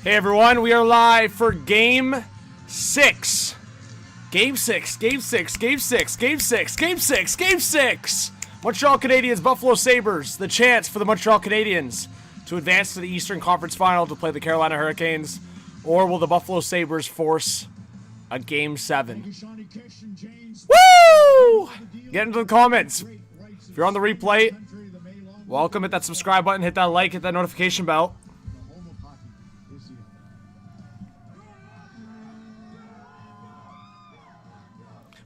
Hey everyone, we are live for Game 6. Game 6, Game 6, Game 6, Game 6, Game 6, Game 6! Montreal Canadiens, Buffalo Sabres. The chance for the Montreal Canadiens to advance to the Eastern Conference Final to play the Carolina Hurricanes. Or will the Buffalo Sabres force a Game 7? Woo! Get into the comments. If you're on the replay, welcome. Hit that subscribe button, hit that like, hit that notification bell.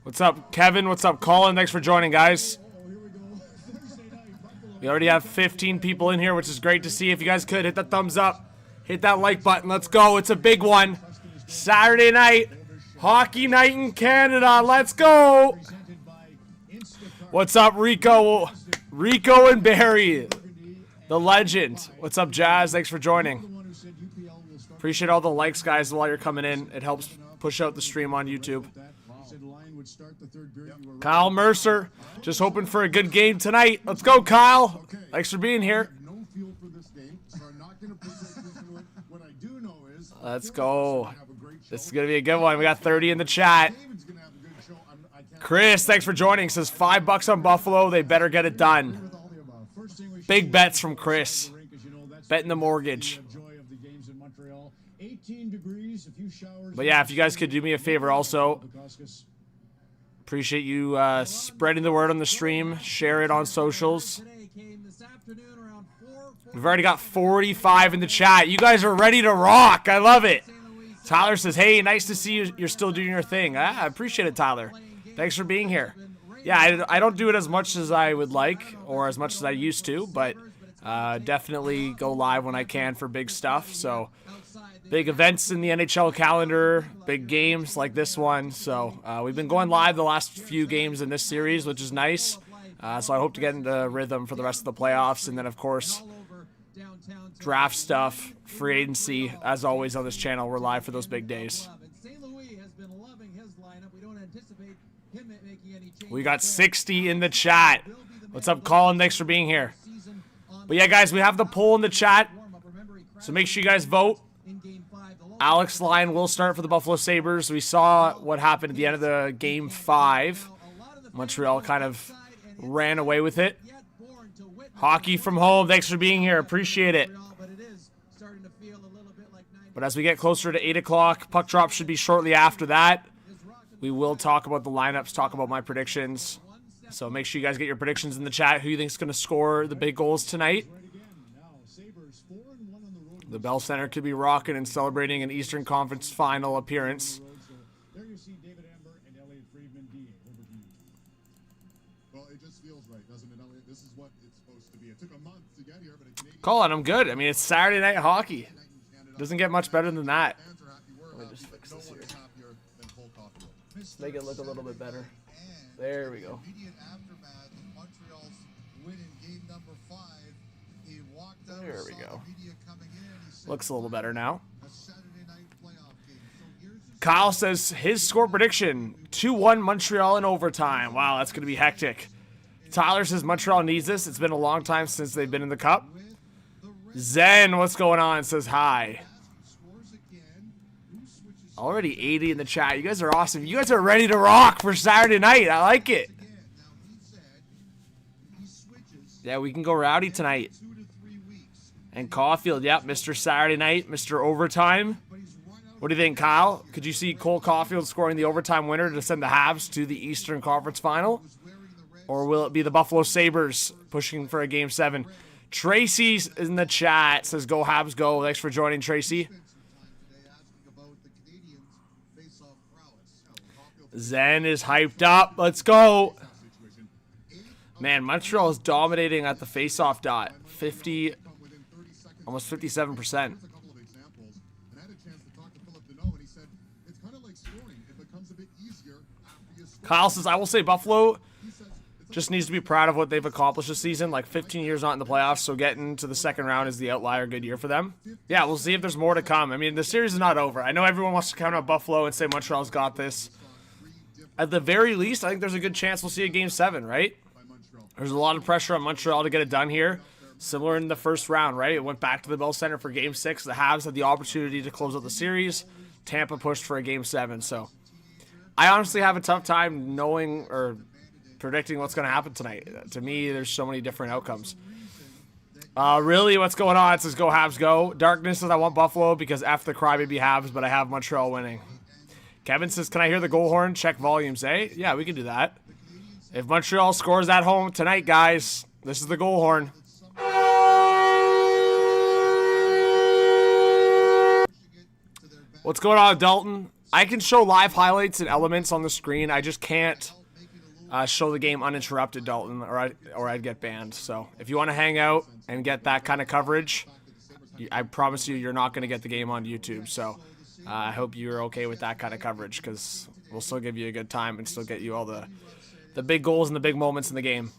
What's up, Kevin? What's up, Colin? Thanks for joining, guys. We already have 15 people in here, which is great to see. If you guys could, hit that thumbs up. Hit that like button. Let's go. It's a big one. Saturday night. Hockey night in Canada. Let's go. What's up, Rico? Rico and Barry. The legend. What's up, Jazz? Thanks for joining. Appreciate all the likes, guys, while you're coming in. It helps push out the stream on YouTube. Kyle Mercer, just hoping for a good game tonight. Let's go, Kyle. Thanks for being here. Let's go. This is going to be a good one. We got 30 in the chat. Chris, thanks for joining. Says $5 on Buffalo. They better get it done. Big bets from Chris. Betting the mortgage. But yeah, if you guys could do me a favor also. Appreciate you spreading the word on the stream. Share it on socials. We've already got 45 in the chat. You guys are ready to rock. I love it. Tyler says, hey, nice to see you. You're still doing your thing. I appreciate it, Tyler. Thanks for being here. Yeah, I don't do it as much as I would like or as much as I used to, but definitely go live when I can for big stuff. So big events in the NHL calendar, big games like this one. So we've been going live the last few games in this series, which is nice. So I hope to get into rhythm for the rest of the playoffs. And then, of course, draft stuff, free agency. As always on this channel, we're live for those big days. We got 60 in the chat. What's up, Colin? Thanks for being here. But yeah, guys, we have the poll in the chat. So make sure you guys vote. Alex Lyon will start for the Buffalo Sabres. We saw what happened at the end of the Game 5. Montreal kind of ran away with it. Hockey from home. Thanks for being here. Appreciate it. But as we get closer to 8 o'clock, puck drop should be shortly after that. We will talk about the lineups, talk about my predictions. So make sure you guys get your predictions in the chat. Who you think is going to score the big goals tonight? The Bell Center could be rocking and celebrating an Eastern Conference Final appearance. Colin, I'm good. I mean, it's Saturday night hockey. Doesn't get much better than that. Let me just fix this here. Just make it look a little bit better. There we go. There we go. Looks a little better now. Kyle says his score prediction, 2-1 Montreal in overtime. Wow, that's going to be hectic. Tyler says Montreal needs this. It's been a long time since they've been in the Cup. Zen, what's going on? Says hi. Already 80 in the chat. You guys are awesome. You guys are ready to rock for Saturday night. I like it. Yeah, we can go rowdy tonight. And Caulfield, yep, Mr. Saturday night, Mr. Overtime. What do you think, Kyle? Could you see Cole Caulfield scoring the overtime winner to send the Habs to the Eastern Conference Final? Or will it be the Buffalo Sabres pushing for a Game 7? Tracy's in the chat. Says, go Habs, go. Thanks for joining, Tracy. Zen is hyped up. Let's go. Man, Montreal is dominating at the face-off dot. 50... almost 57%. Kyle says, I will say Buffalo just needs to be proud of what they've accomplished this season. Like 15 years not in the playoffs, so getting to the second round is the outlier. Good year for them. Yeah, we'll see if there's more to come. I mean, the series is not over. I know everyone wants to count out Buffalo and say Montreal's got this. At the very least, I think there's a good chance we'll see a Game 7, right? There's a lot of pressure on Montreal to get it done here. Similar in the first round, right? It went back to the Bell Center for Game 6. The Habs had the opportunity to close out the series. Tampa pushed for a Game 7. So I honestly have a tough time knowing or predicting what's going to happen tonight. To me, there's so many different outcomes. Really, what's going on? It says go Habs go. Darkness says I want Buffalo because F the crybaby Habs, but I have Montreal winning. Kevin says, can I hear the goal horn? Check volumes, eh? Yeah, we can do that. If Montreal scores at home tonight, guys, this is the goal horn. What's going on, Dalton? I can show live highlights and elements on the screen. I just can't show the game uninterrupted, Dalton, or I'd get banned. So if you want to hang out and get that kind of coverage, I promise you, you're not going to get the game on YouTube. So I hope you're okay with that kind of coverage, because we'll still give you a good time and still get you all the big goals and the big moments in the game.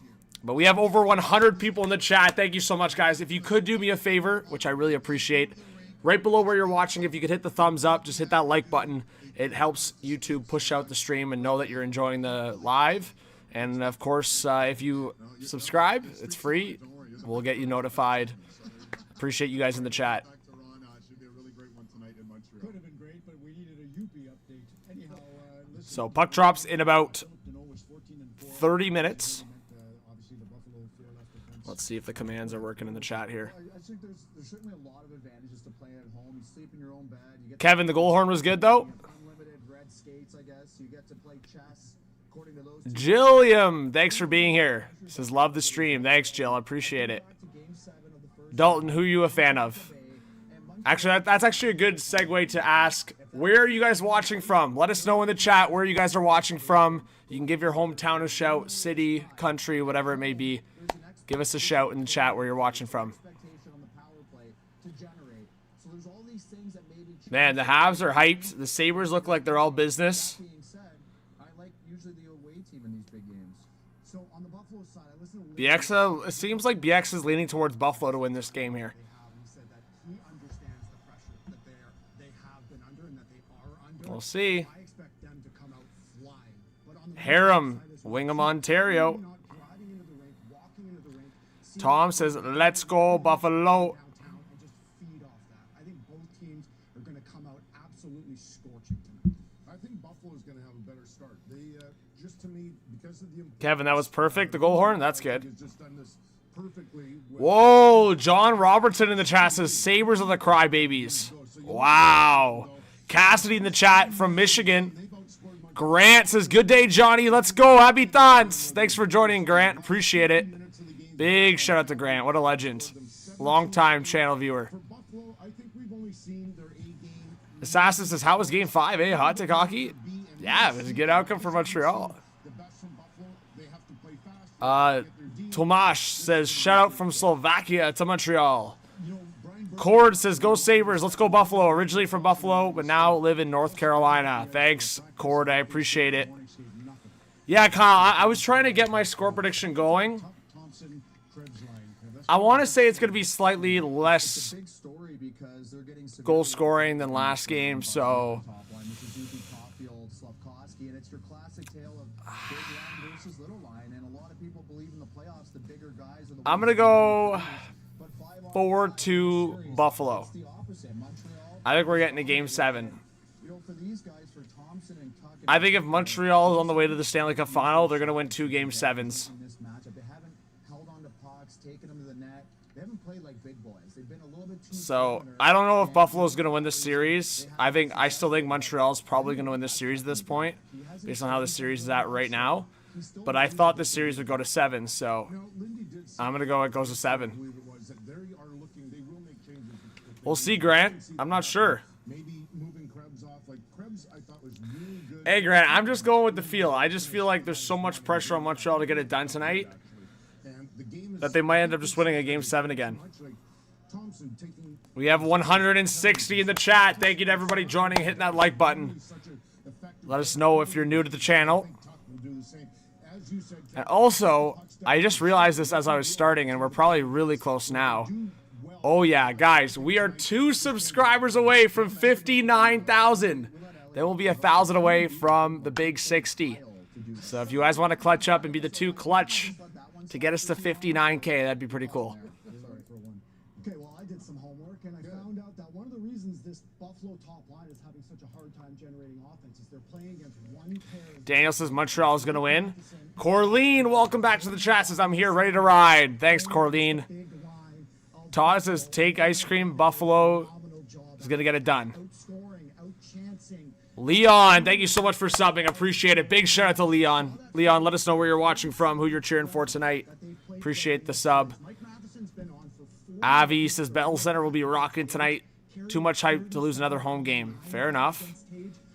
But we have over 100 people in the chat. Thank you so much, guys. If you could do me a favor, which I really appreciate, right below where you're watching, if you could hit the thumbs up, just hit that like button. It helps YouTube push out the stream and know that you're enjoying the live. And, of course, if you subscribe, it's free. We'll get you notified. Appreciate you guys in the chat. So, puck drops in about 30 minutes. Let's see if the commands are working in the chat here. Kevin, the goal horn was good, though. Jilliam, thanks for being here. Says, love the stream. Thanks, Jill. I appreciate it. Dalton, who are you a fan of? Actually, that's actually a good segue to ask, where are you guys watching from? Let us know in the chat where you guys are watching from. You can give your hometown a shout, city, country, whatever it may be. Give us a shout in the chat where you're watching from. Man, the Habs are hyped. The Sabres look like they're all business. Bieksa, it seems like Bieksa is leaning towards Buffalo to win this game here. We'll see. Harem, Wingham, Ontario. Tom says, let's go, Buffalo. Kevin, that was perfect. The goal horn? That's good. Whoa, John Robertson in the chat says, Sabres are the crybabies. Wow. Cassidy in the chat from Michigan. Grant says, good day, Johnny. Let's go. Happy thoughts. Thanks for joining, Grant. Appreciate it. Big shout out to Grant. What a legend. Long-time channel viewer. Assassin says, how was game 5, eh? Hot take hockey? Yeah, it was a good outcome for Montreal. Tomasz says, shout out from Slovakia to Montreal. Cord says, go Sabres. Let's go Buffalo. Originally from Buffalo, but now live in North Carolina. Thanks, Cord. I appreciate it. Yeah, Kyle, I was trying to get my score prediction going. I want to say it's going to be slightly less goal scoring than last game, so I'm going to go 4-2 Buffalo. I think we're getting to game 7. I think if Montreal is on the way to the Stanley Cup final, they're going to win 2 game 7s. So I don't know if Buffalo's going to win this series. I still think Montreal's probably going to win this series at this point, based on how the series is at right now. But I thought this series would go to 7, so I'm going to go it goes to 7. We'll see, Grant. I'm not sure. Hey, Grant, I'm just going with the feel. I just feel like there's so much pressure on Montreal to get it done tonight that they might end up just winning a game 7 again. We have 160 in the chat. Thank you to everybody joining, hitting that like button. Let us know if you're new to the channel. And also, I just realized this as I was starting, and we're probably really close now. Oh yeah, guys, we are 2 subscribers away from 59,000. Then we'll be 1,000 away from the big 60. So if you guys want to clutch up and be the 2 clutch to get us to 59K, that'd be pretty cool. found out that one of the reasons this Buffalo top line is having such a hard time generating offense is they're playing against one pair. Daniel says Montreal is going to win. Corleen, welcome back to the chat. Says I'm here, ready to ride. Thanks, Corleen. Todd says take ice cream. Buffalo is going to get it done. Leon, thank you so much for subbing. Appreciate it. Big shout out to Leon. Leon, let us know where you're watching from, who you're cheering for tonight. Appreciate the sub. Avi says Bell Center will be rocking tonight. Too much hype to lose another home game. Fair enough.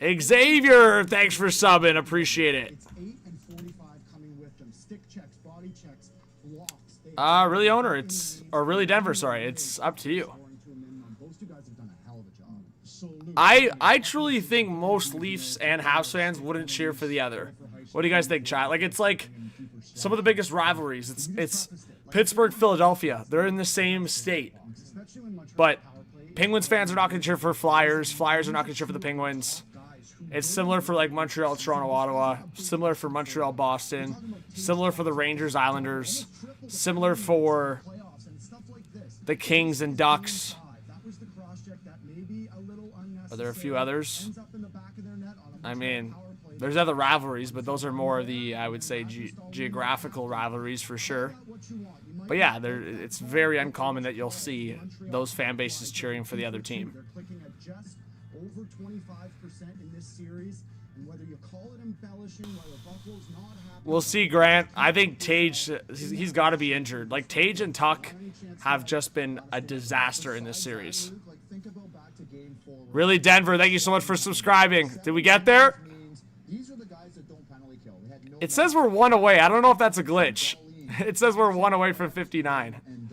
Xavier, thanks for subbing. Appreciate it. Really, owner? Or really, Denver? Sorry, it's up to you. I truly think most Leafs and Habs fans wouldn't cheer for the other. What do you guys think, chat? Like, it's like some of the biggest rivalries. It's Pittsburgh, Philadelphia. They're in the same state. But Penguins fans are not going to cheer for Flyers. Flyers are not going to cheer for the Penguins. It's similar for like Montreal, Toronto, Ottawa. Similar for Montreal, Boston. Similar for the Rangers, Islanders. Similar for the Kings and Ducks. Are there a few others? I mean, there's other rivalries, but those are more of the, I would say, geographical rivalries for sure. But yeah, it's very uncommon that you'll see those fan bases cheering for the other team. We'll see, Grant. I think Tage, he's got to be injured. Like, Tage and Tuck have just been a disaster in this series. Really, Denver, thank you so much for subscribing. Did we get there? It says we're 1 away. I don't know if that's a glitch. It says we're 1 away from 59.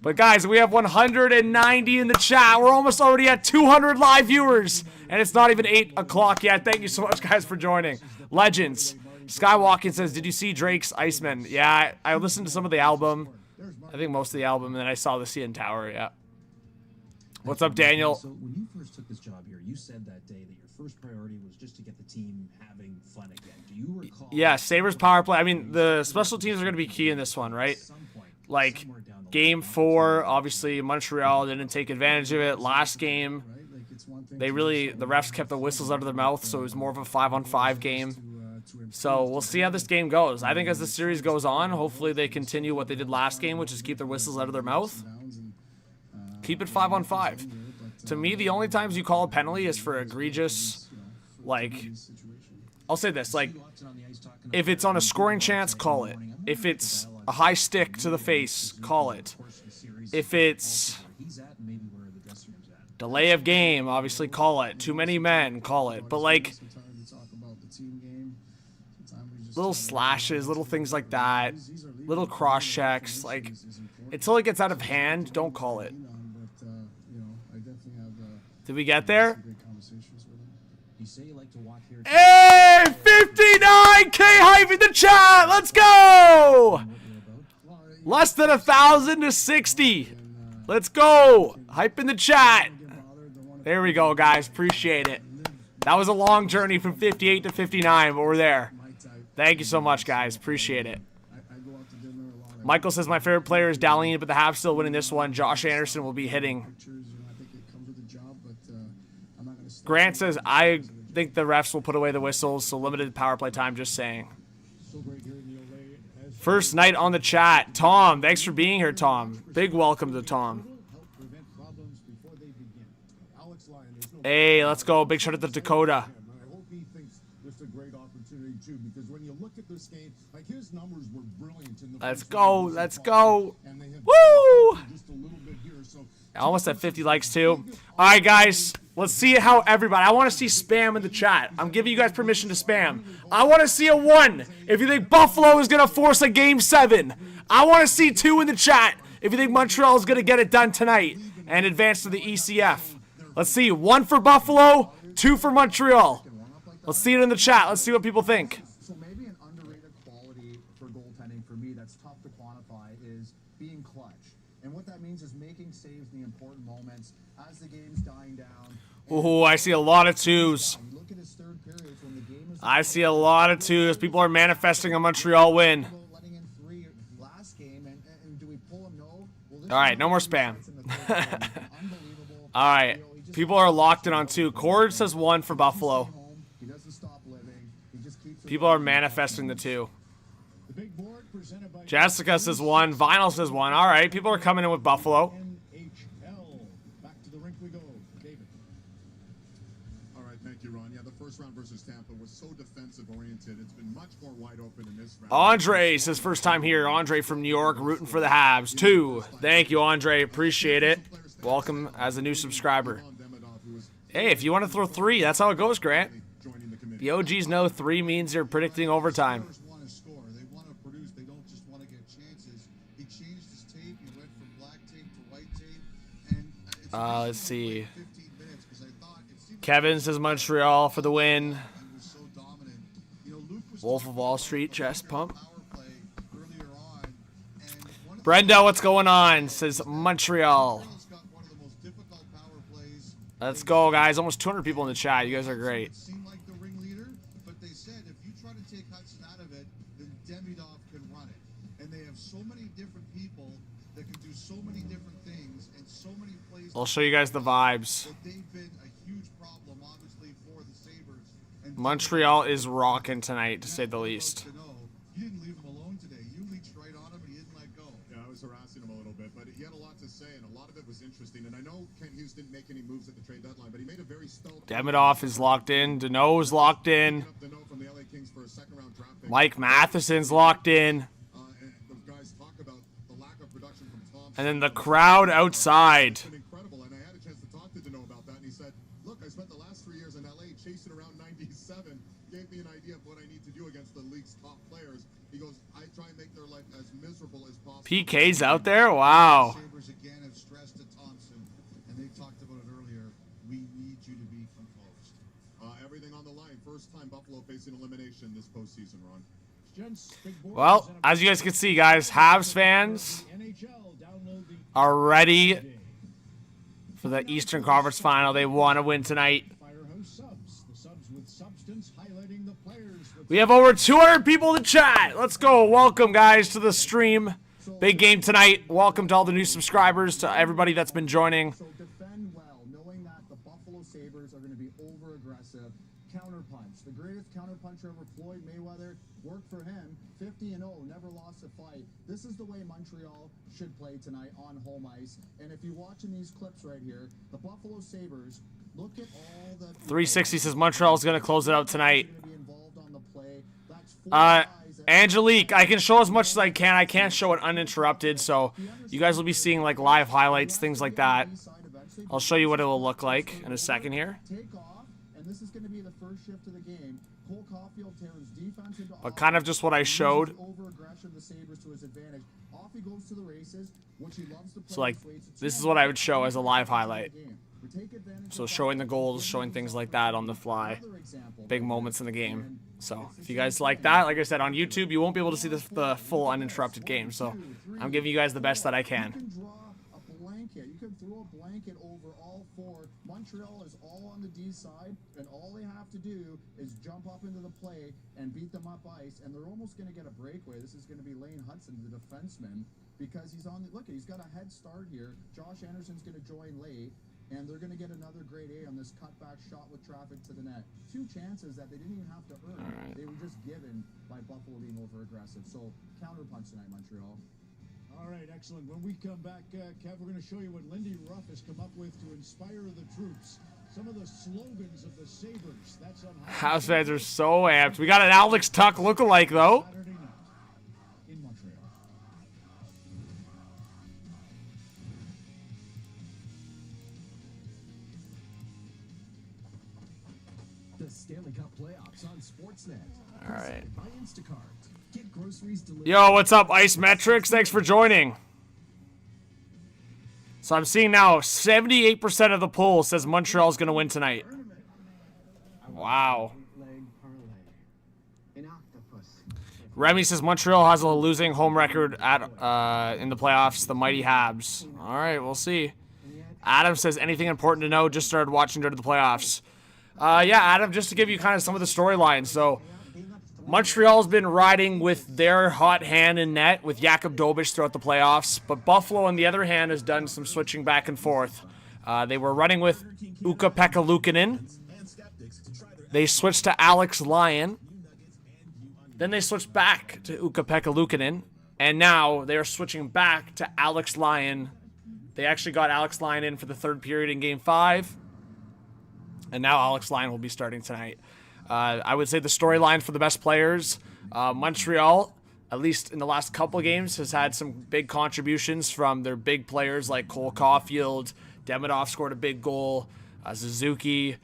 But guys, we have 190 in the chat. We're almost already at 200 live viewers. And it's not even 8 o'clock yet. Thank you so much, guys, for joining. Legends. Skywalking says, did you see Drake's Iceman? Yeah, I listened to some of the album. I think most of the album. And then I saw the CN Tower, yeah. What's up, Daniel? So when you first took this job here, you said that day that your first priority was just to get the team having fun again. Do you recall? Yeah, Sabres power play. I mean, the special teams are going to be key in this one, right? Like, game 4, obviously, Montreal didn't take advantage of it. Last game, the refs kept the whistles out of their mouth, so it was more of a 5-on-5 game. So we'll see how this game goes. I think as the series goes on, hopefully they continue what they did last game, which is keep their whistles out of their mouth. Keep it 5-on-5. To me, the only times you call a penalty is for egregious, like, I'll say this, like, if it's on a scoring chance, call it. If it's a high stick to the face, call it. If it's delay of game, obviously call it. Too many men, call it. But, like, little slashes, little things like that, little cross checks, like, until it gets out of hand, don't call it. Did we get there? Hey, 59K hype in the chat. Let's go. Less than 1,000 to 60. Let's go. Hype in the chat. There we go, guys. Appreciate it. That was a long journey from 58 to 59, but we're there. Thank you so much, guys. Appreciate it. Michael says my favorite player is Dallin, but the Habs still winning this one. Josh Anderson will be hitting. Grant says, I think the refs will put away the whistles, so limited power play time, just saying. First night on the chat. Tom, thanks for being here, Tom. Big welcome to Tom. Hey, let's go. Big shout out to Dakota. Let's go. Let's go. Woo! Almost at 50 likes, too. All right, guys. Let's see how everybody... I want to see spam in the chat. I'm giving you guys permission to spam. I want to see a 1 if you think Buffalo is going to force a Game 7. I want to see 2 in the chat if you think Montreal is going to get it done tonight and advance to the ECF. Let's see. 1 for Buffalo, 2 for Montreal. Let's see it in the chat. Let's see what people think. So maybe an underrated quality for goaltending for me that's tough to quantify is being clutch. And what that means is making saves in the important moments as the game's dying down. Oh, I see a lot of 2s. I see a lot of 2s. People are manifesting a Montreal win. All right, no more spam. All right. People are locked in on 2. Cord says 1 for Buffalo. He doesn't stop living. He just keeps People are manifesting the 2. Jessica says 1. Vinyl says 1. All right. People are coming in with Buffalo. NHL. Back to the rink we go. David. All right, thank you, Ron. Yeah, the first round versus Tampa was so defensive oriented. It's been much more wide open in this round. Andre says first time here. Andre from New York rooting for the Habs. 2. Thank you, Andre. Appreciate it. Welcome as a new subscriber. Hey, if you want to throw 3, that's how it goes, Grant. The OGs know 3 means you're predicting overtime. want to score. They want to produce. They don't just want to get chances. He changed his tape. He went from black tape to white tape. And it's Let's see. 15 minutes because I thought it seemed Kevin says Montreal for the win. he was so dominant. You know, Luke was Wolf of Wall Street, chest pump. power play earlier on, and one of Brenda, what's going on? Says Montreal. Montreal's got one of the most difficult power plays. Let's go, guys. Almost 200 people in the chat. You guys are great. It seemed like the ringleader, but they said if you try to take Hudson out of it, then Demidov can run it. And they have so many different people that can do so many different things and so many plays. I'll show you guys the vibes. That they've been a huge problem, obviously, for the Sabres. And Montreal is rocking tonight, to say the least. to know, you didn't leave him alone today. You reached right on him and he didn't let go. Yeah, I was harassing him a little bit, but he had a lot to say, and a lot of it was interesting. And I know Kent Hughes didn't make any moves at the trade deadline, but he made a very stealth. Demidov is locked in. Deneau's locked in. Up the note from the LA Kings for a second-round draft pick. Mike Matheson's locked in. And the guys talk about the lack of production from Thompson. And then the crowd outside. It's been incredible, and I had a chance to talk to Deneau about that, and he said, look, I spent the last 3 years in LA chasing around 97, gave me an idea of what I need to do against the league's top players. He goes, I try and make their life as miserable as possible. PK's out there? Wow. Sabres again have stressed to Thompson, and they talked about it earlier. We need you to be composed. Everything on the line. First time Buffalo facing elimination this postseason, Ron. Well, as you guys can see, guys, Habs fans are ready for the Eastern Conference Final. They want to win tonight. We have over 200 people in the chat. Let's go. Welcome, guys, to the stream. Big game tonight. Welcome to all the new subscribers, to everybody that's been joining. So defend well, knowing that the Buffalo Sabres are going to be over-aggressive. Counterpunch. The greatest counterpuncher ever, Floyd Mayweather, worked for him. 50-0, never lost a fight. This is the way Montreal should play tonight on home ice. And if you're watching these clips right here, the Buffalo Sabres, look at all the... 360 says Montreal's going to close it out tonight. Gonna be involved on the play. That's 4 guys that- Angelique, I can show as much as I can. I can't show it uninterrupted, so you guys will be seeing like live highlights, things like that. I'll show you what it will look like in a second here. Take off, and this is going to be the first shift of the game. Cole Caulfield turns defense into But kind of just what I showed. over-aggression the Sabres to his advantage. Off he goes to the races, which he loves to play. So like, this way. It's this is a what I would show as a live highlight. game. We take advantage So of showing that. the goals, showing things like that on the fly. Another example. Big moments in the game. So if you guys like that, like I said, on YouTube, you won't be able to see the full uninterrupted game. So I'm giving you guys the best that I You can. can draw a blanket. You can throw a blanket over all 4. Montreal is all on the D side, and all they have to do is jump up into the play and beat them up ice, and they're almost going to get a breakaway. This is going to be Lane Hudson, the defenseman, because he's on the look. He's got a head start here. Josh Anderson's going to join late, and they're going to get another grade A on this cutback shot with traffic to the net. 2 chances that they didn't even have to earn. right. They were just given by Buffalo being over aggressive. So counterpunch tonight, Montreal. All right, excellent. When we come back, Kev, we're going to show you what Lindy Ruff has come up with to inspire the troops. Some of the slogans of the Sabres. That's on House fans are so amped. We got an Alex Tuck lookalike, though. Saturday night in Montreal. The Stanley Cup playoffs on Sportsnet. All right. By Instacart. Get groceries delivered. Yo, what's up, Ice Metrics? Thanks for joining. So I'm seeing now 78% of the poll says Montreal's going to win tonight. Wow. Remy says Montreal has a losing home record at in the playoffs, the mighty Habs. All right, we'll see. Adam says anything important to know, just started watching during the playoffs. Yeah, Adam, just to give you kind of some of the storylines. So Montreal's been riding with their hot hand in net with Jakub Dobeš throughout the playoffs, but Buffalo, on the other hand, has done some switching back and forth. They were running with Ukko-Pekka Luukkonen. They switched to Alex Lyon. Then they switched back to Ukko-Pekka Luukkonen. And now they are switching back to Alex Lyon. They actually got Alex Lyon in for the third period in Game 5. And now Alex Lyon will be starting tonight. I would say the storyline for the best players, Montreal, at least in the last couple of games, has had some big contributions from their big players like Cole Caulfield. Demidov scored a big goal. Suzuki.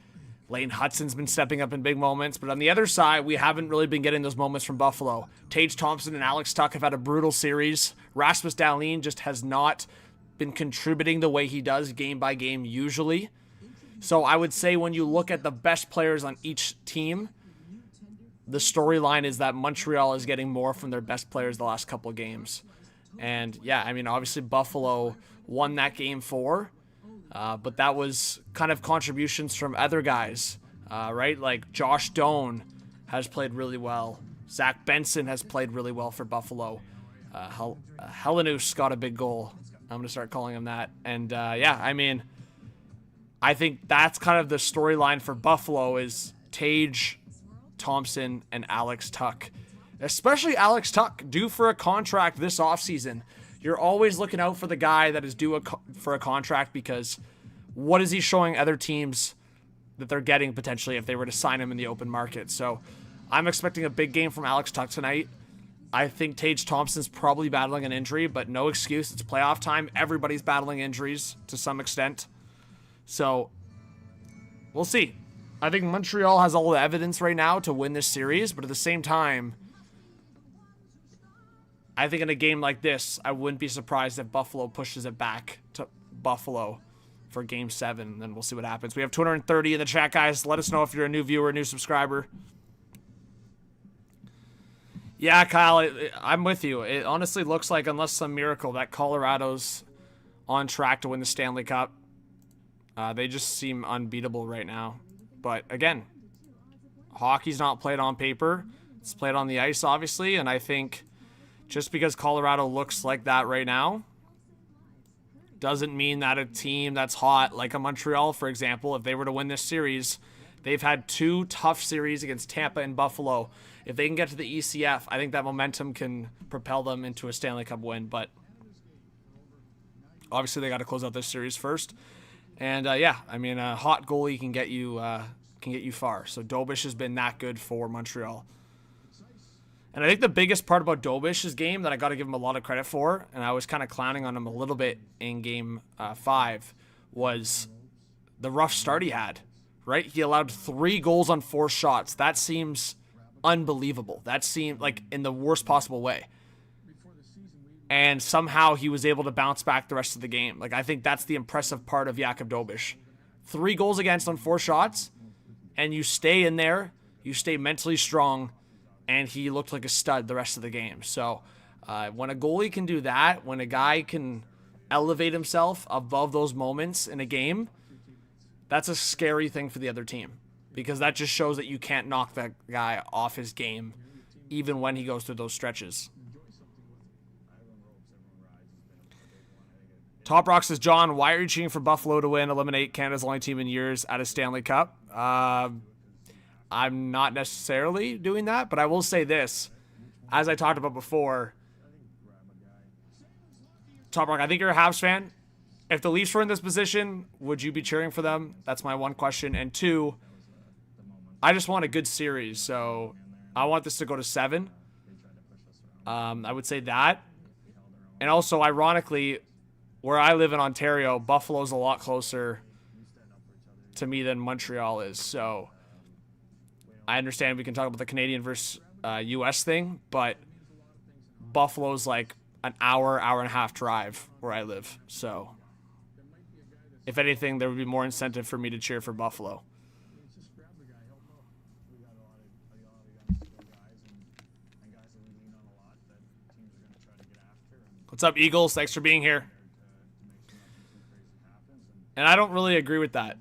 Lane Hudson's been stepping up in big moments. But on the other side, we haven't really been getting those moments from Buffalo. Tage Thompson and Alex Tuch have had a brutal series. Rasmus Dahlin just has not been contributing the way he does game by game usually. So I would say when you look at the best players on each team, the storyline is that Montreal is getting more from their best players the last couple of games. And yeah, I mean, obviously Buffalo won that Game 4. But that was kind of contributions from other guys, right? Like Josh Doan has played really well. Zach Benson has played really well for Buffalo. Helenus got a big goal. I'm going to start calling him that. And yeah, I mean, I think that's kind of the storyline for Buffalo is Tage Thompson and Alex Tuch. Especially Alex Tuch, due for a contract this offseason. You're always looking out for the guy that is due for a contract because what is he showing other teams that they're getting potentially if they were to sign him in the open market? So I'm expecting a big game from Alex Tuch tonight. I think Tage Thompson's probably battling an injury, but no excuse. It's playoff time. Everybody's battling injuries to some extent. So we'll see. I think Montreal has all the evidence right now to win this series, but at the same time, I think in a game like this, I wouldn't be surprised if Buffalo pushes it back to Buffalo for Game 7. Then we'll see what happens. We have 230 in the chat, guys. Let us know if you're a new viewer, a new subscriber. Yeah, Kyle, I'm with you. It honestly looks like, unless some miracle, that Colorado's on track to win the Stanley Cup. They just seem unbeatable right now. But again, hockey's not played on paper. It's played on the ice, obviously, and I think just because Colorado looks like that right now doesn't mean that a team that's hot, like a Montreal, for example, if they were to win this series, they've had 2 tough series against Tampa and Buffalo. If they can get to the ECF, I think that momentum can propel them into a Stanley Cup win. But obviously, they got to close out this series first. And yeah, I mean, a hot goalie can get you far. So Dobish has been that good for Montreal. And I think the biggest part about Dobish's game that I got to give him a lot of credit for, and I was kind of clowning on him a little bit in Game 5, was the rough start he had, right? He allowed 3 goals on 4 shots. That seems unbelievable. That seemed like in the worst possible way. And somehow he was able to bounce back the rest of the game. Like, I think that's the impressive part of Jakub Dobiš. 3 goals against on 4 shots, and you stay in there, you stay mentally strong, and he looked like a stud the rest of the game. So when a goalie can do that, when a guy can elevate himself above those moments in a game, that's a scary thing for the other team, because that just shows that you can't knock that guy off his game even when he goes through those stretches. Top Rock says, John, why are you cheering for Buffalo to win, eliminate Canada's only team in years at a Stanley Cup? I'm not necessarily doing that, but I will say this. As I talked about before, Top Rock, I think you're a Habs fan. If the Leafs were in this position, would you be cheering for them? That's my one question. And 2, I just want a good series, so I want this to go to 7. I would say that. And also, ironically, where I live in Ontario, Buffalo's a lot closer to me than Montreal is. So I understand we can talk about the Canadian versus U.S. thing, but Buffalo's like an hour and a half drive where I live. So if anything, there would be more incentive for me to cheer for Buffalo. What's up, Eagles? Thanks for being here. And I don't really agree with that.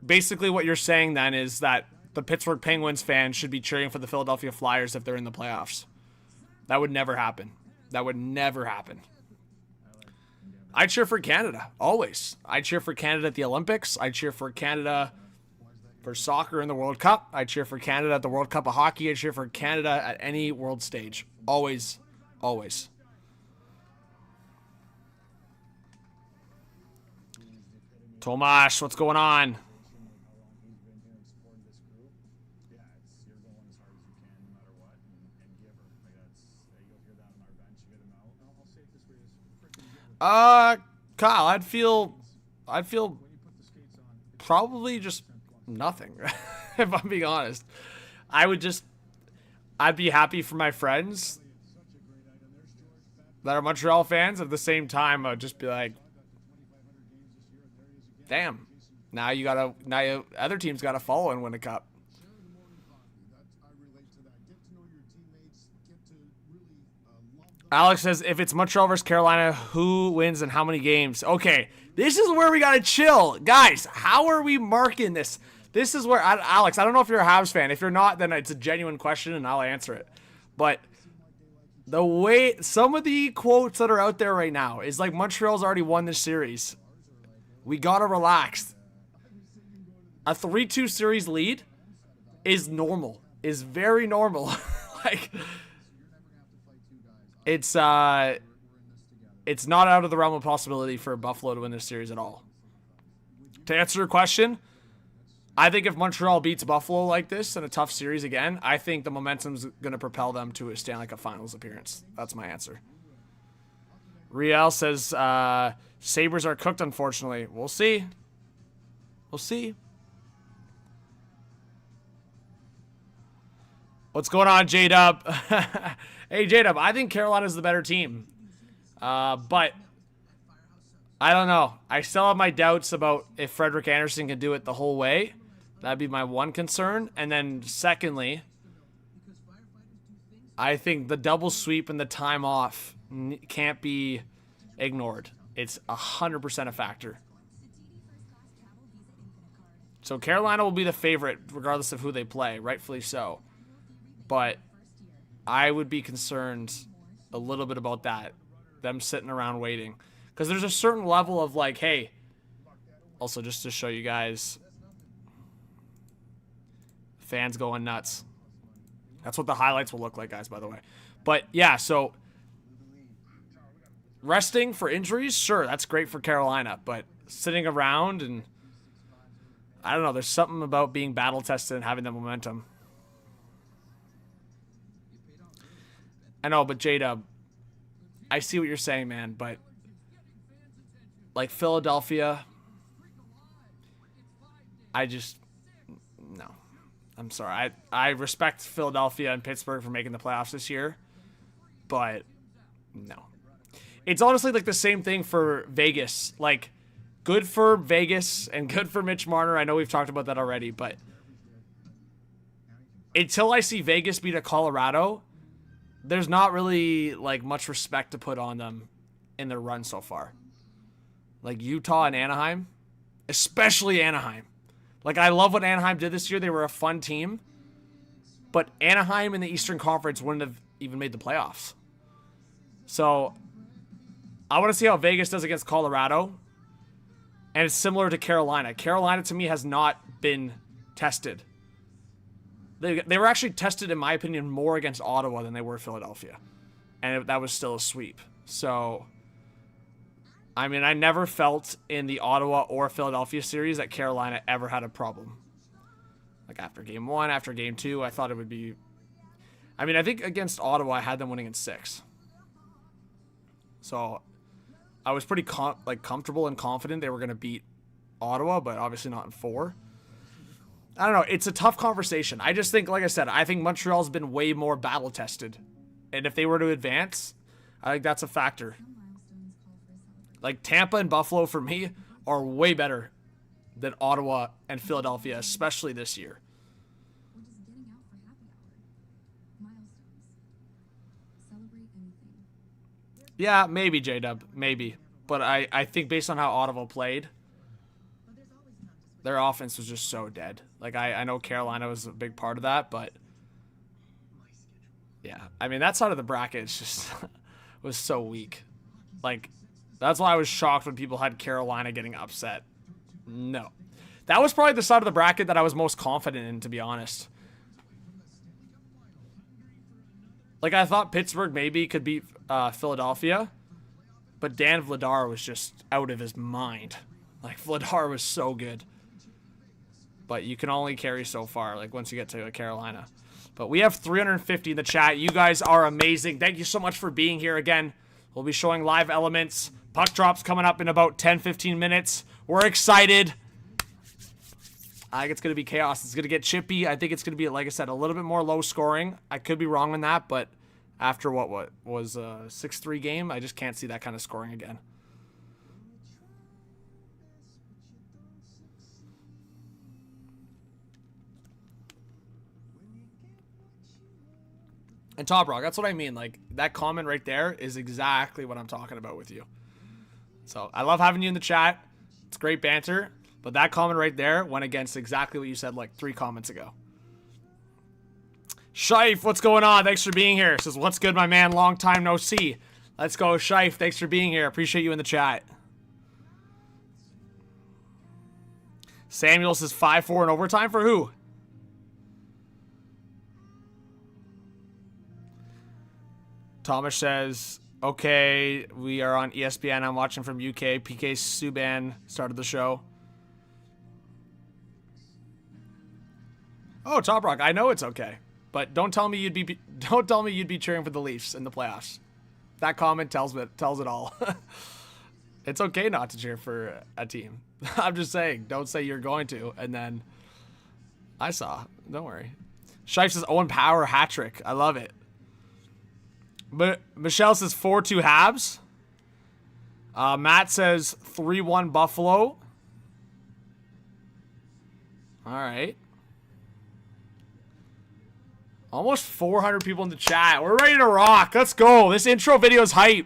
Basically, what you're saying then is that the Pittsburgh Penguins fans should be cheering for the Philadelphia Flyers if they're in the playoffs. That would never happen. That would never happen. I cheer for Canada, always. I cheer for Canada at the Olympics. I cheer for Canada for soccer in the World Cup. I cheer for Canada at the World Cup of Hockey. I cheer for Canada at any world stage. Always, always. Tomash, what's going on? Kyle, I'd feel probably just nothing, if I'm being honest. I'd be happy for my friends that are Montreal fans. At the same time, I'd just be like, damn, now other teams gotta follow and win a cup. Alex says, if it's Montreal versus Carolina, who wins and how many games? Okay, this is where we got to chill. Guys, how are we marking this? This is where, Alex, I don't know if you're a Habs fan. If you're not, then it's a genuine question and I'll answer it. But the way, some of the quotes that are out there right now is like Montreal's already won this series. We got to relax. A 3-2 series lead is normal, is very normal. Like, it's not out of the realm of possibility for Buffalo to win this series at all. To answer your question, I think if Montreal beats Buffalo like this in a tough series again, I think the momentum's going to propel them to a Stanley Cup Finals appearance. That's my answer. Riel says, Sabres are cooked, unfortunately. We'll see. We'll see. What's going on, J-Dub? Hey, J-Dub, I think Carolina's the better team. But I don't know. I still have my doubts about if Frederik Andersen can do it the whole way. That'd be my one concern. And then secondly, I think the double sweep and the time off can't be ignored. It's 100% a factor. So Carolina will be the favorite regardless of who they play, rightfully so. But I would be concerned a little bit about that, them sitting around waiting. Because there's a certain level of like, hey, also just to show you guys, fans going nuts. That's what the highlights will look like, guys, by the way. But yeah, so resting for injuries, sure, that's great for Carolina. But sitting around and, I don't know, there's something about being battle-tested and having the momentum. I know, but J-Dub, I see what you're saying, man, but like Philadelphia, no. I'm sorry. I respect Philadelphia and Pittsburgh for making the playoffs this year, but no. It's honestly like the same thing for Vegas. Like, good for Vegas and good for Mitch Marner. I know we've talked about that already, but until I see Vegas beat a Colorado, there's not really like much respect to put on them in their run so far. Like Utah and Anaheim, especially Anaheim. Like, I love what Anaheim did this year. They were a fun team, but Anaheim in the Eastern Conference wouldn't have even made the playoffs. So I want to see how Vegas does against Colorado. And it's similar to Carolina. Carolina to me has not been tested. They were actually tested, in my opinion, more against Ottawa than they were Philadelphia. And that was still a sweep. So, I mean, I never felt in the Ottawa or Philadelphia series that Carolina ever had a problem. Like, after Game 1, after Game 2, I thought it would be... I mean, I think against Ottawa, I had them winning in 6. So, I was pretty comfortable and confident they were going to beat Ottawa, but obviously not in 4. I don't know. It's a tough conversation. I just think, like I said, I think Montreal's been way more battle-tested. And if they were to advance, I think that's a factor. Like, Tampa and Buffalo, for me, are way better than Ottawa and Philadelphia, especially this year. Yeah, maybe, J-Dub. Maybe. But I think based on how Ottawa played, their offense was just so dead. Like, I know Carolina was a big part of that, but yeah. I mean, that side of the bracket is just was so weak. Like, That's why I was shocked when people had Carolina getting upset. No. That was probably the side of the bracket that I was most confident in, to be honest. Like, I thought Pittsburgh maybe could beat Philadelphia, but Dan Vladar was just out of his mind. Like, Vladar was so good. But you can only carry so far, like, once you get to Carolina. But we have 350 in the chat. You guys are amazing. Thank you so much for being here again. We'll be showing live elements. Puck drops coming up in about 10-15 minutes. We're excited. I think it's going to be chaos. It's going to get chippy. I think it's going to be, like I said, a little bit more low scoring. I could be wrong on that, but after what was a 6-3 game, I just can't see that kind of scoring again. And Top Rock, that's what I mean. Like, that comment right there is exactly what I'm talking about with you. So, I love having you in the chat. It's great banter. But that comment right there went against exactly what you said like 3 comments ago. Shife, what's going on? Thanks for being here. Says, what's good, my man? Long time no see. Let's go, Shife. Thanks for being here. Appreciate you in the chat. Samuel says 5-4 in overtime for who? Thomas says, okay, we are on ESPN. I'm watching from UK. PK Subban started the show. Oh, Top Rock, I know it's okay, but don't tell me you'd be cheering for the Leafs in the playoffs. That comment tells it all. It's okay not to cheer for a team. I'm just saying, don't say you're going to, and then I saw. Don't worry. Shife says Owen Power hat trick. I love it. But Michelle says 4-2 Habs. Matt says 3-1 Buffalo. All right. Almost 400 people in the chat. We're ready to rock. Let's go. This intro video is hype.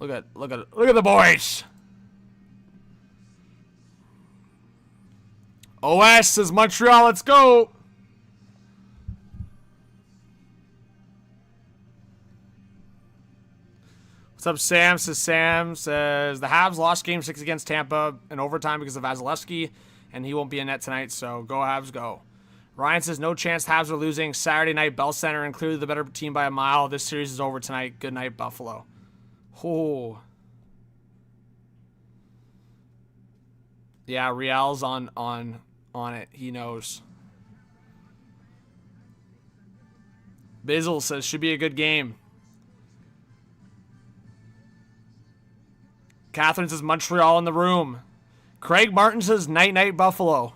Look at the boys. OS says Montreal. Let's go. What's up, Sam? Sam says the Habs lost Game 6 against Tampa in overtime because of Vasilevsky, and he won't be in net tonight. So go Habs, go. Ryan says, no chance Habs are losing. Saturday night, Bell Center, and clearly the better team by a mile. This series is over tonight. Good night, Buffalo. Oh. Yeah, Real's on it. He knows. Bizzle says, should be a good game. Catherine says, Montreal in the room. Craig Martin says, night-night, Buffalo.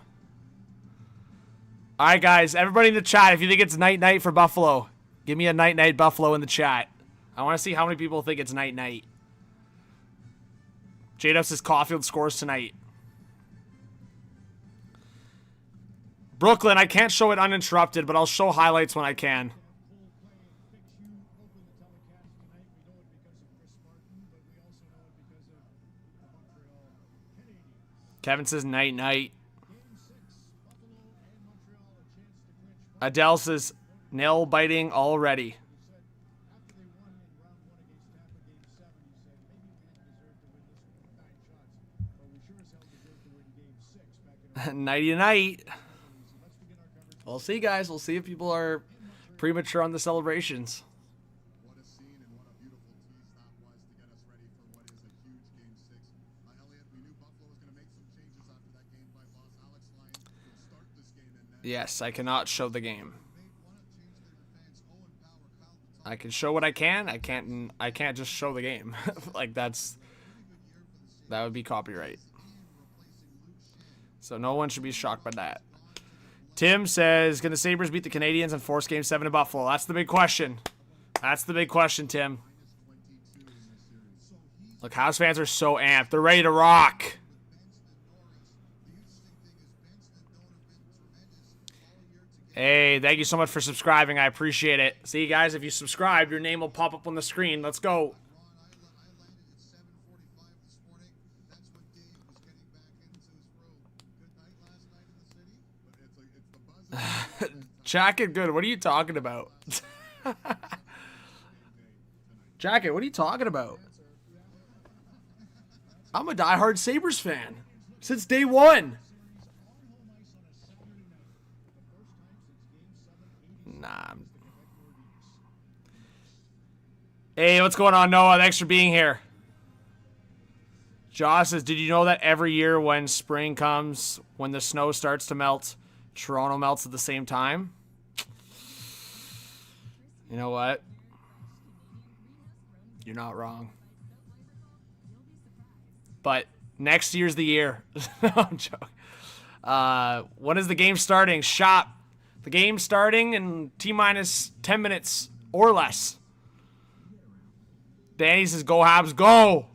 All right, guys, everybody in the chat, if you think it's night-night for Buffalo, give me a night-night Buffalo in the chat. I want to see how many people think it's night-night. J-Dub says Caulfield scores tonight. Brooklyn, I can't show it uninterrupted, but I'll show highlights when I can. Kevin says night-night. Adele says, nail biting already. Nighty-night. We'll see, guys. We'll see if people are premature on the celebrations. What a scene and what a beautiful tease that was to get us ready for what is a huge Game 6. Elliot, we knew Buffalo was going to make some changes after that Game 5 loss. Alex Lyon will start this game and then... Yes, I cannot show the game. I can show what I can. I can't just show the game. Like that would be copyright. So no one should be shocked by that. Tim says, can the Sabres beat the Canadiens and force Game 7 in Buffalo? That's the big question. That's the big question, Tim. Look, House fans are so amped. They're ready to rock. Hey, thank you so much for subscribing. I appreciate it. See, guys, if you subscribe, your name will pop up on the screen. Let's go. Jacket, good. What are you talking about? Jacket, what are you talking about? I'm a diehard Sabres fan since day one. Nah. Hey, what's going on, Noah? Thanks for being here. Josh says, did you know that every year when spring comes, when the snow starts to melt, Toronto melts at the same time? You know what? You're not wrong. But next year's the year. No, I'm joking. When is the game starting? Shop. The game's starting in T-minus 10 minutes or less. Danny says, go Habs, go!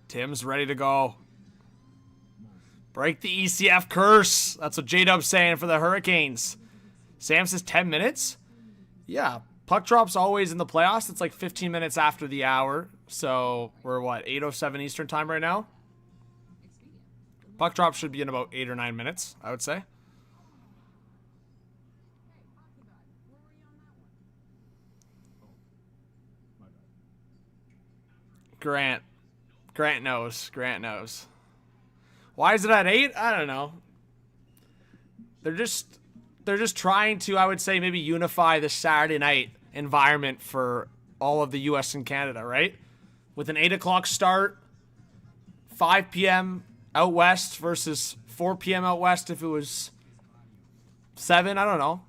Tim's ready to go. Break the ECF curse. That's what J-Dub's saying for the Hurricanes. Sam says 10 minutes? Yeah. Puck drop's always in the playoffs. It's like 15 minutes after the hour. So we're what, 8:07 Eastern time right now? Puck drop should be in about 8 or 9 minutes, I would say. Grant knows. Grant knows. Why is it at 8? I don't know. They're just trying to, I would say, maybe unify the Saturday night environment for all of the U.S. and Canada, right? With an 8 o'clock start, 5 p.m. out west versus 4 p.m. out west if it was 7. I don't know.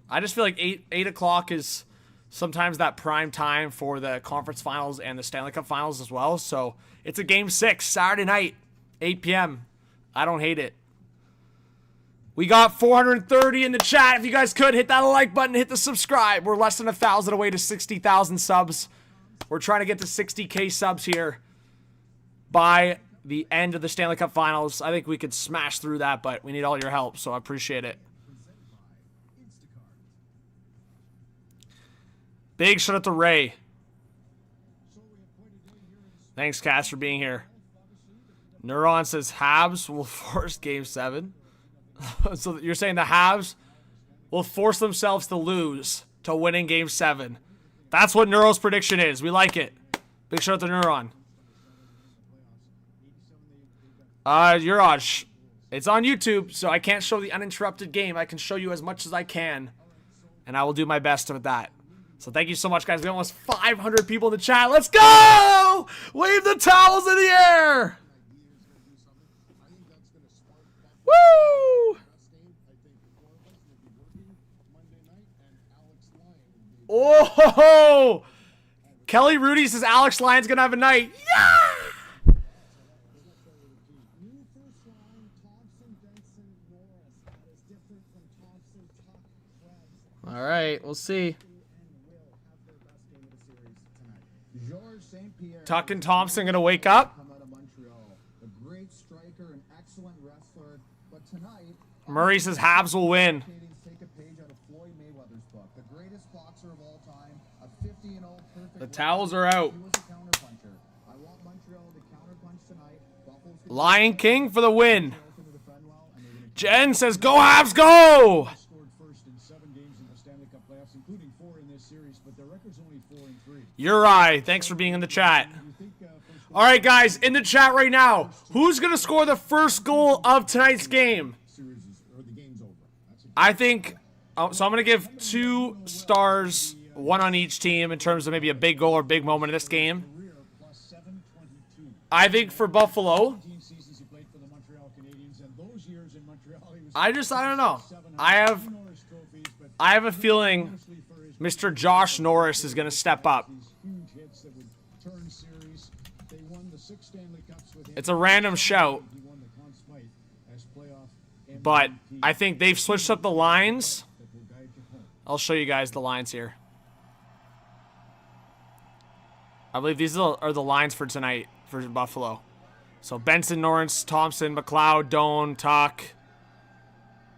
I just feel like 8 o'clock is sometimes that prime time for the conference finals and the Stanley Cup finals as well. So it's a game 6, Saturday night, 8 p.m. I don't hate it. We got 430 in the chat. If you guys could, hit that like button, hit the subscribe. We're less than 1,000 away to 60,000 subs. We're trying to get to 60K subs here by the end of the Stanley Cup finals. I think we could smash through that, but we need all your help, so I appreciate it. Big shout out to Ray. Thanks, Cass, for being here. Neuron says Habs will force Game 7. So you're saying the Habs will force themselves to lose to winning Game 7. That's what Neuro's prediction is. We like it. Big shout out to Neuron. Uraj, it's on YouTube, so I can't show the uninterrupted game. I can show you as much as I can, and I will do my best with that. So thank you so much, guys. We almost 500 people in the chat. Let's go! Wave the towels in the air! Woo! Oh! Kelly Rudy says Alex Lyon's gonna have a night. Yeah! All right, we'll see. Tuck and Thompson gonna wake up. Murray says Habs will win. The towels are out. Lion King for the win. Jen says, go Habs, go! Uri, thanks for being in the chat. All right, guys, in the chat right now, who's going to score the first goal of tonight's game? I think, so I'm going to give 2 stars, 1 on each team in terms of maybe a big goal or big moment in this game. I think for Buffalo, I don't know. I have a feeling Mr. Josh Norris is going to step up. It's a random shout, but I think they've switched up the lines. I'll show you guys the lines here. I believe these are the lines for tonight for Buffalo. So Benson, Norris, Thompson, McLeod, Doan, Tuck.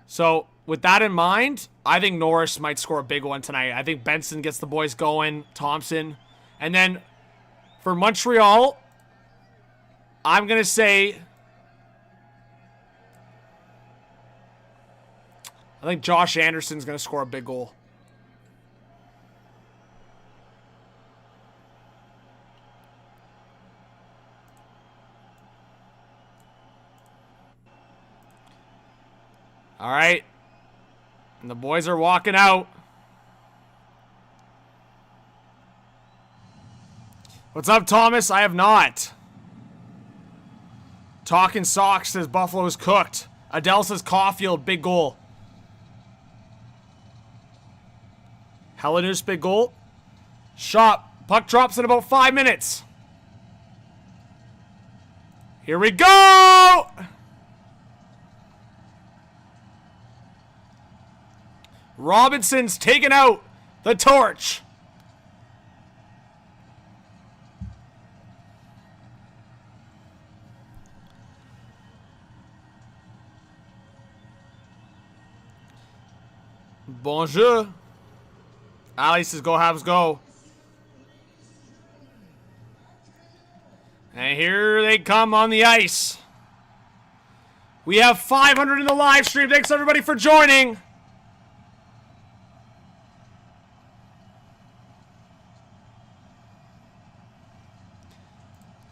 So with that in mind, I think Norris might score a big one tonight. I think Benson gets the boys going, Thompson. And then for Montreal, I'm going to say, I think Josh Anderson's going to score a big goal. All right. And the boys are walking out. What's up, Thomas? I have not. Talking Socks says Buffalo's cooked. Adele says Caulfield, big goal. Helenus, big goal. Shot. Puck drops in about 5 minutes. Here we go! Robinson's taken out the torch. Bonjour. Ali says, go Habs, go. And here they come on the ice. We have 500 in the live stream. Thanks, everybody, for joining.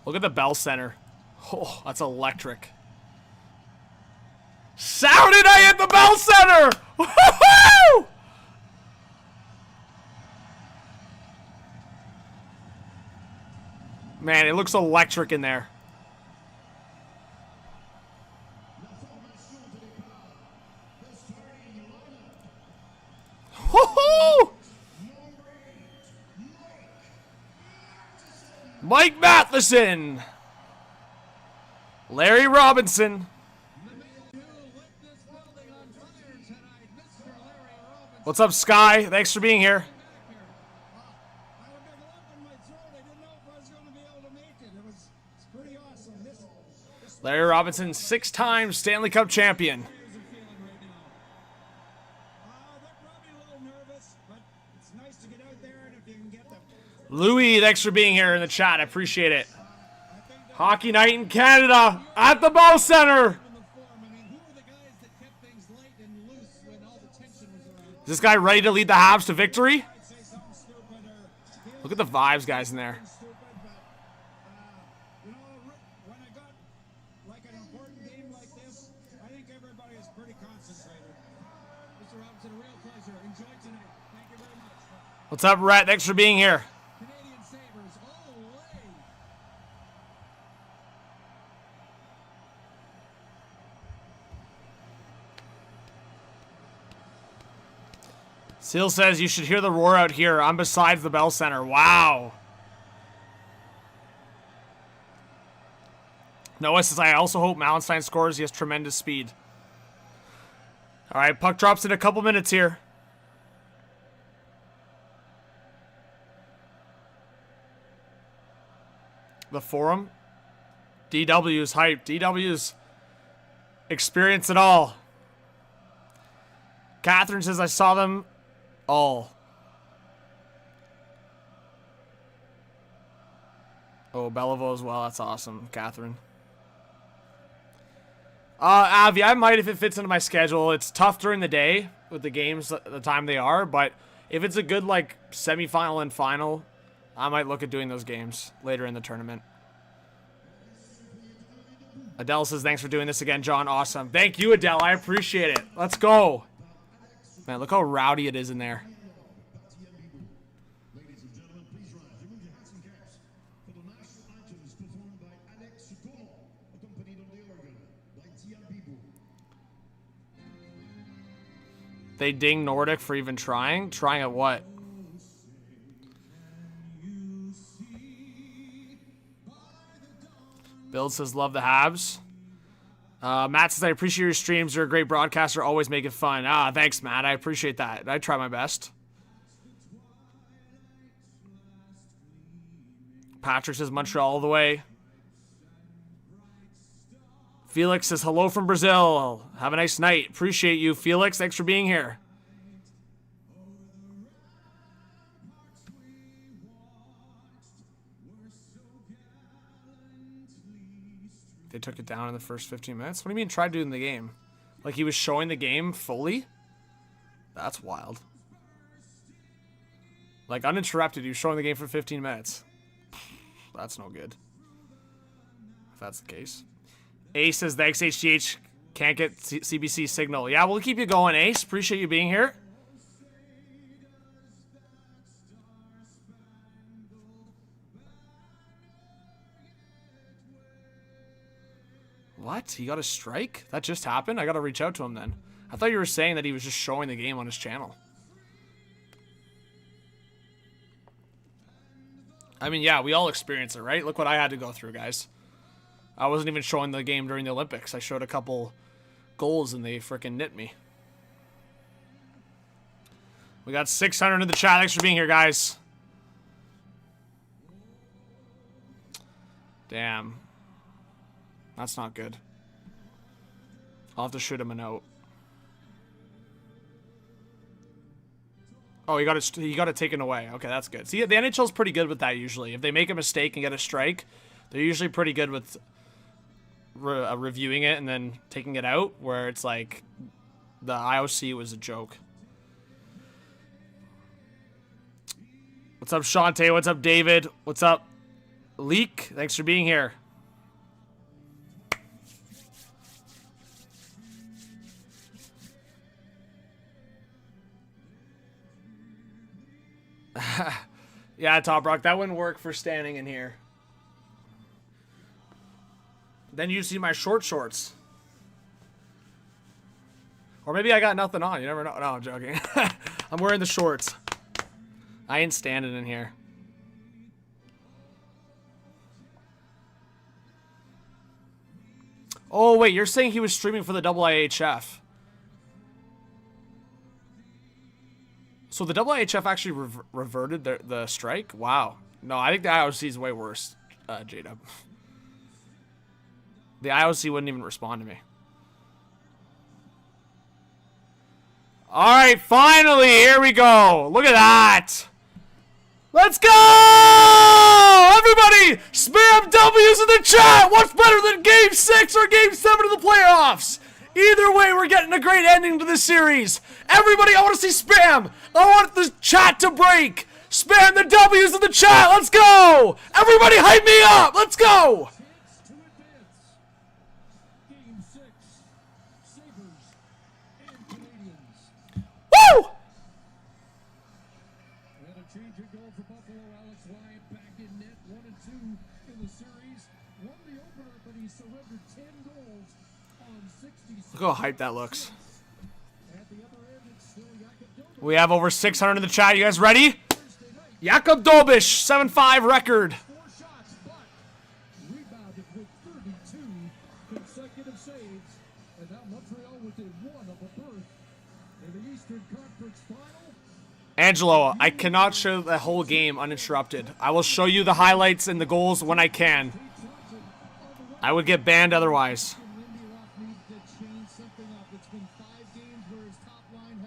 Look at the Bell Center. Oh, that's electric. Saturday at the Bell Center! Woo-hoo! Man, it looks electric in there. Woo-hoo! Mike Matheson. Larry Robinson. What's up, Sky? Thanks for being here. Larry Robinson, 6-time Stanley Cup champion. Louis, thanks for being here in the chat. I appreciate it. Hockey night in Canada at the Bell Center. Is this guy ready to lead the Habs to victory? Look at the vibes, guys, in there. What's up, Rhett? Thanks for being here. Seal says you should hear the roar out here. I'm beside the Bell Center. Wow. Noah says, I also hope Malenstein scores. He has tremendous speed. All right, puck drops in a couple minutes here. The forum. DW's hype. DW's experience it all. Catherine says, I saw them all. Oh, Belleville as well. That's awesome, Catherine. Avi, I might if it fits into my schedule. It's tough during the day with the games at the time they are, but if it's a good, like, semifinal and final, I might look at doing those games later in the tournament. Adele says, thanks for doing this again, John. Awesome. Thank you, Adele. I appreciate it. Let's go. Man, look how rowdy it is in there. Ladies and gentlemen, please rise. Remove your hats and caps for the national anthems performed by Alex Sutomo, accompanied on the organ by Tian Bibu. They ding Nordic for even trying? Trying at what? Bill says, love the Habs. Matt says, I appreciate your streams. You're a great broadcaster. Always make it fun. Thanks, Matt. I appreciate that. I try my best. Patrick says, Montreal all the way. Felix says, hello from Brazil. Have a nice night. Appreciate you, Felix. Thanks for being here. They took it down in the first 15 minutes. What do you mean tried doing the game? Like he was showing the game fully? That's wild. Like uninterrupted, he was showing the game for 15 minutes. That's no good. If that's the case. A says, thanks HGH. Can't get CBC signal. Yeah, we'll keep you going, Ace. Appreciate you being here. What? He got a strike? That just happened? I gotta reach out to him then. I thought you were saying that he was just showing the game on his channel. I mean, yeah, we all experience it, right? Look what I had to go through, guys. I wasn't even showing the game during the Olympics. I showed a couple goals and they freaking nit me. We got 600 in the chat. Thanks for being here, guys. Damn. That's not good. I'll have to shoot him a note. Oh, he got it taken away. Okay, that's good. See, the NHL's pretty good with that usually. If they make a mistake and get a strike, they're usually pretty good with reviewing it and then taking it out, where it's like the IOC was a joke. What's up, Shantae? What's up, David? What's up, Leek? Thanks for being here. Yeah, Top Rock, that wouldn't work for standing in here. Then you see my short shorts. Or maybe I got nothing on. You never know. No, I'm joking. I'm wearing the shorts. I ain't standing in here. Oh, wait. You're saying he was streaming for the IIHF. So the IIHF actually reverted the strike? Wow. No, I think the IOC is way worse, J-Dub. The IOC wouldn't even respond to me. Alright, finally, here we go. Look at that. Let's go! Everybody, spam W's in the chat. What's better than Game 6 or Game 7 of the playoffs? Either way, we're getting a great ending to this series. Everybody, I want to see spam. I want the chat to break. Spam the W's in the chat. Let's go. Everybody hype me up. Let's go. Game 6, Sabres and Canadiens. Woo! And a change of goal for Buffalo. Alex Wyatt back in net. 1-2 in the series. Won the opener, but he surrendered 10 goals on 66. Look how hype that looks. We have over 600 in the chat. You guys ready? Jakub Dobiš, 7-5 record. 4 shots, but rebounded with 32 consecutive saves. And now Montreal within 1 of a berth in the Eastern Conference Final. Angelo, I cannot show the whole game uninterrupted. I will show you the highlights and the goals when I can. I would get banned otherwise.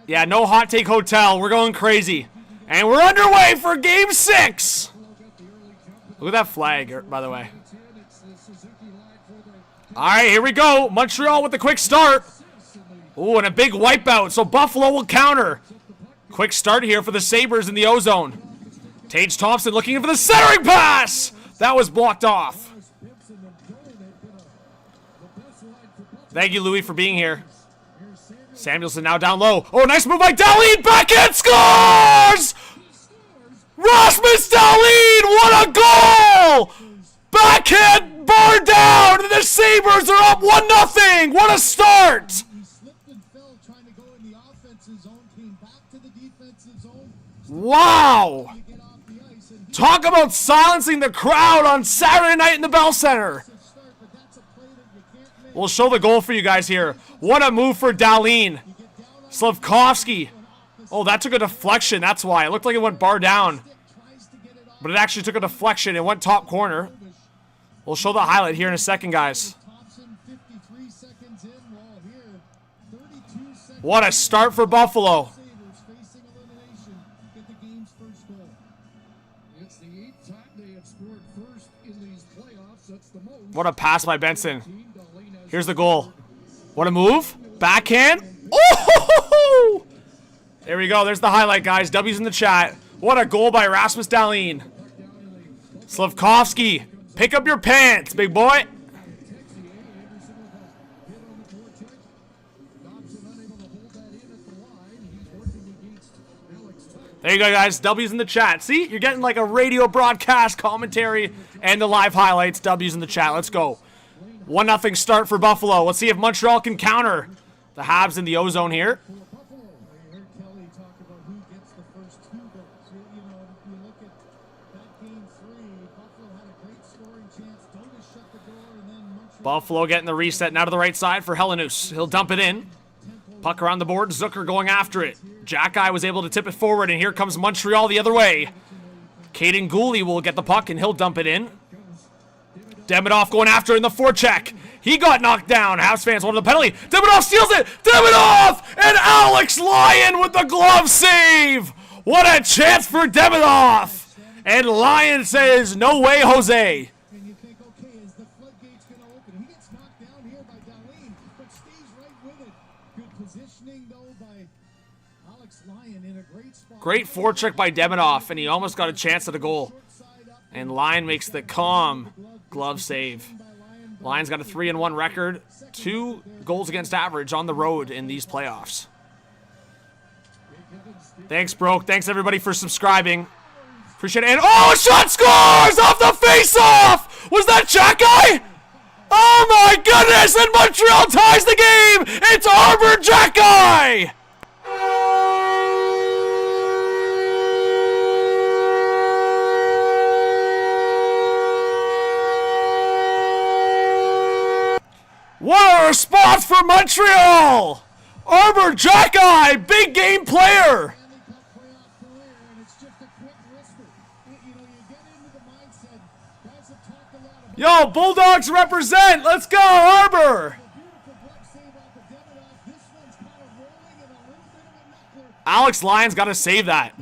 Yeah, no hot take hotel. We're going crazy. And we're underway for Game 6. Look at that flag, by the way. All right, here we go. Montreal with the quick start. Ooh, and a big wipeout, so Buffalo will counter. Quick start here for the Sabres in the O-zone. Tage Thompson looking for the centering pass. That was blocked off. Thank you, Louis, for being here. Samuelson now down low. Oh, nice move by Dahlin. Backhand scores! Rasmus Dahlin, what a goal! Backhand bar down, and the Sabres are up 1-0. What a start! He slipped and fell trying to go in the offensive zone, came back to the defensive zone. Wow! To get off the ice, and he Talk about silencing the crowd on Saturday night in the Bell Center. start, but that's a play that you can't make. We'll show the goal for you guys here. What a move for Dahlin. Slavkovsky. Oh, that took a deflection. That's why. It looked like it went bar down. But it actually took a deflection. It went top corner. We'll show the highlight here in a second, guys. Thompson 53 seconds in, while here 32 seconds. What a start for Buffalo. Sabres facing elimination, get the game's first goal. It's the 8th time they have scored first in these playoffs. That's the most. What a pass by Benson. Here's the goal. What a move. Backhand. Oh! There we go. There's the highlight, guys. W's in the chat. What a goal by Rasmus Dahlin. Slavkovsky. Pick up your pants, big boy. There you go, guys. W's in the chat. See? You're getting like a radio broadcast commentary and the live highlights. W's in the chat. Let's go. 1-0 start for Buffalo. Let's see if Montreal can counter the Habs in the O-zone here. You heard Kelly talk about who gets the first 2 goals. You know, you look at that game 3, Buffalo had a great scoring chance. Donis shut the door, and then Montreal. Buffalo getting the reset now to the right side for Helenius. He'll dump it in. Puck around the board. Zucker going after it. Jack-Eye was able to tip it forward, and here comes Montreal the other way. Caden Gooley will get the puck, and he'll dump it in. Demidov going after it in the forecheck. He got knocked down. Habs fans wanted the penalty. Demidov steals it. Demidov and Alex Lyon with the glove save. What a chance for Demidov. And Lyon says, no way, Jose. And you think, okay, is the floodgates going to open? He gets knocked down here by Darlene, but stays right with it. Good positioning, though, by Alex Lyon in a great spot. Great forecheck by Demidov, and he almost got a chance at a goal. And Lyon makes the calm glove save. Lyon's got a 3-1 record, 2 goals against average on the road in these playoffs. Thanks, bro. Thanks, everybody, for subscribing. Appreciate it. And oh, shot scores off the face-off! Was that Jack-Eye? Oh, my goodness! And Montreal ties the game! It's Arbor Jack-Eye! What a response for Montreal! Arbor Jack-Eye, big game player! Yo, Bulldogs represent! Let's go, Arbor! Alex Lyon's got to save that.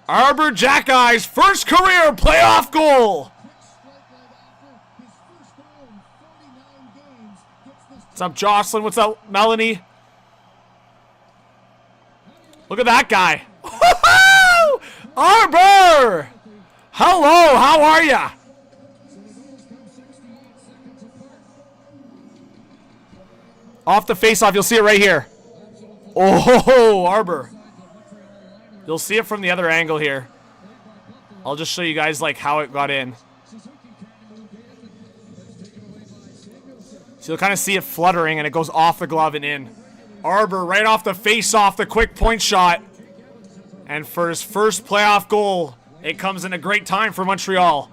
Arbor Jack-Eye's first career playoff goal! What's up, Jocelyn? What's up, Melanie? Look at that guy. Arbor! Hello, how are ya? Off the face-off, you'll see it right here. Oh, Arbor. You'll see it from the other angle here. I'll just show you guys like how it got in. So you'll kind of see it fluttering, and it goes off the glove and in. Arbor right off the face-off, the quick point shot. And for his first playoff goal, it comes in a great time for Montreal.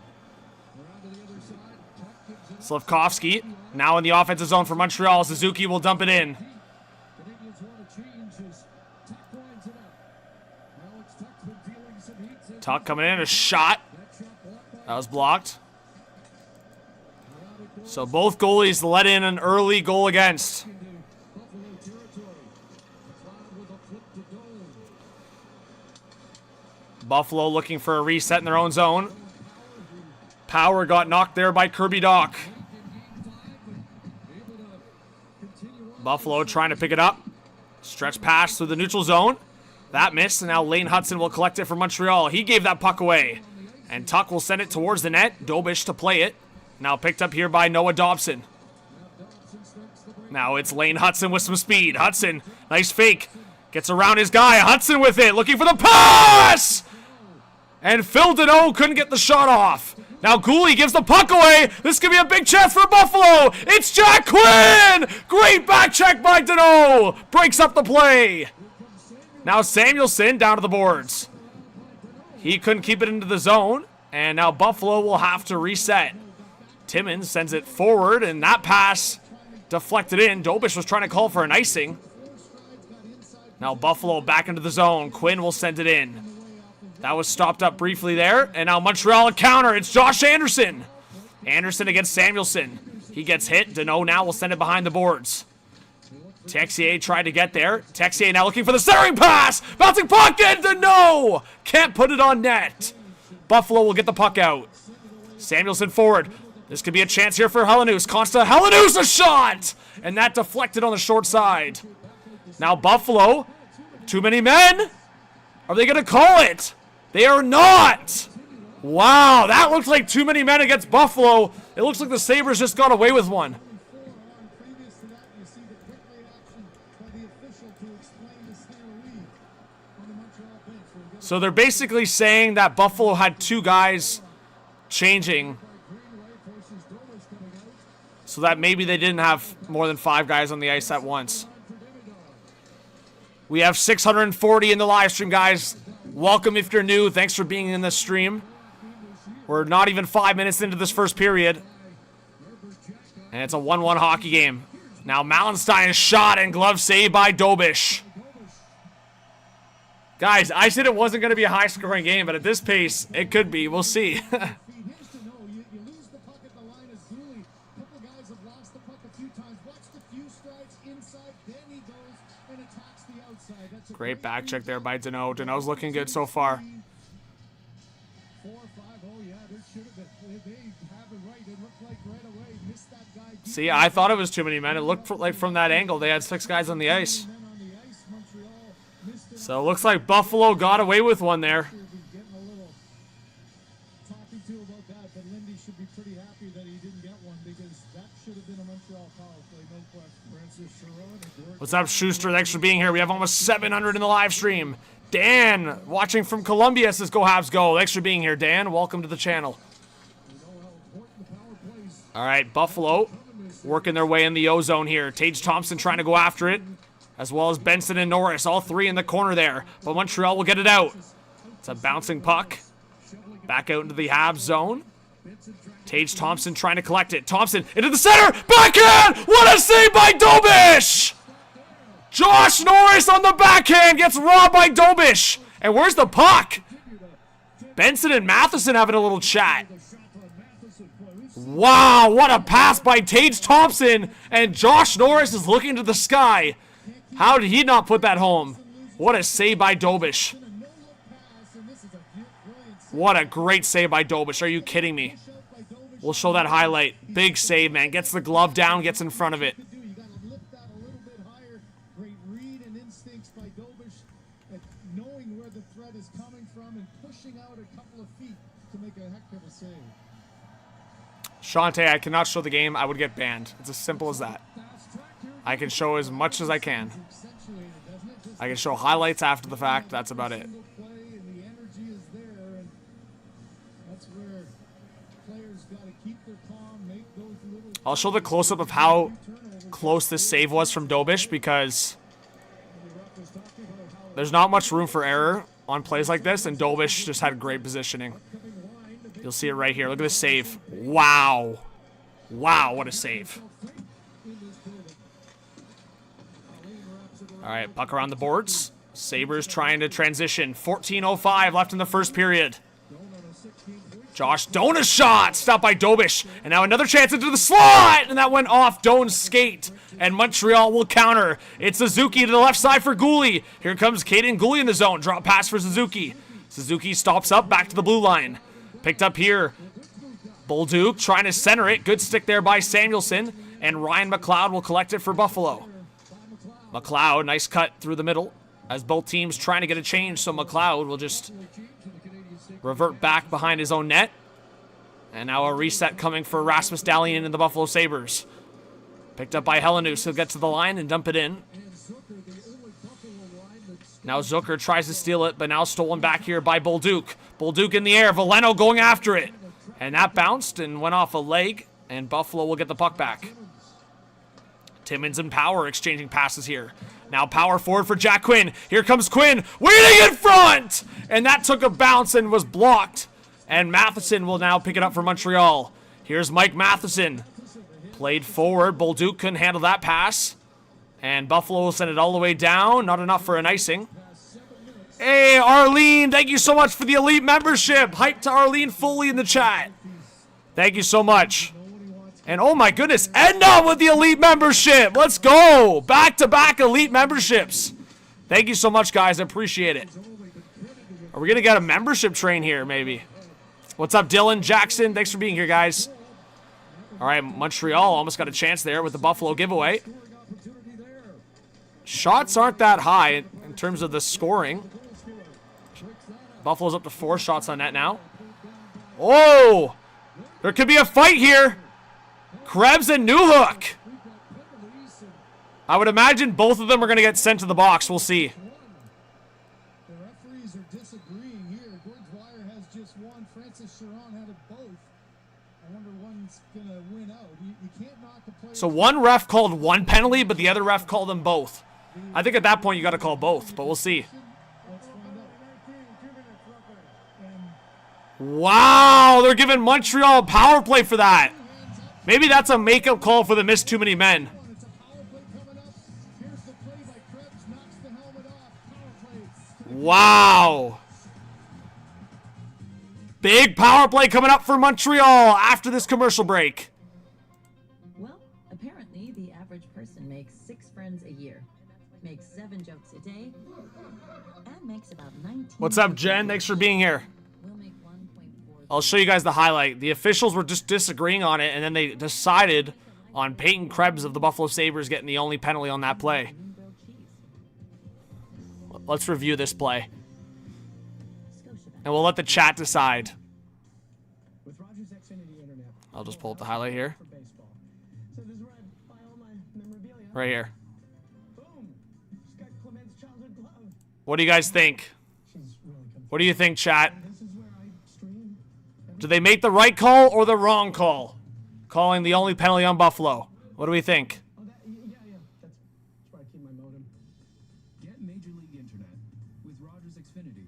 Slavkovsky now in the offensive zone for Montreal. Suzuki will dump it in. Tuck coming in, a shot. That was blocked. So both goalies let in an early goal against. Buffalo looking for a reset in their own zone. Power got knocked there by Kirby Dach. Buffalo trying to pick it up. Stretch pass through the neutral zone. That missed, and now Lane Hudson will collect it for Montreal. He gave that puck away. And Tuck will send it towards the net. Dobish to play it. Now picked up here by Noah Dobson. Now it's Lane Hudson with some speed. Hudson, nice fake. Gets around his guy. Hudson with it, looking for the pass! And Phil Deneau couldn't get the shot off. Now Gooley gives the puck away. This could be a big chance for Buffalo. It's Jack Quinn! Great back check by Deneau. Breaks up the play. Now Samuelson down to the boards. He couldn't keep it into the zone. And now Buffalo will have to reset. Timmins sends it forward, and that pass deflected in. Dobish was trying to call for an icing. Now Buffalo back into the zone. Quinn will send it in. That was stopped up briefly there. And now Montreal a counter. It's Josh Anderson. Anderson against Samuelson. He gets hit. Deneau now will send it behind the boards. Texier tried to get there. Texier now looking for the centering pass. Bouncing puck and Deneau can't put it on net. Buffalo will get the puck out. Samuelson forward. This could be a chance here for Helenius. Consta Helenius, a shot! And that deflected on the short side. Now Buffalo, too many men? Are they going to call it? They are not! Wow, that looks like too many men against Buffalo. It looks like the Sabres just got away with one. So they're basically saying that Buffalo had 2 guys changing, so that maybe they didn't have more than 5 guys on the ice at once. We have 640 in the live stream, guys. Welcome if you're new. Thanks for being in this stream. We're not even 5 minutes into this first period. And it's a 1-1 hockey game. Now Malenstein's shot and glove save by Dobish. Guys, I said it wasn't going to be a high-scoring game, but at this pace, it could be. We'll see. Great back check there by Dano. Dano's looking good so far. See, I thought it was too many men. It looked like from that angle they had 6 guys on the ice. So it looks like Buffalo got away with one there. What's up, Schuster? Thanks for being here. We have almost 700 in the live stream. Dan, watching from Columbia, says go Habs go. Thanks for being here, Dan. Welcome to the channel. All right, Buffalo working their way in the O-zone here. Tage Thompson trying to go after it, as well as Benson and Norris, all 3 in the corner there. But Montreal will get it out. It's a bouncing puck. Back out into the Habs zone. Tage Thompson trying to collect it. Thompson into the center. Backhand! What a save by Dobish! Josh Norris on the backhand gets robbed by Dobish. And where's the puck? Benson and Matheson having a little chat. Wow, what a pass by Tage Thompson. And Josh Norris is looking to the sky. How did he not put that home? What a save by Dobish. What a great save by Dobish. Are you kidding me? We'll show that highlight. Big save, man. Gets the glove down, gets in front of it. Shante, I cannot show the game. I would get banned. It's as simple as that. I can show as much as I can. I can show highlights after the fact. That's about it. I'll show the close-up of how close this save was from Dobish, because there's not much room for error on plays like this, and Dobish just had great positioning. You'll see it right here. Look at this save. Wow. Wow, what a save. All right, puck around the boards. Sabres trying to transition. 14:05 left in the first period. Josh Dona's shot, stopped by Dobish. And now another chance into the slot, and that went off Doan's skate. And Montreal will counter. It's Suzuki to the left side for Gooley. Here comes Caden Gooley in the zone. Drop pass for Suzuki. Suzuki stops up, back to the blue line. Picked up here. Bolduc trying to center it. Good stick there by Samuelson. And Ryan McLeod will collect it for Buffalo. McLeod, nice cut through the middle, as both teams trying to get a change, so McLeod will just revert back behind his own net. And now a reset coming for Rasmus Dahlin and the Buffalo Sabres. Picked up by Helenus. He'll get to the line and dump it in. Now Zucker tries to steal it, but now stolen back here by Bolduc. Bolduc in the air. Veleno going after it. And that bounced and went off a leg, and Buffalo will get the puck back. Timmins and Power exchanging passes here. Now power forward for Jack Quinn. Here comes Quinn, waiting in front! And that took a bounce and was blocked. And Matheson will now pick it up for Montreal. Here's Mike Matheson. Played forward. Bolduc couldn't handle that pass. And Buffalo will send it all the way down. Not enough for an icing. Hey, Arlene, thank you so much for the Elite membership. Hype to Arlene Foley in the chat. Thank you so much. And oh my goodness, Edna with the Elite membership. Let's go. Back-to-back Elite memberships. Thank you so much, guys. I appreciate it. Are we going to get a membership train here, maybe? What's up, Dylan Jackson? Thanks for being here, guys. All right, Montreal almost got a chance there with the Buffalo giveaway. Shots aren't that high in terms of the scoring. Buffalo's up to 4 shots on net now. Oh, there could be a fight here. Krebs and Newhook. I would imagine both of them are going to get sent to the box. We'll see. The referees are disagreeing on had it both. I wonder one's going to win out. You can't knock the play. So one ref called one penalty, but the other ref called them both. I think at that point you got to call both, but we'll see. Let's find out. Wow, they're giving Montreal a power play for that. Maybe that's a makeup call for the missed too many men. It's a power play coming up. Here's the play by Krebs. Knocks the helmet off. Power play. Wow. Big power play coming up for Montreal after this commercial break. Well, apparently the average person makes 6 friends a year, makes 7 jokes a day, and makes about 19. What's up, Jen? Thanks for being here. We'll make 1.4. I'll show you guys the highlight. The officials were just disagreeing on it, and then they decided on Peyton Krebs of the Buffalo Sabres getting the only penalty on that play. Grilled cheese. Let's review this play, Scotiabank. and we'll let the chat decide. With Rogers Xfinity Internet. I'll just pull up the highlight here. For baseball. So this is where I buy all my memorabilia. Right here. Boom. She's got Clement's childhood glove. What do you guys think? She's really confused. What do you think, chat? This is where I stream. Did they make the right call or the wrong call? Calling the only penalty on Buffalo. What do we think? Oh, that, yeah. That's where I keep my modem. Get Major League Internet with Rogers Xfinity.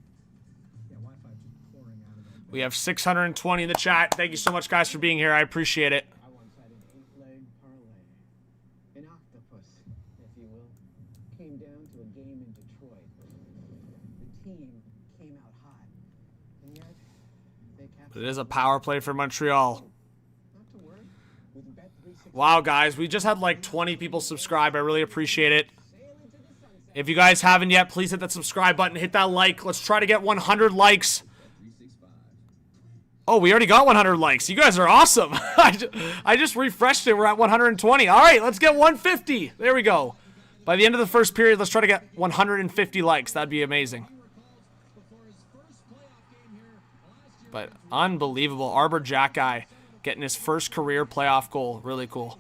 Yeah, Wi-Fi just pouring out of it. We have 620 in the chat. Thank you so much, guys, for being here. I appreciate it. I once had an 8-leg parlay. An octopus, if you will. Came down to a game in Detroit. The team came out hot. And yet, they kept But it is a power play for Montreal. not to worry. With Bet365 Wow, guys, we just had like 20 people subscribe. I really appreciate it. sail into the sunset. If you guys haven't yet, please hit that subscribe button. Hit that like. Let's try to get 100 likes. Oh, we already got 100 likes. You guys are awesome. I just refreshed it. We're at 120. All right, let's get 150. There we go. By the end of the first period, let's try to get 150 likes. That'd be amazing. But unbelievable. Arbor Jack guy getting his first career playoff goal. Really cool.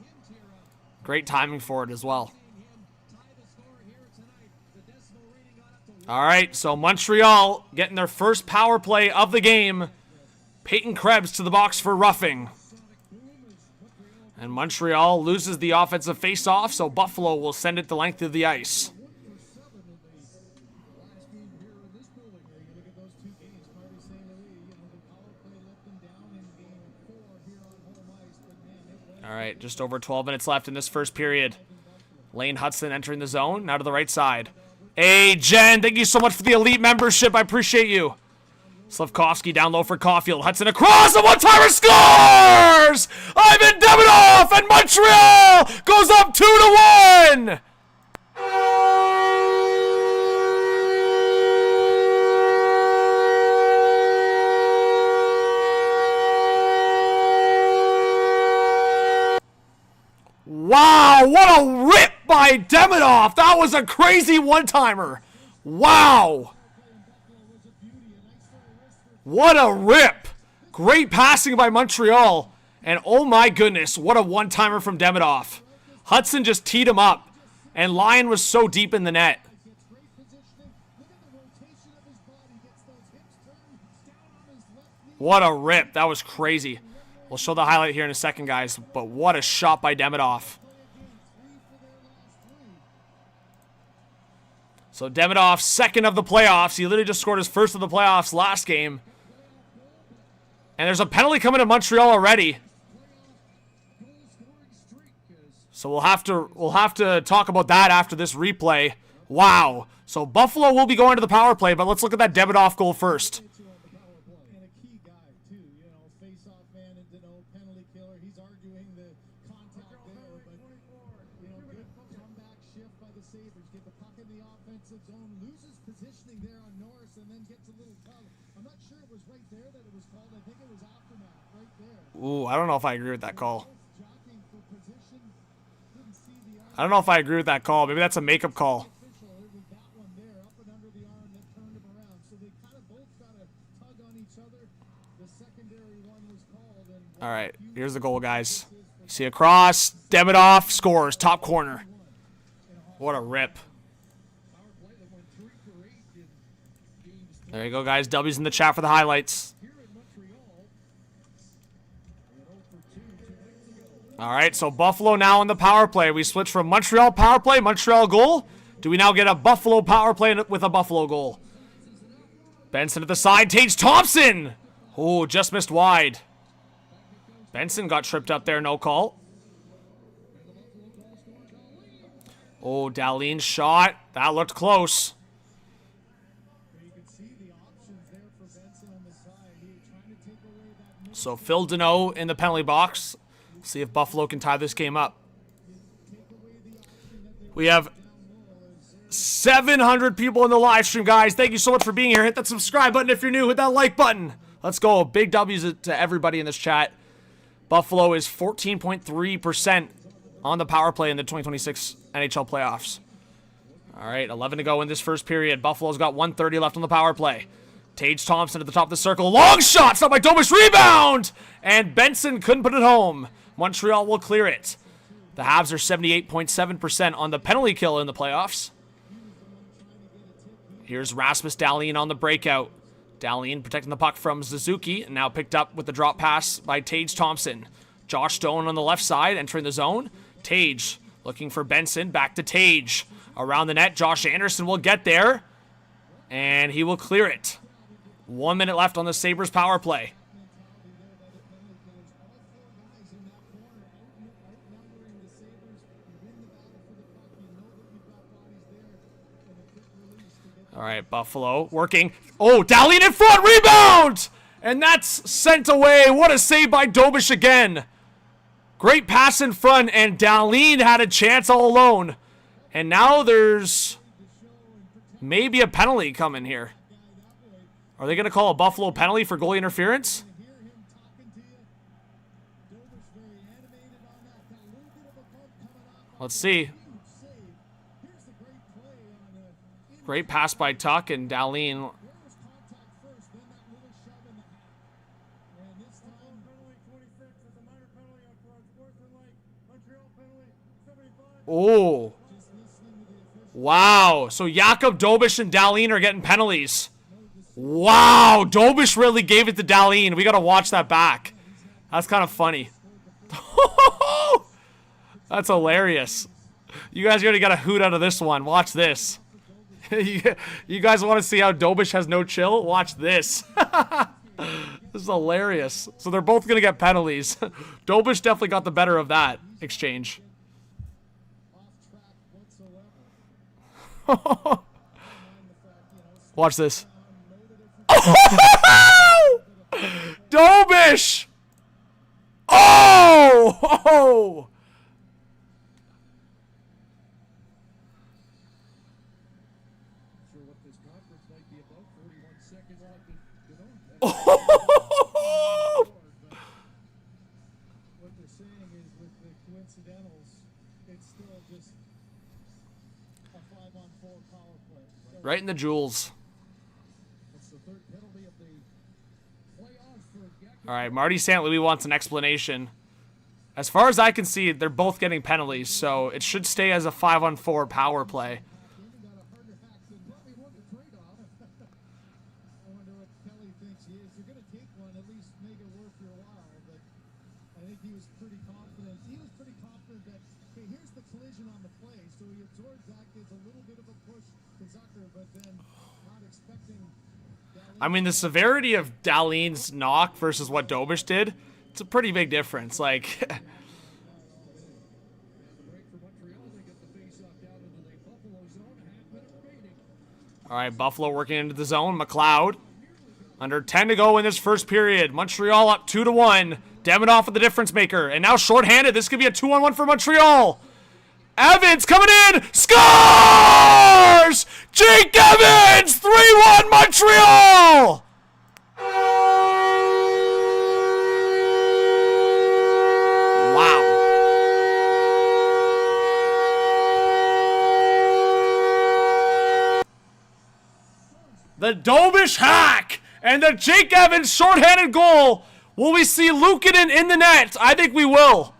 Great timing for it as well. All right, so Montreal getting their first power play of the game. Peyton Krebs to the box for roughing. And Montreal loses the offensive faceoff, so Buffalo will send it the length of the ice. All right, just over 12 minutes left in this first period. Lane Hudson entering the zone, now to the right side. Hey, Jen, thank you so much for the elite membership. I appreciate you. Slavkovsky down low for Caulfield. Hudson across, a one-timer scores! Ivan Demidov, and Montreal goes up 2-1! Wow, what a rip by Demidov! That was a crazy one-timer. Wow! What a rip! Great passing by Montreal. And oh my goodness, what a one-timer from Demidov. Hudson just teed him up. And Lyon was so deep in the net. What a rip. That was crazy. We'll show the highlight here in a second, guys. But what a shot by Demidov. So Demidov, second of the playoffs. He literally just scored his first of the playoffs last game. And there's a penalty coming to Montreal already. So we'll have to talk about that after this replay. Wow. So Buffalo will be going to the power play, but let's look at that Demidov goal first. And a key guy, too. You know, face-off man and, penalty killer. He's arguing the contact there, but, good comeback shift by the Sabres. Get the puck in the offensive zone, loses positioning there on Norris, and then gets a little tug. I'm not sure it was right there that it was called. I think it was aftermath right there. Ooh, I don't know if I agree with that call. Jockeying for position. Didn't see the I don't know if I agree with that call. Maybe that's a makeup call. official. It was that one there, up and under the arm that turned him around. So they kind of both got a tug on each other. The secondary one was called. And All right, here's the goal, guys. See across, Demidov scores, top corner. What a rip. power play that went 3 for 8 in games There you go, guys. W's in the chat for the highlights. here in Montreal. All right, so Buffalo now on the power play. We switch from Montreal power play, Montreal goal. Do we now get a Buffalo power play with a Buffalo goal? Benson at the side, Tage Thompson. Oh, just missed wide. Benson got tripped up there, no call. Oh, Dahlin's shot. That looked close. So Phil Deneau in the penalty box. See if Buffalo can tie this game up. We have 700 people in the live stream, guys. Thank you so much for being here. Hit that subscribe button if you're new. Hit that like button. Let's go. Big W's to everybody in this chat. Buffalo is 14.3% on the power play in the 2026 NHL playoffs. All right, 11 to go in this first period. Buffalo's got 1:30 left on the power play. Tage Thompson at the top of the circle. Long shot. Stop by Dobish. Rebound. And Benson couldn't put it home. Montreal will clear it. The Habs are 78.7% on the penalty kill in the playoffs. Here's Rasmus Dahlin on the breakout. Dahlin protecting the puck from Suzuki, and now picked up with the drop pass by Tage Thompson. Josh Stone on the left side, entering the zone. Tage looking for Benson, back to Tage. Around the net, Josh Anderson will get there, and he will clear it. 1 minute left on the Sabres power play. All right, Buffalo working. Oh, Dahlin in front, rebound! And that's sent away. What a save by Dobish again. Great pass in front, and Dahlin had a chance all alone. And now there's maybe a penalty coming here. Are they going to call a Buffalo penalty for goalie interference? Let's see. Great pass by Tuck and Dahlin. Oh. Wow. So Jakob Dobish and Dahlin are getting penalties. Wow. Dobish really gave it to Dahlin. We got to watch that back. That's kind of funny. That's hilarious. You guys already got a hoot out of this one. Watch this. You guys want to see how Dobish has no chill? Watch this. This is hilarious. So they're both going to get penalties. Dobish definitely got the better of that exchange. Watch this. Dobish! Oh! What they're saying is with the coincidentals, it's still just a 5-on-4 power play. So Right in the jewels. that's the third penalty of the playoffs for Jakob. All right, Marty St. Louis wants an explanation. As far as I can see, they're both getting penalties, so it should stay as a 5-on-4 power play. Got a harder hack than probably what the trade-off. I wonder what Kelly thinks he is. You're going to take one, at least make it worth your while. But I think he was pretty confident. He was pretty confident that, okay, here's the collision on the play. So he absorbs that, gives a little bit of a push to Zucker, but then not expecting. I mean, the severity of Dahlin's knock versus what Dobish did, it's a pretty big difference. Like, all right, Buffalo working into the zone. McLeod, under 10 to go in this first period. Montreal up 2-1. Demidov with the difference maker. And now shorthanded. This could be a 2-on-1 for Montreal. Evans coming in. Scores! Jake Evans! 3-1 Montreal! Wow. The Dobish hack and the Jake Evans shorthanded goal. Will we see Luukkonen in the net? I think we will.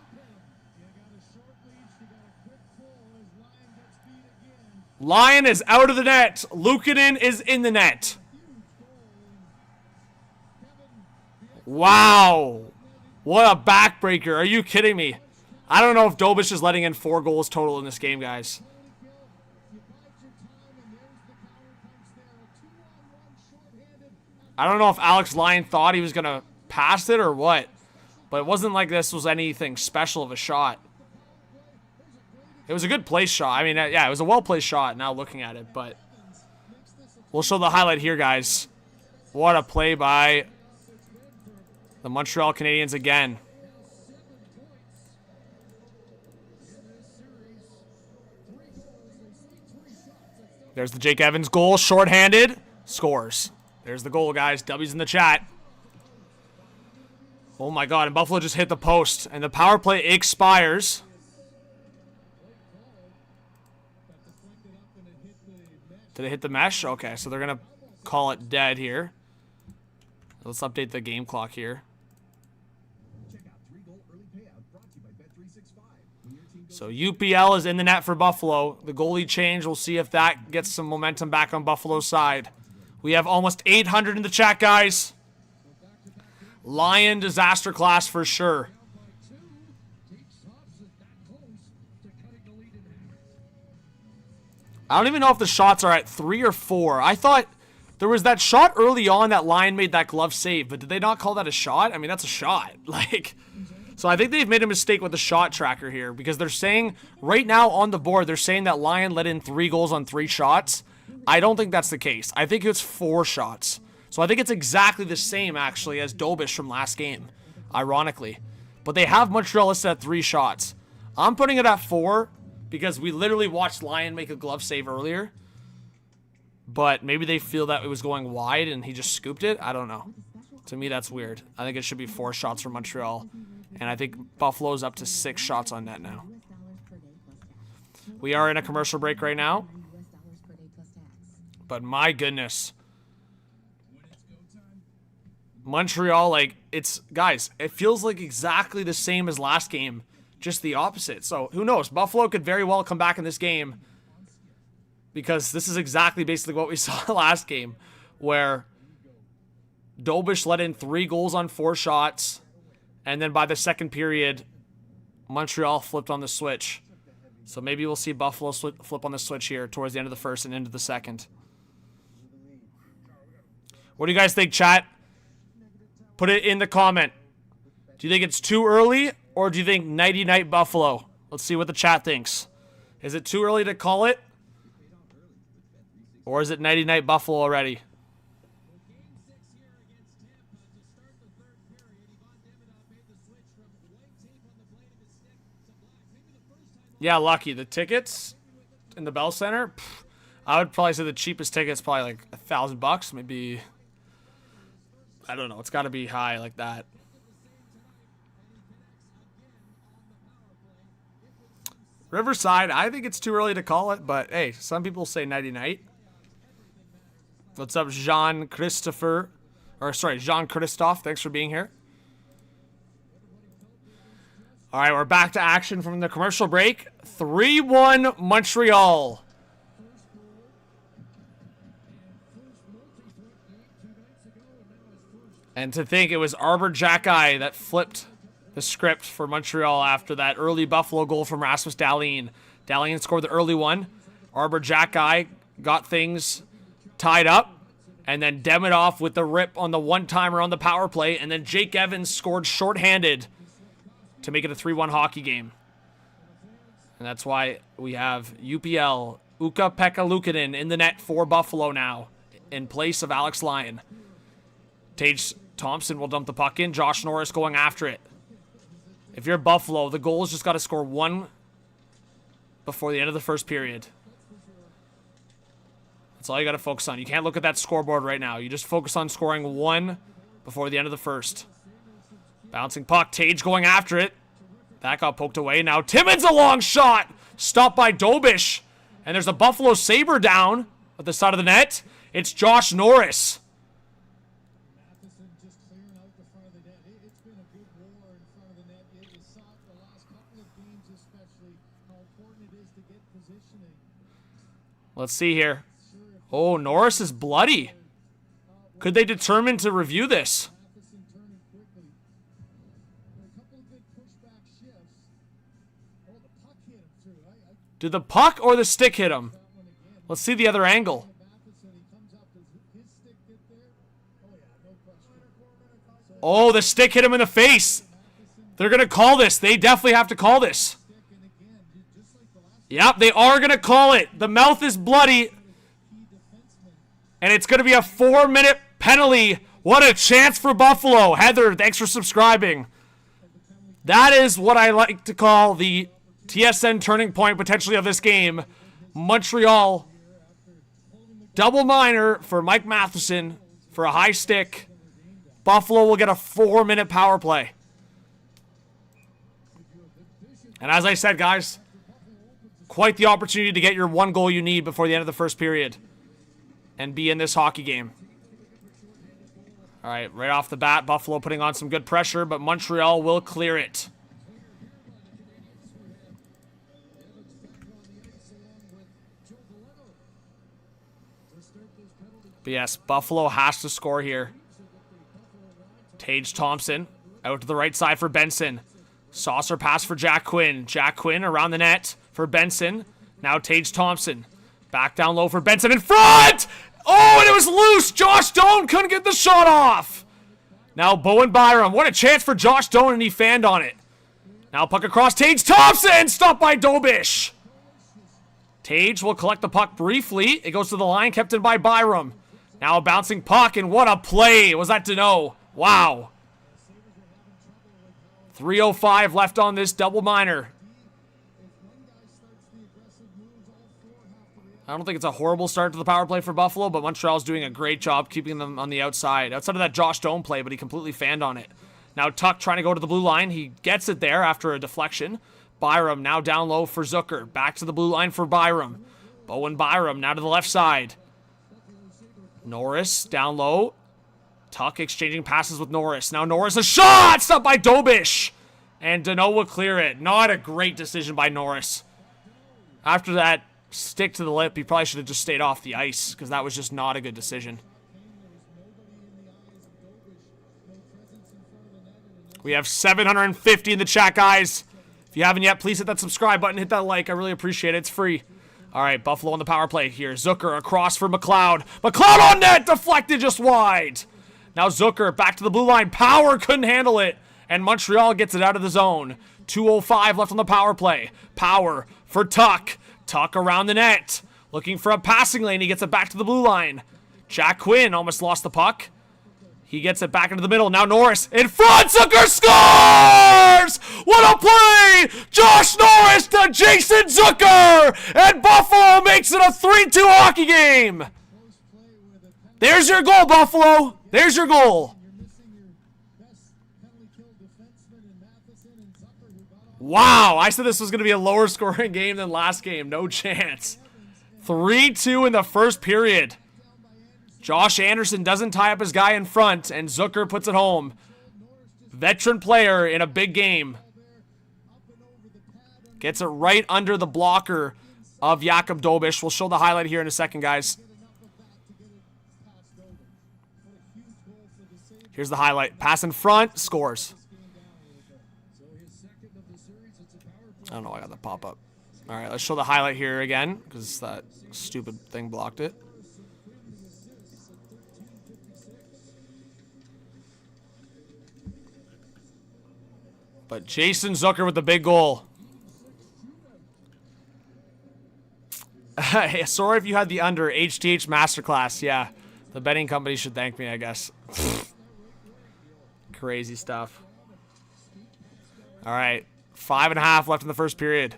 Lyon is out of the net. Luukkonen is in the net. Wow. What a backbreaker. Are you kidding me? I don't know if Dobish is letting in 4 goals total in this game, guys. I don't know if Alex Lyon thought he was going to pass it or what, but it wasn't like this was anything special of a shot. It was a good place shot. I mean, yeah, it was a well-placed shot now looking at it, but we'll show the highlight here, guys. What a play by the Montreal Canadiens again. There's the Jake Evans goal, shorthanded, scores. There's the goal, guys. W's in the chat. Oh my God, and Buffalo just hit the post, and the power play expires. Did it hit the mesh? Okay, so they're going to call it dead here. Let's update the game clock here. So UPL is in the net for Buffalo. The goalie change, we'll see if that gets some momentum back on Buffalo's side. We have almost 800 in the chat, guys. Lion disaster class for sure. I don't even know if the shots are at 3 or 4. I thought there was that shot early on that Lion made that glove save, but did they not call that a shot? I mean, that's a shot. So I think they've made a mistake with the shot tracker here because they're saying right now on the board, they're saying that Lion let in 3 goals on 3 shots. I don't think that's the case. I think it's 4 shots. So I think it's exactly the same, actually, as Dobish from last game, ironically. But they have Montreal listed at 3 shots. I'm putting it at 4 because we literally watched Lion make a glove save earlier. But maybe they feel that it was going wide and he just scooped it. I don't know. To me, that's weird. I think it should be 4 shots for Montreal. And I think Buffalo's up to 6 shots on net now. We are in a commercial break right now. But my goodness. Montreal, guys, it feels like exactly the same as last game. Just the opposite. So, who knows? Buffalo could very well come back in this game. Because this is exactly basically what we saw last game. Where Dobish let in 3 goals on 4 shots. And then by the second period, Montreal flipped on the switch. So maybe we'll see Buffalo flip on the switch here towards the end of the first and into the second. What do you guys think, chat? Put it in the comment. Do you think it's too early or do you think nighty-night Buffalo? Let's see what the chat thinks. Is it too early to call it? Or is it nighty-night Buffalo already? Yeah, Lucky. The tickets in the Bell Center, I would probably say the cheapest ticket's probably like $1,000, maybe. I don't know. It's got to be high like that. Riverside, I think it's too early to call it, but hey, some people say nighty-night. What's up, Jean-Christophe? Thanks for being here. All right, we're back to action from the commercial break. 3-1 Montreal. And to think it was Arbor Jacki that flipped the script for Montreal after that early Buffalo goal from Rasmus Dahlin. Dahlin scored the early one. Arbor Jacki got things tied up. And then Demidov with the rip on the one-timer on the power play. And then Jake Evans scored shorthanded to make it a 3-1 hockey game. And that's why we have UPL, Ukko-Pekka Luukkonen in the net for Buffalo now in place of Alex Lyon. Tage Thompson will dump the puck in. Josh Norris going after it. If you're Buffalo, the goal is just got to score 1 before the end of the first period. That's all you got to focus on. You can't look at that scoreboard right now. You just focus on scoring 1 before the end of the first. Bouncing puck. Tage going after it. That got poked away. Now Timmins a long shot. Stopped by Dobish. And there's a Buffalo Sabre down at the side of the net. It's Josh Norris. Matheson just clearing out the front of the net. It's been a good war in front of the net. You saw it the last couple of games especially, how important it is to get positioning. Let's see here. Oh, Norris is bloody. Could they determine to review this? Matheson turning quickly. A couple of good pushback shifts. Did the puck or the stick hit him? Let's see the other angle. Oh, the stick hit him in the face. They're going to call this. They definitely have to call this. Yep, they are going to call it. The mouth is bloody. And it's going to be a 4-minute penalty. What a chance for Buffalo. Heather, thanks for subscribing. That is what I like to call the TSN turning point potentially of this game. Montreal. Double minor for Mike Matheson for a high stick. Buffalo will get a 4-minute power play. And as I said, guys, quite the opportunity to get your one goal you need before the end of the first period and be in this hockey game. All right, right off the bat, Buffalo putting on some good pressure, but Montreal will clear it. But yes, Buffalo has to score here. Tage Thompson out to the right side for Benson. Saucer pass for Jack Quinn. Jack Quinn around the net for Benson. Now Tage Thompson. Back down low for Benson in front! Oh, and it was loose! Josh Doan couldn't get the shot off! Now Bowen Byram. What a chance for Josh Doan, and he fanned on it. Now puck across Tage Thompson! Stopped by Dobish. Tage will collect the puck briefly. It goes to the line, kept in by Byram. Now a bouncing puck, and what a play! Was that Deneau? Wow. 3:05 left on this double minor. I don't think it's a horrible start to the power play for Buffalo, but Montreal's doing a great job keeping them on the outside. Outside of that Josh Doan play, but he completely fanned on it. Now Tuck trying to go to the blue line. He gets it there after a deflection. Byram now down low for Zucker. Back to the blue line for Byram. Bowen Byram now to the left side. Norris down low. Tuck exchanging passes with Norris. Now Norris, a shot! Stopped by Dobish. And Deneau will clear it. Not a great decision by Norris. After that stick to the lip, he probably should have just stayed off the ice, because that was just not a good decision. We have 750 in the chat, guys. If you haven't yet, please hit that subscribe button, hit that like. I really appreciate it. It's free. All right, Buffalo on the power play here. Zucker across for McLeod. McLeod on net, deflected just wide. Now Zucker back to the blue line. Power couldn't handle it, and Montreal gets it out of the zone. 2:05 left on the power play. Power for Tuck. Tuck around the net. Looking for a passing lane. He gets it back to the blue line. Jack Quinn almost lost the puck. He gets it back into the middle. Now Norris in front. Zucker scores! What a play! Josh Norris to Jason Zucker! And Buffalo makes it a 3-2 hockey game. There's your goal, Buffalo. There's your goal. Wow, I said this was going to be a lower scoring game than last game. No chance. 3-2 in the first period. Josh Anderson doesn't tie up his guy in front, and Zucker puts it home. Veteran player in a big game. Gets it right under the blocker of Jakub Dobish. We'll show the highlight here in a second, guys. Here's the highlight. Pass in front, scores. I don't know why I got that pop up. All right, let's show the highlight here again, because that stupid thing blocked it. But Jason Zucker with the big goal. Hey, sorry if you had the under. HTH Masterclass. Yeah, the betting company should thank me, I guess. Crazy stuff. All right. 5.5 left in the first period.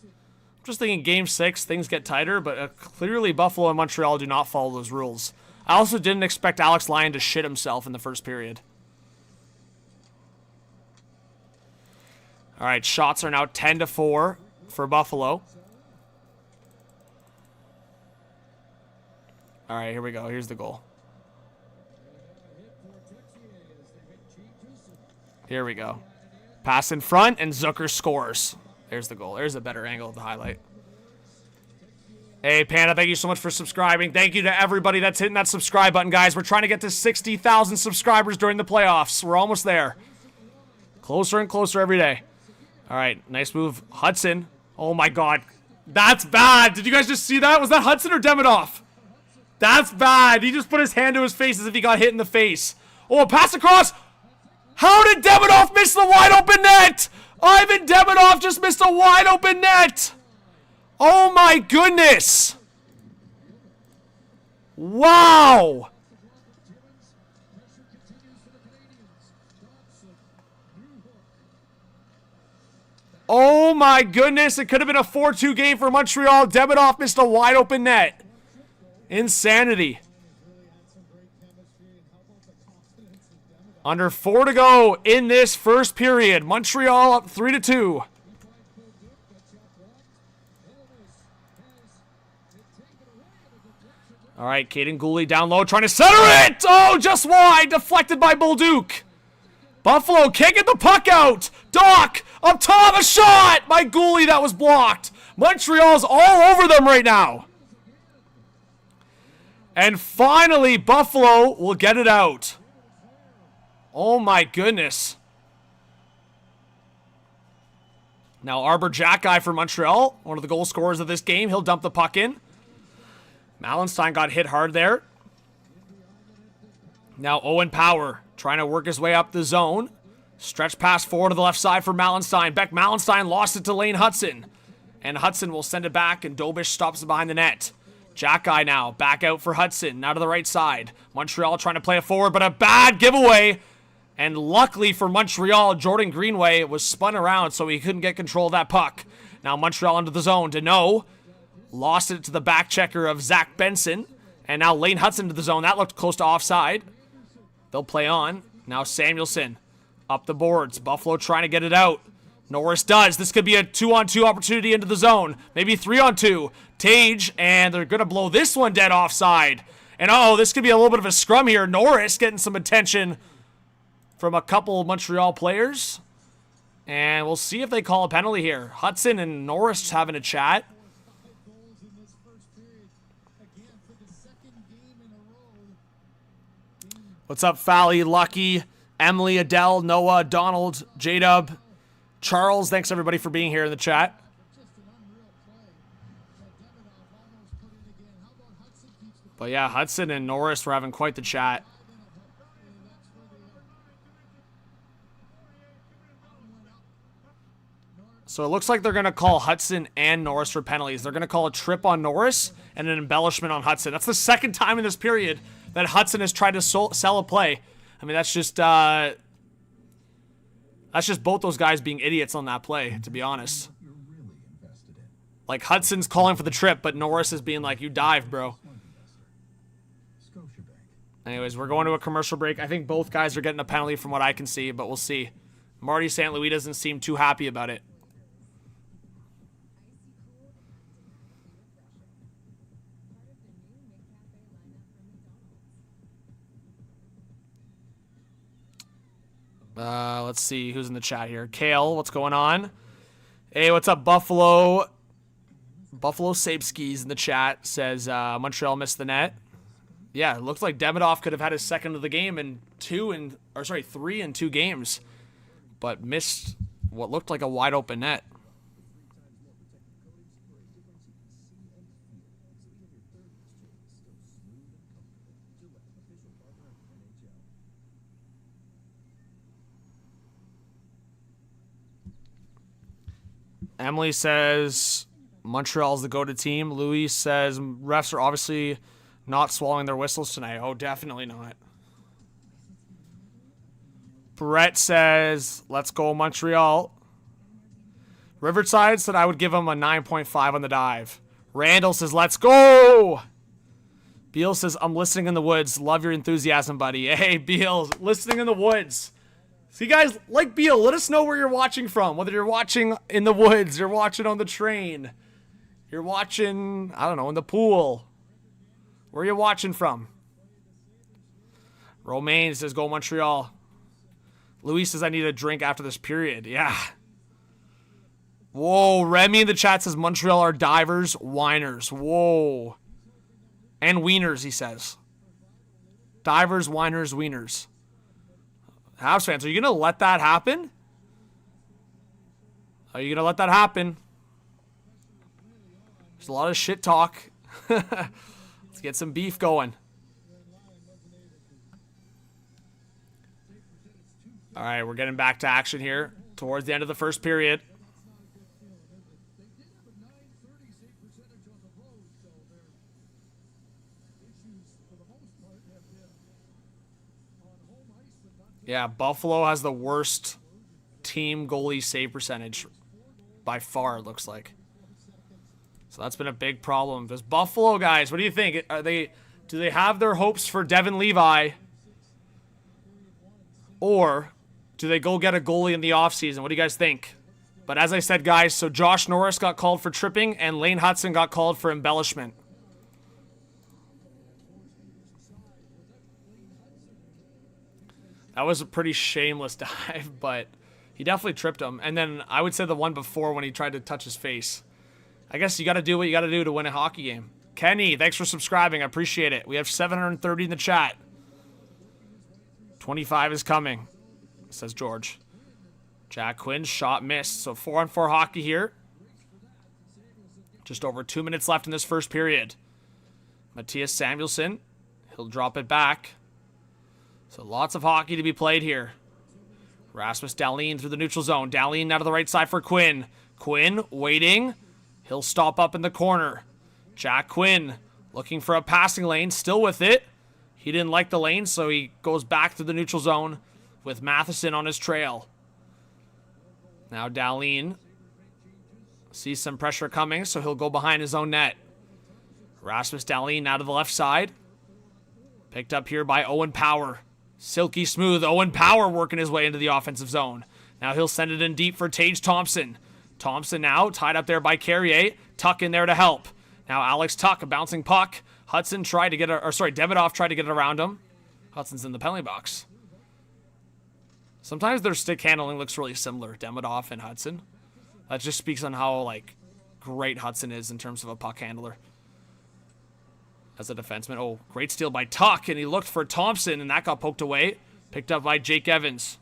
I'm just thinking game 6, things get tighter, but clearly Buffalo and Montreal do not follow those rules. I also didn't expect Alex Lyon to shit himself in the first period. All right, shots are now 10-4 for Buffalo. All right, here we go. Here's the goal. Here we go. Pass in front, and Zucker scores. There's the goal. There's a better angle of the highlight. Hey, Panda, thank you so much for subscribing. Thank you to everybody that's hitting that subscribe button, guys. We're trying to get to 60,000 subscribers during the playoffs. We're almost there. Closer and closer every day. All right, nice move. Hudson Oh my God. That's bad. Did you guys just see that? Was that Hudson or Demidov? That's bad. He just put his hand to his face as if he got hit in the face. Oh, a pass across. How did Demidov miss the wide open net? Ivan Demidov just missed a wide open net. Oh my goodness. Wow. Oh my goodness. It could have been a 4-2 game for Montreal. Demidov missed a wide open net. Insanity. Under 4 to go in this first period. Montreal up 3-2. All right, Caden Gooley down low, trying to center it! Oh, just wide, deflected by Bolduc. Buffalo can't get the puck out. Doc, up top, a shot by Gooley that was blocked. Montreal's all over them right now. And finally, Buffalo will get it out. Oh my goodness. Now Arbor Jackeye for Montreal, one of the goal scorers of this game. He'll dump the puck in. Mallenstein got hit hard there. Now Owen Power trying to work his way up the zone. Stretch pass forward to the left side for Mallenstein. Beck Mallenstein lost it to Lane Hudson. And Hudson will send it back, and Dobish stops it behind the net. Jackeye now back out for Hudson. Now to the right side. Montreal trying to play it forward, but a bad giveaway. And luckily for Montreal, Jordan Greenway was spun around so he couldn't get control of that puck. Now Montreal into the zone. Deneau lost it to the back checker of Zach Benson. And now Lane Hudson to the zone. That looked close to offside. They'll play on. Now Samuelson up the boards. Buffalo trying to get it out. Norris does. This could be a 2-on-2 opportunity into the zone. Maybe 3-on-2. Tage, and they're going to blow this one dead offside. And this could be a little bit of a scrum here. Norris getting some attention from a couple Montreal players. And we'll see if they call a penalty here. Hudson and Norris having a chat. What's up, Fally, Lucky, Emily, Adele, Noah, Donald, J-Dub, Charles? Thanks, everybody, for being here in the chat. But yeah, Hudson and Norris were having quite the chat. So it looks like they're going to call Hudson and Norris for penalties. They're going to call a trip on Norris and an embellishment on Hudson. That's the second time in this period that Hudson has tried to sell a play. I mean, that's just both those guys being idiots on that play, to be honest. Like, Hudson's calling for the trip, but Norris is being like, you dive, bro. Anyways, we're going to a commercial break. I think both guys are getting a penalty from what I can see, but we'll see. Marty St. Louis doesn't seem too happy about it. Let's see who's in the chat here. Kale, what's going on? Hey, what's up, Buffalo? Buffalo Sapeskis in the chat says Montreal missed the net. Yeah, it looks like Demidov could have had his second of the game in 3 in 2 games, but missed what looked like a wide open net. Emily says Montreal's the go-to team. Louis says refs are obviously not swallowing their whistles tonight. Oh, definitely not. Brett says, let's go Montreal. Riverside said I would give him a 9.5 on the dive. Randall says, let's go. Beal says, I'm listening in the woods. Love your enthusiasm, buddy. Hey, Beal, listening in the woods. See, guys, like Beal, let us know where you're watching from. Whether you're watching in the woods, you're watching on the train, you're watching, I don't know, in the pool. Where are you watching from? Romaine says, go Montreal. Luis says, I need a drink after this period. Yeah. Whoa, Remy in the chat says, Montreal are divers, whiners. Whoa. And wieners, he says. Divers, whiners, wieners. Habs fans, are you going to let that happen? Are you going to let that happen? There's a lot of shit talk. Let's get some beef going. All right, we're getting back to action here towards the end of the first period. Yeah, Buffalo has the worst team goalie save percentage by far, it looks like. So that's been a big problem. Does Buffalo, guys, what do you think? Do they have their hopes for Devin Levi? Or do they go get a goalie in the offseason? What do you guys think? But as I said, guys, so Josh Norris got called for tripping and Lane Hudson got called for embellishment. That was a pretty shameless dive, but he definitely tripped him. And then I would say the one before when he tried to touch his face. I guess you got to do what you got to do to win a hockey game. Kenny, thanks for subscribing. I appreciate it. We have 730 in the chat. 25 is coming, says George. Jack Quinn's shot missed. So 4-on-4 hockey here. Just over 2 minutes left in this first period. Matthias Samuelsson, he'll drop it back. So lots of hockey to be played here. Rasmus Dahlin through the neutral zone. Dahlin out of the right side for Quinn. Quinn waiting. He'll stop up in the corner. Jack Quinn looking for a passing lane. Still with it. He didn't like the lane, so he goes back to the neutral zone with Matheson on his trail. Now Dahlin sees some pressure coming, so he'll go behind his own net. Rasmus Dahlin now to the left side. Picked up here by Owen Power. Silky smooth. Owen Power working his way into the offensive zone. Now he'll send it in deep for Tage Thompson. Thompson now tied up there by Carrier. Tuck in there to help. Now Alex Tuck, a bouncing puck. Hudson tried to get Davidoff tried to get it around him. Hudson's in the penalty box. Sometimes their stick handling looks really similar, Davidoff and Hudson. That just speaks on how great Hudson is in terms of a puck handler. As a defenseman. Oh, great steal by Tuck, and he looked for Thompson, and that got poked away. Picked up by Jake Evans.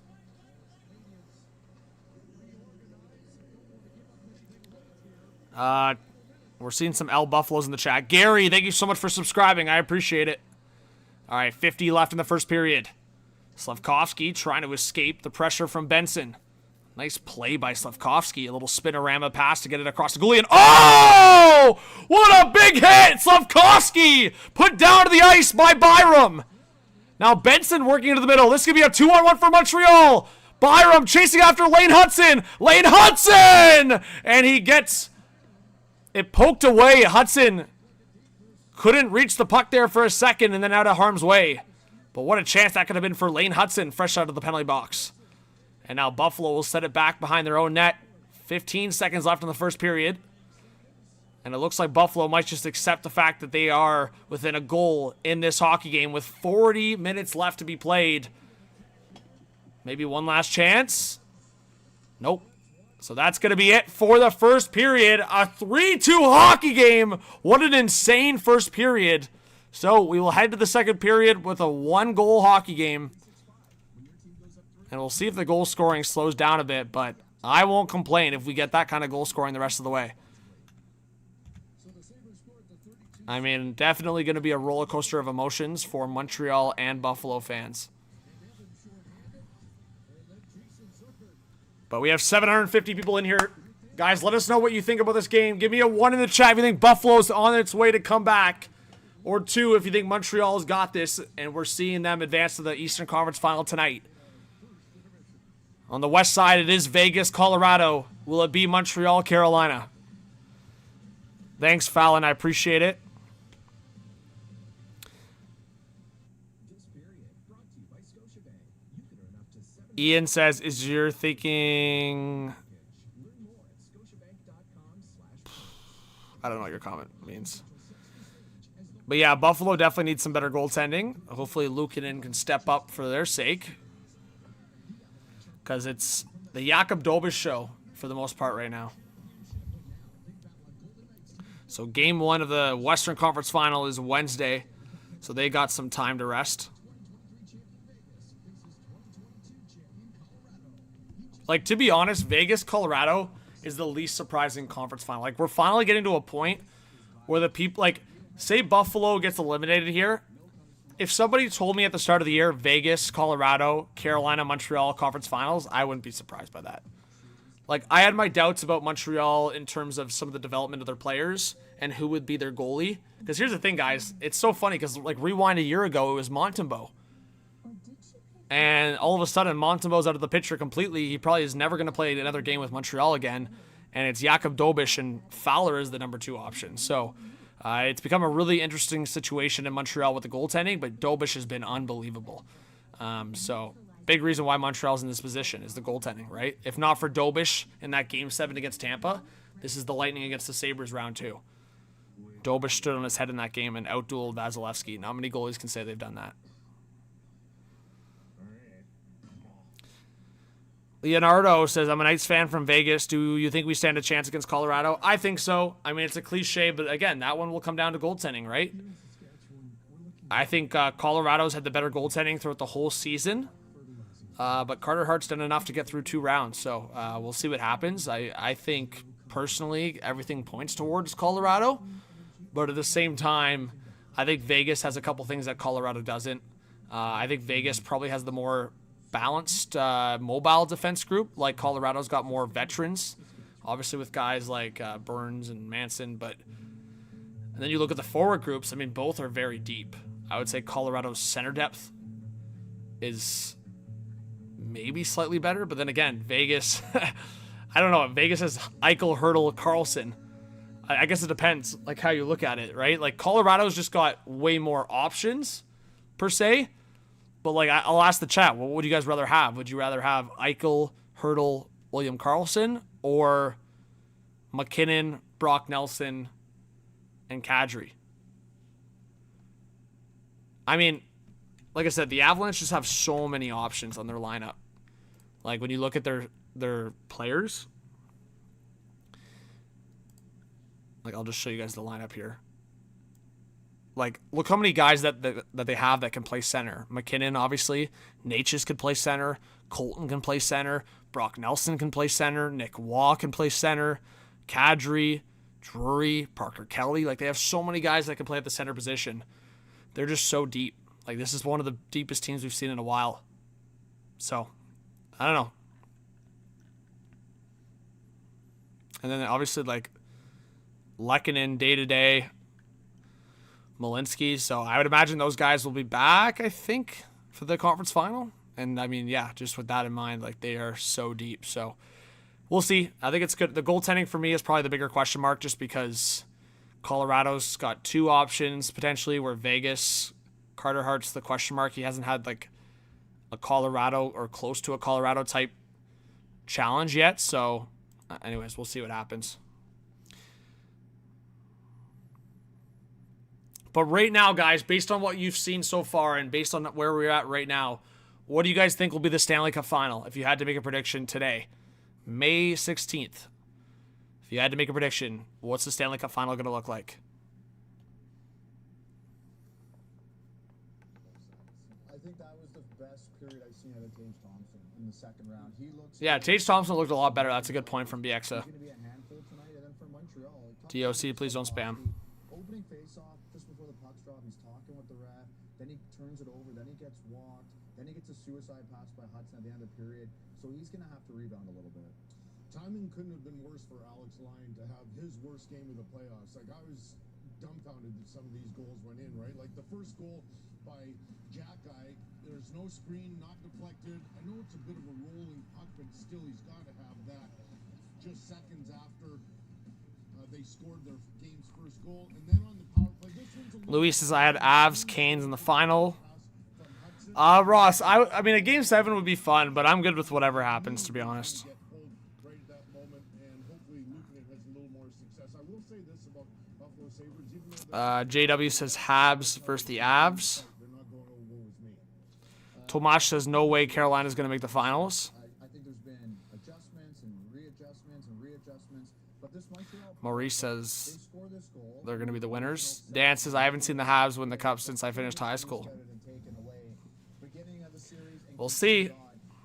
We're seeing some L Buffaloes in the chat. Gary, thank you so much for subscribing. I appreciate it. All right, 50 left in the first period. Slavkovsky trying to escape the pressure from Benson. Nice play by Slavkovsky. A little spinorama pass to get it across the goalie. And oh! What a big hit! Slavkovsky put down to the ice by Byram. Now Benson working into the middle. This could be a 2-on-1 for Montreal. Byram chasing after Lane Hudson. Lane Hudson! And he gets it poked away. Hudson couldn't reach the puck there for a second and then out of harm's way. But what a chance that could have been for Lane Hudson fresh out of the penalty box. And now Buffalo will set it back behind their own net. 15 seconds left in the first period. And it looks like Buffalo might just accept the fact that they are within a goal in this hockey game with 40 minutes left to be played. Maybe one last chance. Nope. So that's going to be it for the first period. A 3-2 hockey game. What an insane first period. So we will head to the second period with a 1-goal hockey game. And we'll see if the goal scoring slows down a bit, but I won't complain if we get that kind of goal scoring the rest of the way. I mean, definitely going to be a roller coaster of emotions for Montreal and Buffalo fans. But we have 750 people in here. Guys, let us know what you think about this game. Give me a 1 in the chat if you think Buffalo's on its way to come back. Or 2 if you think Montreal's got this and we're seeing them advance to the Eastern Conference Final tonight. On the west side, it is Vegas, Colorado. Will it be Montreal, Carolina? Thanks, Fallon. I appreciate it. Ian says, is your thinking... I don't know what your comment means. But yeah, Buffalo definitely needs some better goaltending. Hopefully Luukkonen can step up for their sake. Because it's the Jakob Dobis show for the most part right now. So game 1 of the Western Conference Final is Wednesday. So they got some time to rest. Like, to be honest, Vegas, Colorado is the least surprising conference final. Like, we're finally getting to a point where the people, like, say Buffalo gets eliminated here. If somebody told me at the start of the year, Vegas, Colorado, Carolina, Montreal conference finals, I wouldn't be surprised by that. Like, I had my doubts about Montreal in terms of some of the development of their players and who would be their goalie. Because here's the thing, guys. It's so funny because, like, rewind a year ago, it was Montembeault. And all of a sudden, Montembeault's out of the picture completely. He probably is never going to play another game with Montreal again. And it's Jakub Dobeš and Fowler is the number 2 option. So it's become a really interesting situation in Montreal with the goaltending, but Dobeš has been unbelievable. So big reason why Montreal's in this position is the goaltending, right? If not for Dobeš in that Game 7 against Tampa, this is the Lightning against the Sabres round 2. Dobeš stood on his head in that game and outdueled Vasilevsky. Not many goalies can say they've done that. Leonardo says, I'm a Knights fan from Vegas. Do you think we stand a chance against Colorado? I think so. I mean, it's a cliche, but again, that one will come down to goaltending, right? I think Colorado's had the better goaltending throughout the whole season. But Carter Hart's done enough to get through 2 rounds, so we'll see what happens. I think, personally, everything points towards Colorado. But at the same time, I think Vegas has a couple things that Colorado doesn't. I think Vegas probably has the more balanced mobile defense group. Like Colorado's got more veterans, obviously with guys like Burns and Manson. And then you look at the forward groups. I mean, both are very deep. I would say Colorado's center depth is maybe slightly better, but then again, Vegas, I don't know. Vegas has Eichel, Hurdle, Carlson. I guess it depends, like how you look at it, right? Like Colorado's just got way more options, per se. But like I'll ask the chat, what would you guys rather have? Would you rather have Eichel, Hurdle, William Karlsson, or McKinnon, Brock Nelson, and Kadri? I mean, like I said, the Avalanche just have so many options on their lineup. Like when you look at their players, like I'll just show you guys the lineup here. Like, look how many guys that they have that can play center. McKinnon, obviously. Natchez could play center. Colton can play center. Brock Nelson can play center. Nick Waugh can play center. Kadri, Drury, Parker Kelly. Like, they have so many guys that can play at the center position. They're just so deep. Like, this is one of the deepest teams we've seen in a while. So, I don't know. And then, obviously, like, Lehkonen day-to-day. Malinsky, so I would imagine those guys will be back, I think, for the conference final. And I mean, yeah, just with that in mind, like they are so deep. So we'll see. I think it's good. The goaltending for me is probably the bigger question mark just because Colorado's got 2 options potentially where Vegas, Carter Hart's the question mark. He hasn't had like a Colorado or close to a Colorado type challenge yet. So anyways, we'll see what happens. But right now, guys, based on what you've seen so far and based on where we're at right now, what do you guys think will be the Stanley Cup final if you had to make a prediction today? May 16th. If you had to make a prediction, what's the Stanley Cup final going to look like? I think that was the best period I've seen out of Tage Thompson in the second round. He looks. Yeah, Tage Thompson looked a lot better. That's a good point from BXA. He's going to be a handful tonight, and then for Montreal. DOC, please don't spam. Opening face-off just before the puck's drop, he's talking with the ref. Then he turns it over. Then he gets walked. Then he gets a suicide pass by Hudson at the end of the period. So he's going to have to rebound a little bit. Timing couldn't have been worse for Alex Lyon to have his worst game of the playoffs. Like, I was dumbfounded that some of these goals went in, right? Like, the first goal by Jack Guy, there's no screen, not deflected. I know it's a bit of a rolling puck, but still he's got to have that just seconds after they scored their game's first goal. And then on the power play, this one's a little... Luis says I had Avs, Canes in the final. Ross, I mean, a Game 7 would be fun, but I'm good with whatever happens, to be honest. JW says Habs versus the Avs. Tomash says no way Carolina's going to make the finals. I think there's been adjustments and readjustments and readjustments. But this Montreal, Maurice says they score this goal. they're going to be the winners. Dan says I haven't seen the Habs win the Cup since I finished high school. We'll see.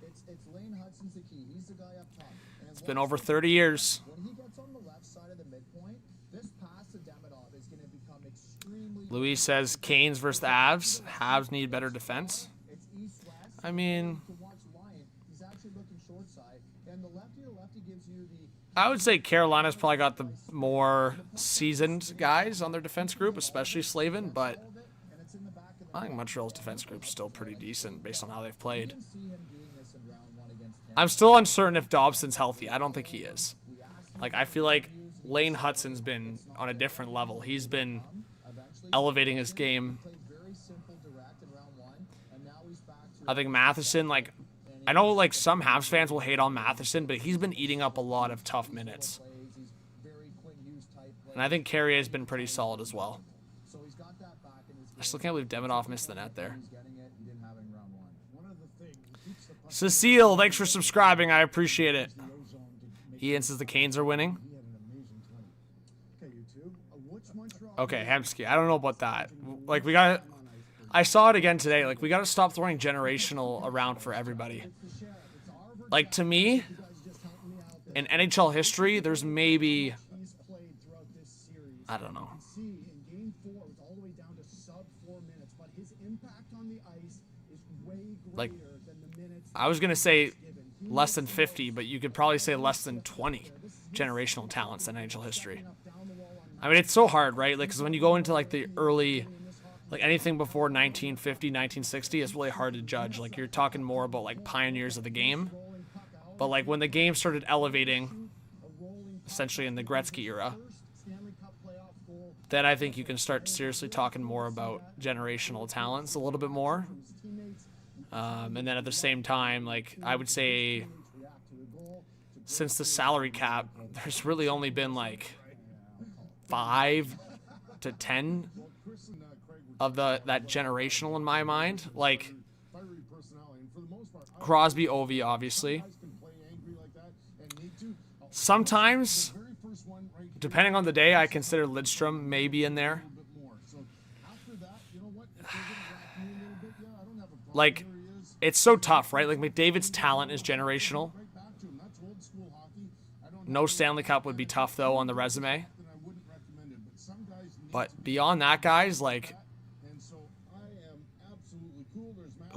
It's Lane Hudson's the key. He's the guy up top. It's been over 30 years. When he gets on the left side of the midpoint, this pass to Demidov is going Louis says Canes versus the Avs. Avs need better defense. It's east-west. I mean, To watch Ryan, he's actually looking short side, and the lefty gives you the I would say Carolina's probably got the more seasoned guys on their defense group, especially Slavin, but and it's in the back of the I think Montreal's defense group's still pretty decent based on how they've played. see him doing this in round 1 against Tampa. I'm still uncertain if Dobson's healthy. I don't think he is. Like, I feel like Lane Hutson's been on a different level. He's been elevating his game. Played very simple direct in round 1, and now he's back to I think Matheson, like, I know like some Habs fans will hate on Matheson, but he's been eating up a lot of tough minutes. plays. He's very Quinn Hughes type play. And I think Carrier's been pretty solid as well. So he's got that back in his I still can't believe Demidov missed the net there. he's getting it. He didn't have it in round 1. One of the things he keeps the puck Cecile, thanks for subscribing. I appreciate it. in the ozone to make Ian says the Canes are winning. he had an amazing 20. Okay, you two. What's Montreal? Okay, Hemsky, I don't know about that. Like, we got to... I saw it again today. Like, we got to stop throwing generational around for everybody. Like, to me, in NHL history, there's maybe... He's played throughout this series. I don't know. See, in game 4, it's all the way down to sub 4 minutes, but his impact on the ice is way greater Like, than the minutes. I was going to say less than 50, but you could probably say less than 20 generational talents in NHL history. I mean, it's so hard, right? Like, because when you go into, like, the early... Like, anything before 1950, 1960 is really hard to judge. Like, you're talking more about, like, pioneers of the game. But, like, when the game started elevating, essentially in the Gretzky era, then I think you can start seriously talking more about generational talents a little bit more. And then at the same time, like, I would say since the salary cap, there's really only been, like, 5 to 10 of that generational in my mind. Like, Crosby, Ovi, obviously. Sometimes, depending on the day, I consider Lidstrom maybe in there. Like, it's so tough, right? Like, McDavid's talent is generational. No Stanley Cup would be tough, though, on the resume. But beyond that, guys, like,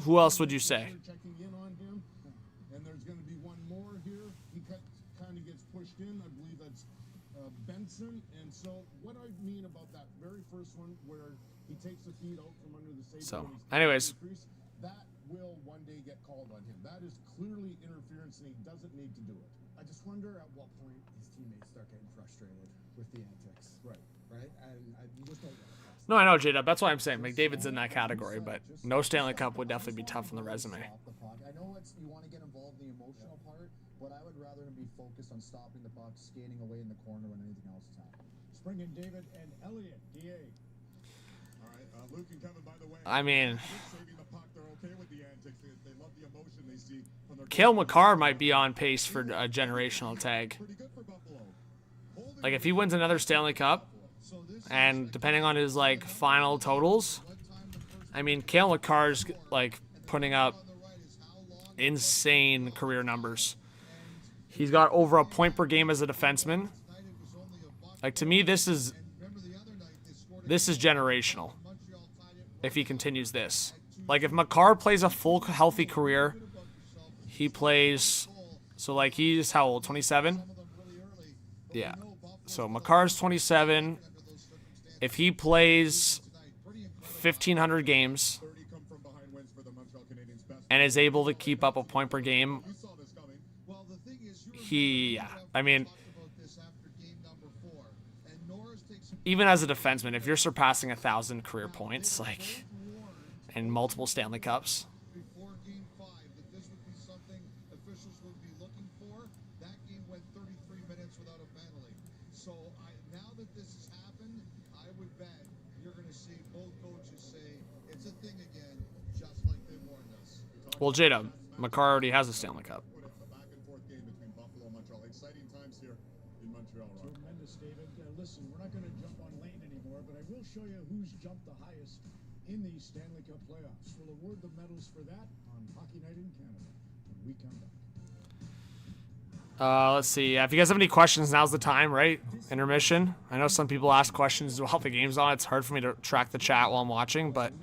who else would you say? Checking in on him, and there's going to be one more here. He kind of gets pushed in. I believe that's Benson. And so what I mean about that very first one where he takes the feet out from under the safety. So, anyways. That will one day get called on him. That is clearly interference, and he doesn't need to do it. I just wonder at what point his teammates start getting frustrated with the antics. Right. And you just don't get it. No, I know, J-Dub. That's why I'm saying McDavid's in that category, but no Stanley Cup would definitely be tough on the resume. Stop the puck. I know you want to get involved in the emotional part, but I would rather him be focused on stopping the puck, skating away in the corner when anything else is happening. Spring and David and Elliott, DA. All right, Luke and Kevin, by the way. I mean, Saving the puck, they're okay with the antics. They love the emotion they see when they're Cale Makar might be on pace for a generational tag. pretty good for Buffalo. Like, if he wins another Stanley Cup, and depending on his, like, final totals, I mean, Cale Makar's, like, putting up insane career numbers. He's got over a point per game as a defenseman. Like, to me, this is generational if he continues this. Like, if Makar plays a full healthy career, he plays, so, like, he's how old, 27? Yeah. So Makar's 27. If he plays 1,500 games and is able to keep up a point per game, I mean, even as a defenseman, if you're surpassing 1,000 career points, like, and multiple Stanley Cups, before Game 5 that this would be something officials would be looking for. That game went 33 minutes without a penalty. So now that this has happened, I would bet you're going to see both coaches say it's a thing again, just like they warned us. well, J-Dub, Makar already has a Stanley Cup. A back and forth game between Buffalo and Montreal. Exciting times here in Montreal. Rob. Tremendous, David. Listen, we're not going to jump on Lane anymore, but I will show you who's jumped the highest in the Stanley Cup playoffs. We'll award the medals for that on Hockey Night in Canada when we come back. Let's see. If you guys have any questions, now's the time, right? Intermission. I know some people ask questions while the game's on. It's hard for me to track the chat while I'm watching, but...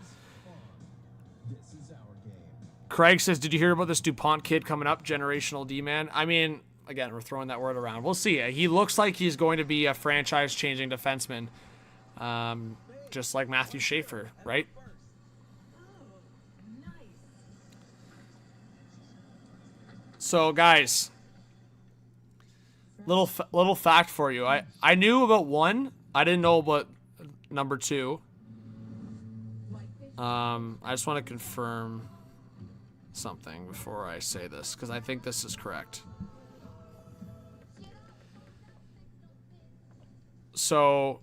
Craig says, did you hear about this DuPont kid coming up? Generational D-man. I mean, again, we're throwing that word around. We'll see. He looks like he's going to be a franchise-changing defenseman. Just like Matthew Schaefer, right? So, guys... Little fact for you. I knew about one. I didn't know about number two. I just want to confirm something before I say this, because I think this is correct. So...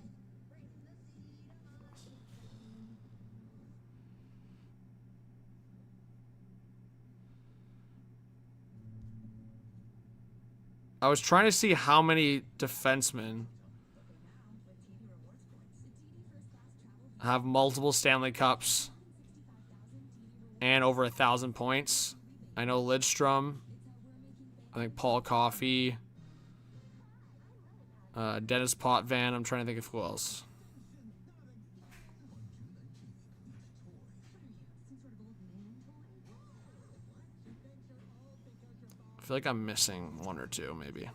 I was trying to see how many defensemen have multiple Stanley Cups and over 1,000 points. I know Lidstrom. I think Paul Coffey. Dennis Potvin. I'm trying to think of who else. I feel like I'm missing one or two, maybe.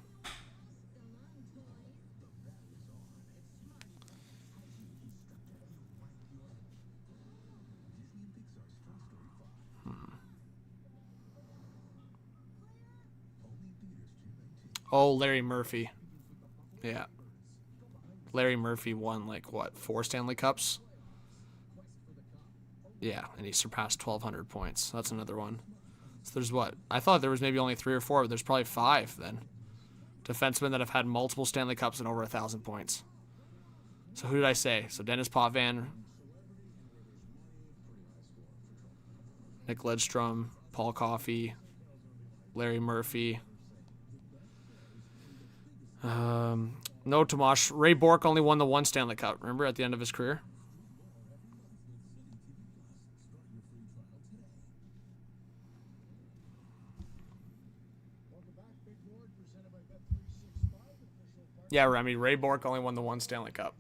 Oh, Larry Murphy. Yeah. Larry Murphy won, like, what, 4 Stanley Cups? Yeah, and he surpassed 1,200 points. That's another one. So there's what? I thought there was maybe only 3 or 4, but there's probably 5 then. Defensemen that have had multiple Stanley Cups and over 1,000 points. So who did I say? So Dennis Potvin, Nick Lidstrom, Paul Coffey, Larry Murphy. No, Tomash. Ray Bourque only won the 1 Stanley Cup, remember, at the end of his career? Yeah, Remy. Ray Bourque only won the 1 Stanley Cup.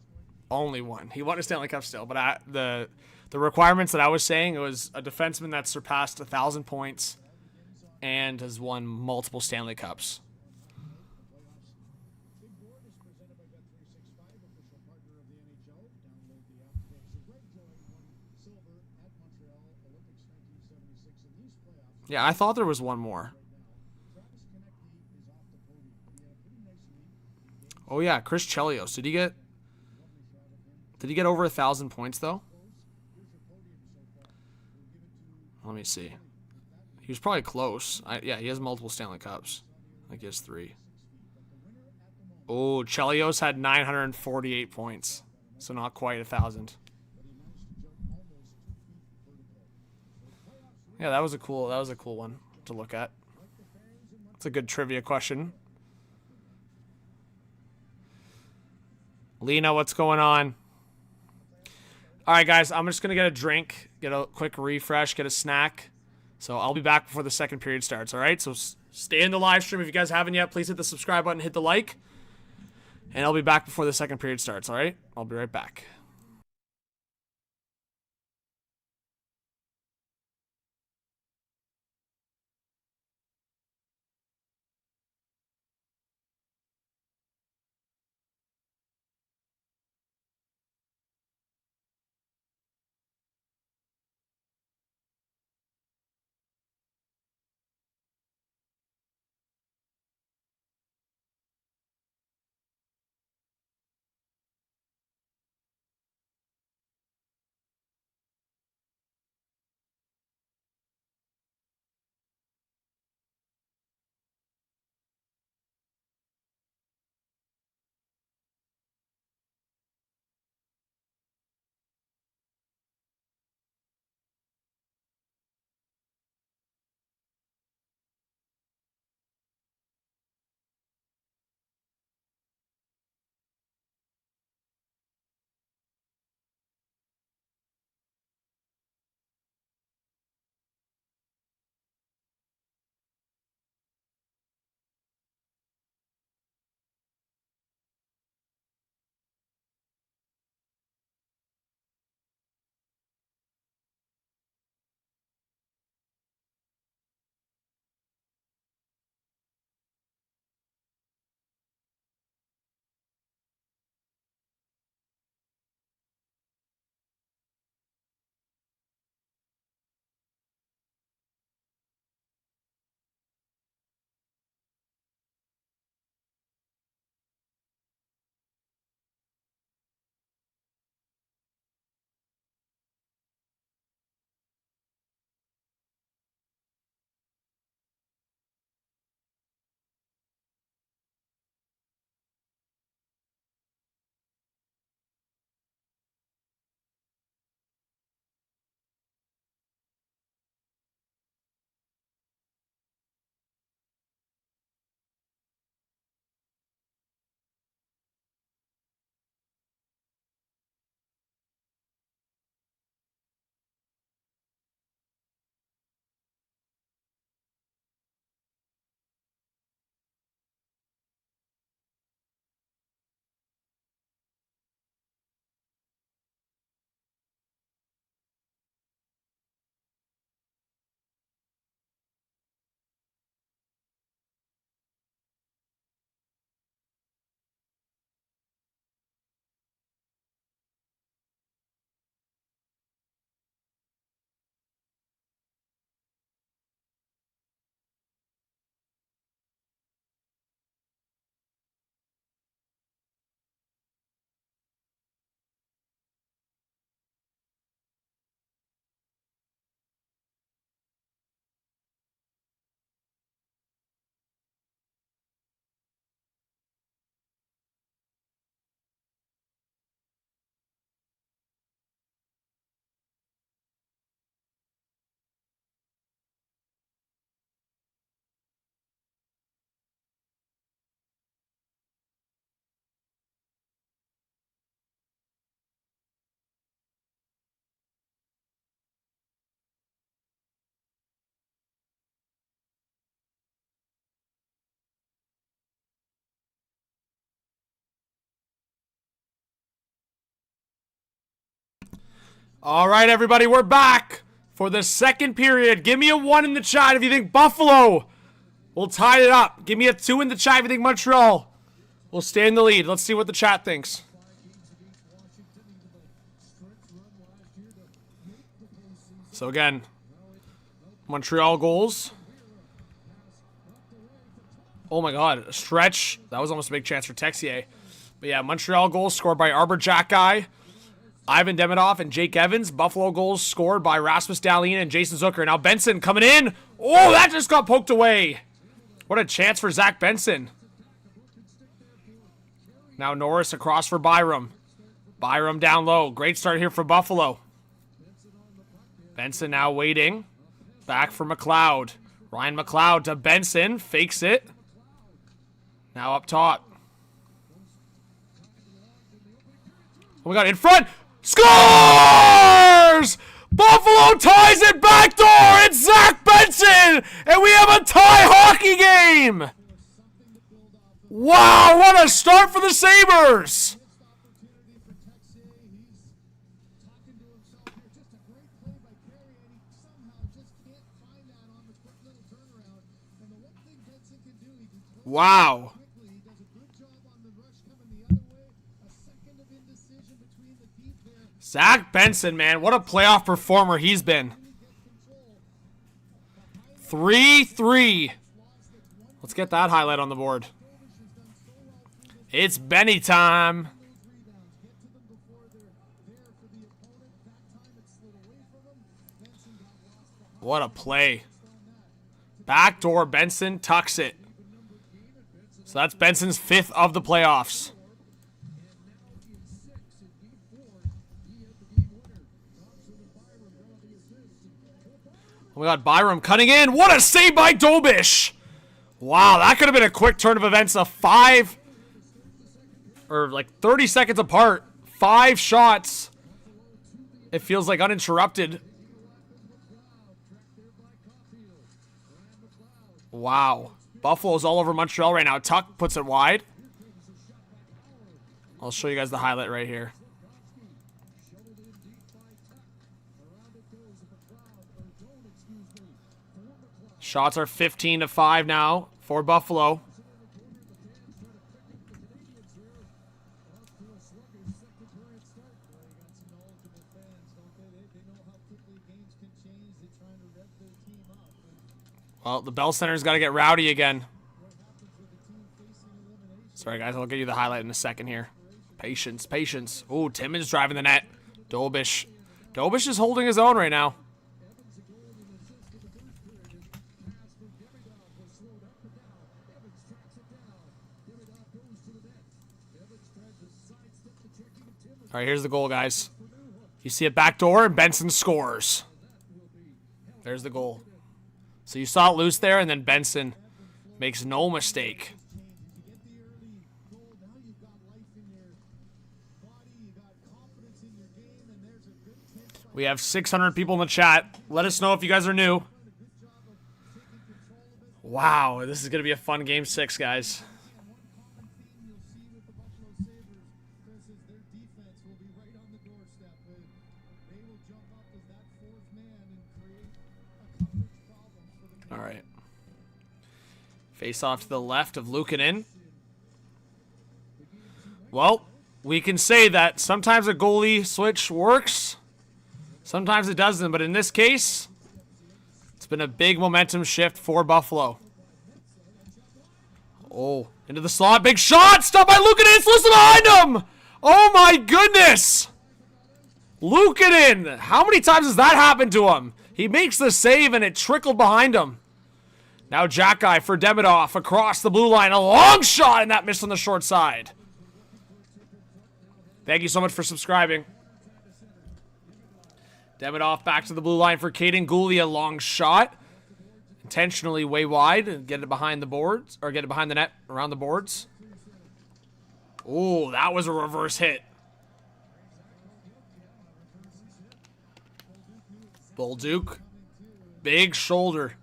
Only one. He won a Stanley Cup still, but the requirements that I was saying, it was a defenseman that surpassed 1,000 points and has won multiple Stanley Cups. Yeah, I thought there was one more. Oh yeah, Chris Chelios. Did he get over 1,000 points though? Let me see. He was probably close. Yeah, he has multiple Stanley Cups. I think he has 3. Oh, Chelios had 948 points, so not quite 1,000. Yeah, that was a cool one to look at. It's a good trivia question. Lena, what's going on? All right, guys, I'm just going to get a drink, get a quick refresh, get a snack. So I'll be back before the second period starts, all right? So stay in the live stream. If you guys haven't yet, please hit the subscribe button, hit the like. And I'll be back before the second period starts, all right? I'll be right back. All right, everybody, we're back for the second period. Give me a 1 in the chat if you think Buffalo will tie it up. Give me a 2 in the chat if you think Montreal will stay in the lead. Let's see what the chat thinks. So again, Montreal goals. Oh my God, a stretch. That was almost a big chance for Texier. But yeah, Montreal goals scored by Arbor Jack Guy, Ivan Demidov, and Jake Evans. Buffalo goals scored by Rasmus Dahlin and Jason Zucker. Now Benson coming in. Oh, that just got poked away. What a chance for Zach Benson. Now Norris across for Byram. Byram down low. Great start here for Buffalo. Benson now waiting. Back for McLeod. Ryan McLeod to Benson. Fakes it. Now up top. Oh my God, in front. Scores! Buffalo ties it back door. It's Zach Benson. And we have a tie hockey game. Wow, what a start for the Sabres. Wow. Zach Benson, man, what a playoff performer he's been. 3-3. Let's get that highlight on the board. It's Benny time. What a play. Backdoor, Benson tucks it. So that's Benson's 5th of the playoffs. Oh my God, Byram cutting in. What a save by Dobish. Wow, that could have been a quick turn of events. A 5 or like 30 seconds apart. 5 shots. It feels like uninterrupted. Wow. Buffalo's all over Montreal right now. Tuck puts it wide. I'll show you guys the highlight right here. Shots are 15-5 now for Buffalo. Well, the Bell Center's got to get rowdy again. Sorry, guys. I'll get you the highlight in a second here. Patience, patience. Ooh, Timmins driving the net. Dobish. Dobish is holding his own right now. All right, here's the goal, guys. You see it backdoor, and Benson scores. There's the goal. So you saw it loose there, and then Benson makes no mistake. We have 600 people in the chat. Let us know if you guys are new. Wow, this is going to be a fun Game 6, guys. All right. Face off to the left of Luukkonen. Well, we can say that sometimes a goalie switch works. Sometimes it doesn't, but in this case, it's been a big momentum shift for Buffalo. Oh, into the slot. Big shot. Stopped by Luukkonen. It's loose behind him. Oh, my goodness. Luukkonen. How many times has that happened to him? He makes the save, and it trickled behind him. Now Jack Guy for Demidov across the blue line. A long shot, and that missed on the short side. Thank you so much for subscribing. Demidov back to the blue line for Caden Gooley. A long shot. Intentionally way wide. And get it behind the boards. Or get it behind the net around the boards. Oh, that was a reverse hit. Bolduc. Big shoulder.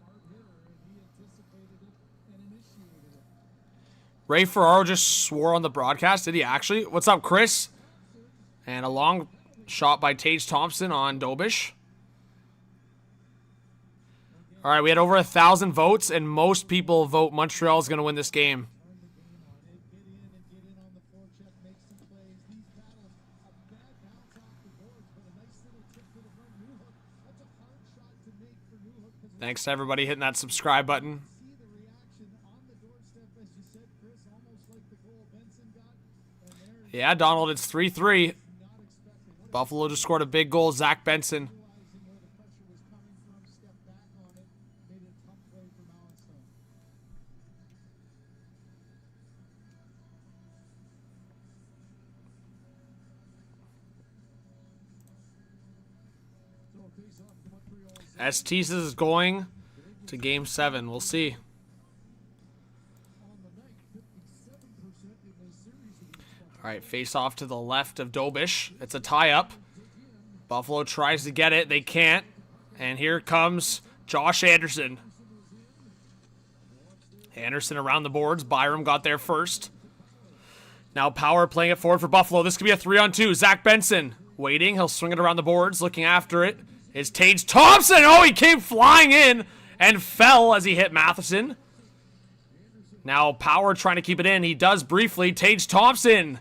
Ray Ferraro just swore on the broadcast. Did he actually? What's up, Chris? And a long Shot by Tage Thompson on Dobish. All right, we had over 1,000 votes, and most people vote Montreal is going to win this game. Thanks to everybody hitting that subscribe button. Yeah, Donald, it's 3-3. Buffalo just scored a big goal. Zach Benson. Estes is going to Game 7. We'll see. All right, face off to the left of Dobish. It's a tie-up. Buffalo tries to get it. They can't. And here comes Josh Anderson. Anderson around the boards. Byram got there first. Now Power playing it forward for Buffalo. This could be a 3-on-2. Zach Benson waiting. He'll swing it around the boards, looking after it. It's Tage Thompson. Oh, he came flying in and fell as he hit Matheson. Now Power trying to keep it in. He does briefly. Tage Thompson.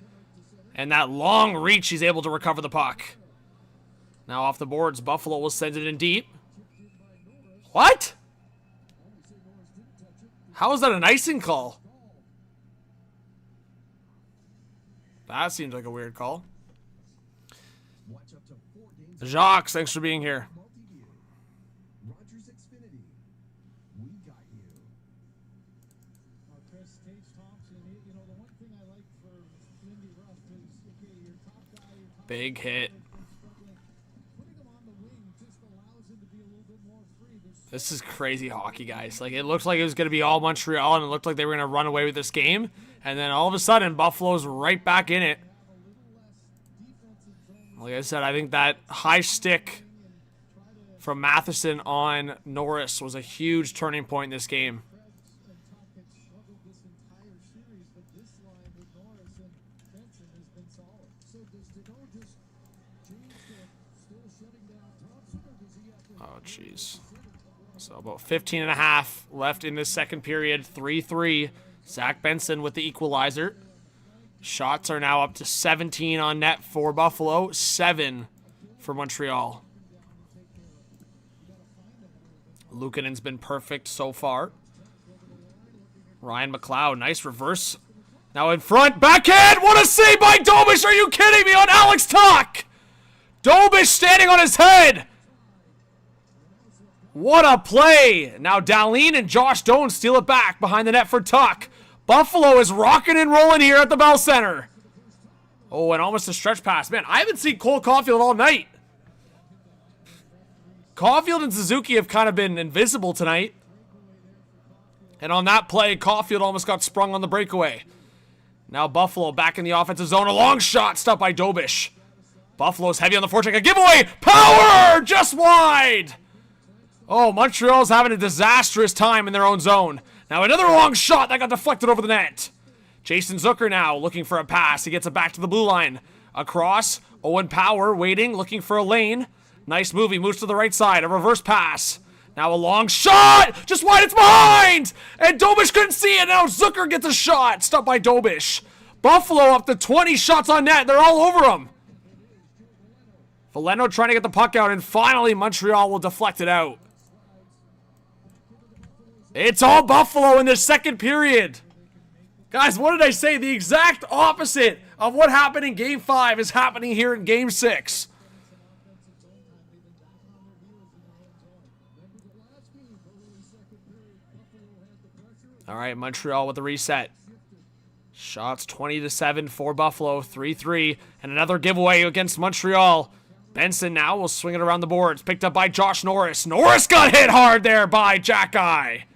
And that long reach, he's able to recover the puck. Now off the boards, Buffalo will send it in deep. What? How is that an icing call? That seems like a weird call. Jacques, thanks for being here. Big hit. This is crazy hockey, guys. Like, it looked like it was going to be all Montreal, and it looked like they were going to run away with this game. And then all of a sudden, Buffalo's right back in it. Like I said, I think that high stick from Matheson on Norris was a huge turning point in this game. Oh, jeez. So about 15 and a half left in this second period. 3-3. Zach Benson with the equalizer. Shots are now up to 17 on net for Buffalo. 7 for Montreal. Luukkonen's been perfect so far. Ryan McLeod, nice reverse. Now in front, backhand! What a save by Dobish! Are you kidding me on Alex Tuck? Dobish standing on his head! What a play! Now Dahlin and Josh Doan steal it back behind the net for Tuck. Buffalo is rocking and rolling here at the Bell Center. Oh, and almost a stretch pass. Man, I haven't seen Cole Caulfield all night. Caulfield and Suzuki have kind of been invisible tonight. And on that play, Caulfield almost got sprung on the breakaway. Now Buffalo back in the offensive zone. A long shot stopped by Dobish. Buffalo's heavy on the forecheck. A giveaway! Power! Just wide! Oh, Montreal's having a disastrous time in their own zone. Now another long shot that got deflected over the net. Jason Zucker now looking for a pass. He gets it back to the blue line. Across, Owen Power waiting, looking for a lane. Nice move. He moves to the right side. A reverse pass. Now a long shot! Just wide, it's behind! And Dobish couldn't see it. Now Zucker gets a shot. Stopped by Dobish. Buffalo up to 20 shots on net. They're all over him. Valeno trying to get the puck out, and finally Montreal will deflect it out. It's all Buffalo in this second period. Guys, what did I say? The exact opposite of what happened in Game 5 is happening here in Game 6. All right, Montreal with the reset. Shots 20-7 for Buffalo, 3-3, and another giveaway against Montreal. Benson now will swing it around the boards, picked up by Josh Norris. Norris got hit hard there by Jack Guy.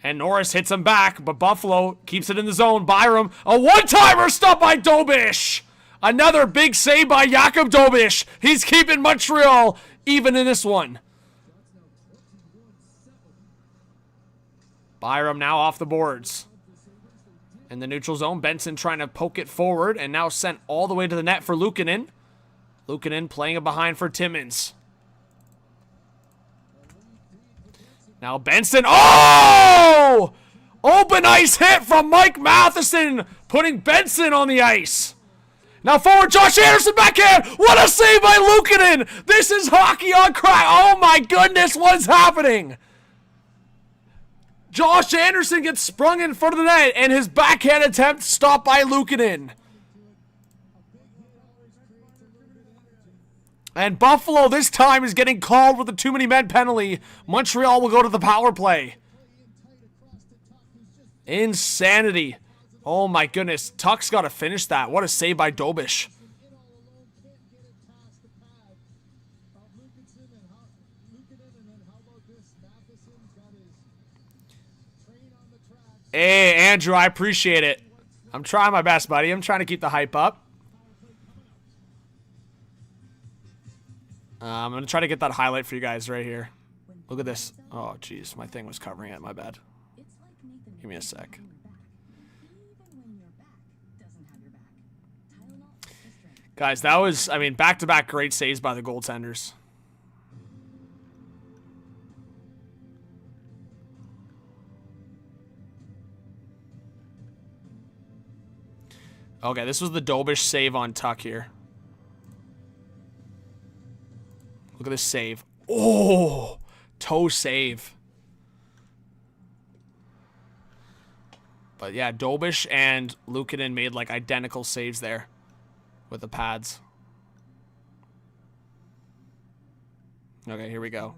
And Norris hits him back, but Buffalo keeps it in the zone. Byram, a one-timer stopped by Dobish. Another big save by Jakub Dobish. He's keeping Montreal even in this one. Byram now off the boards. In the neutral zone, Benson trying to poke it forward and now sent all the way to the net for Luukkonen. Luukkonen playing it behind for Timmins. Now Benson. Oh! Open ice hit from Mike Matheson, putting Benson on the ice. Now forward, Josh Anderson backhand. What a save by Luukkonen. This is hockey on crack. Oh my goodness, what is happening? Josh Anderson gets sprung in front of the net, and his backhand attempt stopped by Luukkonen. And Buffalo this time is getting called with a too many men penalty. Montreal will go to the power play. Insanity. Oh my goodness. Tuck's got to finish that. What a save by Dobish. Hey, Andrew, I appreciate it. I'm trying my best, buddy. I'm trying to keep the hype up. I'm going to try to get that highlight for you guys right here. Look at this. Oh, jeez. My thing was covering it. My bad. Give me a sec. Guys, that was, I mean, back-to-back great saves by the goaltenders. Okay, this was the Dobish save on Tuck here. Look at this save. Oh, toe save. But yeah, Dobish and Luukkonen made like identical saves there with the pads. Okay, here we go.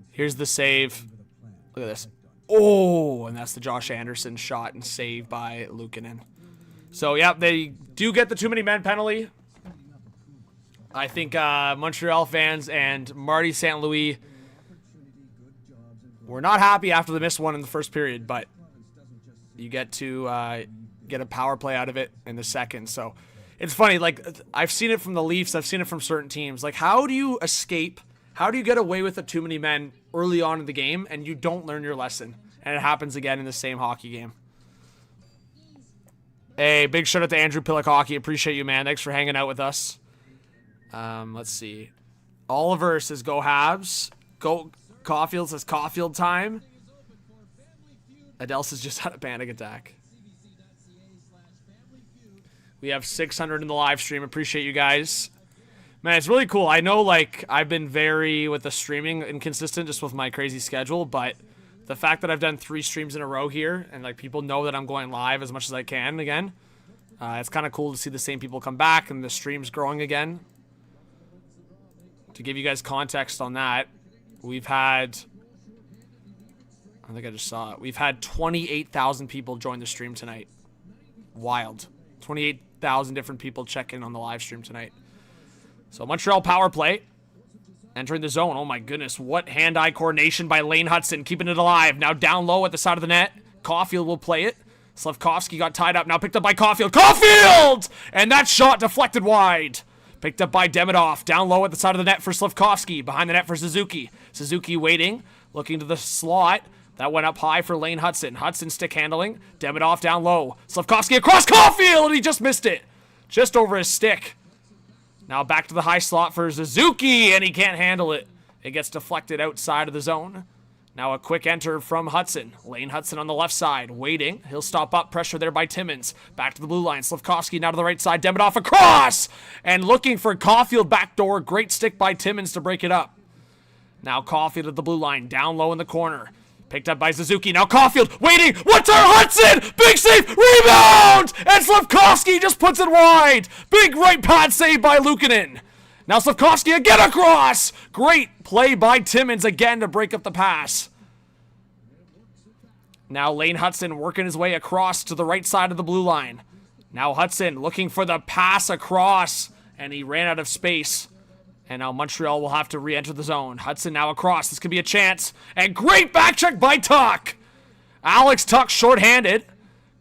Here's the save. Look at this. Oh, and that's the Josh Anderson shot and save by Luukkonen. So, yeah, they do get the too many men penalty. I think Montreal fans and Marty St. Louis were not happy after the missed one in the first period, but you get to get a power play out of it in the second. So, it's funny, like, I've seen it from the Leafs, I've seen it from certain teams. Like, how do you escape, how do you get away with the too many men early on in the game and you don't learn your lesson? And it happens again in the same hockey game. Hey, big shout out to Andrew Pillock Hockey. Appreciate you, man. Thanks for hanging out with us. Let's see. Oliver says go Habs. Go Caulfield says Caulfield time. Adele says just had a panic attack. We have 600 in the live stream. Appreciate you guys. Man, it's really cool. I know, like, I've been very with the streaming inconsistent just with my crazy schedule, but the fact that I've done 3 streams in a row here and like people know that I'm going live as much as I can again, it's kind of cool to see the same people come back and the stream's growing again. To give you guys context on that, we've had, I think I just saw it, we've had 28,000 people join the stream tonight. Wild. 28,000 different people check in on the live stream tonight. So Montreal power play. Entering the zone. Oh my goodness. What hand-eye coordination by Lane Hudson. Keeping it alive. Now down low at the side of the net. Caulfield will play it. Slavkovsky got tied up. Now picked up by Caulfield. Caulfield! And that shot deflected wide. Picked up by Demidov. Down low at the side of the net for Slavkovsky. Behind the net for Suzuki. Suzuki waiting. Looking to the slot. That went up high for Lane Hudson. Hudson stick handling. Demidov down low. Slavkovsky across Caulfield! And he just missed it. Just over his stick. Now back to the high slot for Suzuki, and he can't handle it. It gets deflected outside of the zone. Now a quick enter from Hudson. Lane Hudson on the left side, waiting. He'll stop up, pressure there by Timmins. Back to the blue line, Slavkovsky now to the right side, Demidov across! And looking for Caulfield backdoor, great stick by Timmins to break it up. Now Caulfield at the blue line, down low in the corner. Picked up by Suzuki. Now Caulfield waiting. What's our Hudson? Big save. Rebound! And Slavkovsky just puts it wide. Big right pad save by Luukkonen. Now Slavkovsky again across. Great play by Timmins again to break up the pass. Now Lane Hudson working his way across to the right side of the blue line. Now Hudson looking for the pass across. And he ran out of space. And now Montreal will have to re-enter the zone. Hudson now across. This could be a chance. And great back check by Tuck. Alex Tuck shorthanded.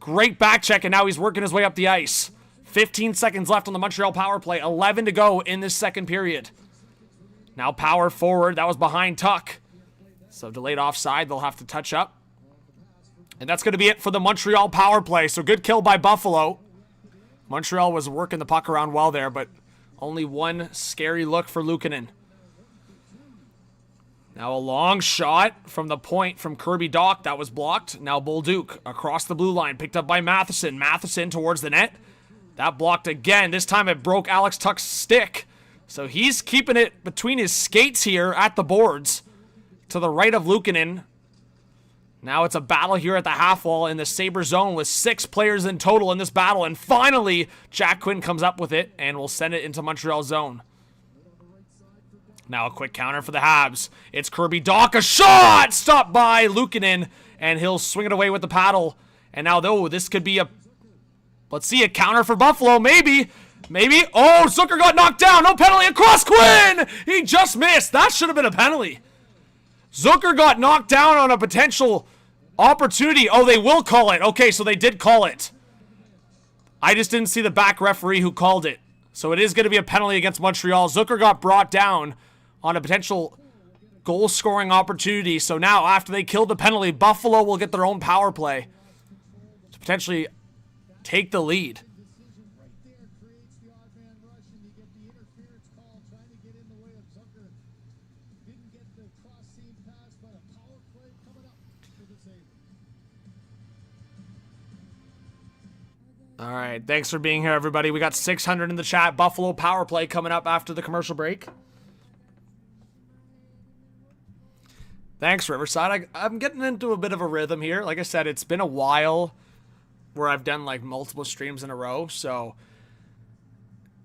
Great back check, and now he's working his way up the ice. 15 seconds left on the Montreal power play. 11 to go in this second period. Now power forward. That was behind Tuck. So delayed offside. They'll have to touch up. And that's going to be it for the Montreal power play. So good kill by Buffalo. Montreal was working the puck around well there, but Only one scary look for Luukkonen. Now a long shot from the point from Kirby Dach. That was blocked. Now Bolduc across the blue line. Picked up by Matheson. Matheson towards the net. That blocked again. This time it broke Alex Tuch's stick. So he's keeping it between his skates here at the boards. To the right of Luukkonen. Now it's a battle here at the half wall in the Sabre zone with 6 players in total in this battle. And finally, Jack Quinn comes up with it and will send it into Montreal zone. Now a quick counter for the Habs. It's Kirby Dach. A shot! Stopped by Luukkonen. And he'll swing it away with the paddle. And now, though, this could be a... Let's see, a counter for Buffalo. Maybe. Maybe. Oh, Zucker got knocked down. No penalty across Quinn. He just missed. That should have been a penalty. Zucker got knocked down on a potential opportunity. Oh, they will call it. Okay, so they did call it. I just didn't see the back referee who called it. So it is going to be a penalty against Montreal. Zucker got brought down on a potential goal-scoring opportunity. So now, after they killed the penalty, Buffalo will get their own power play to potentially take the lead. All right, thanks for being here, everybody. We got 600 in the chat. Buffalo power play coming up after the commercial break. Thanks, Riverside. I'm getting into a bit of a rhythm here. Like I said, it's been a while where I've done like multiple streams in a row. So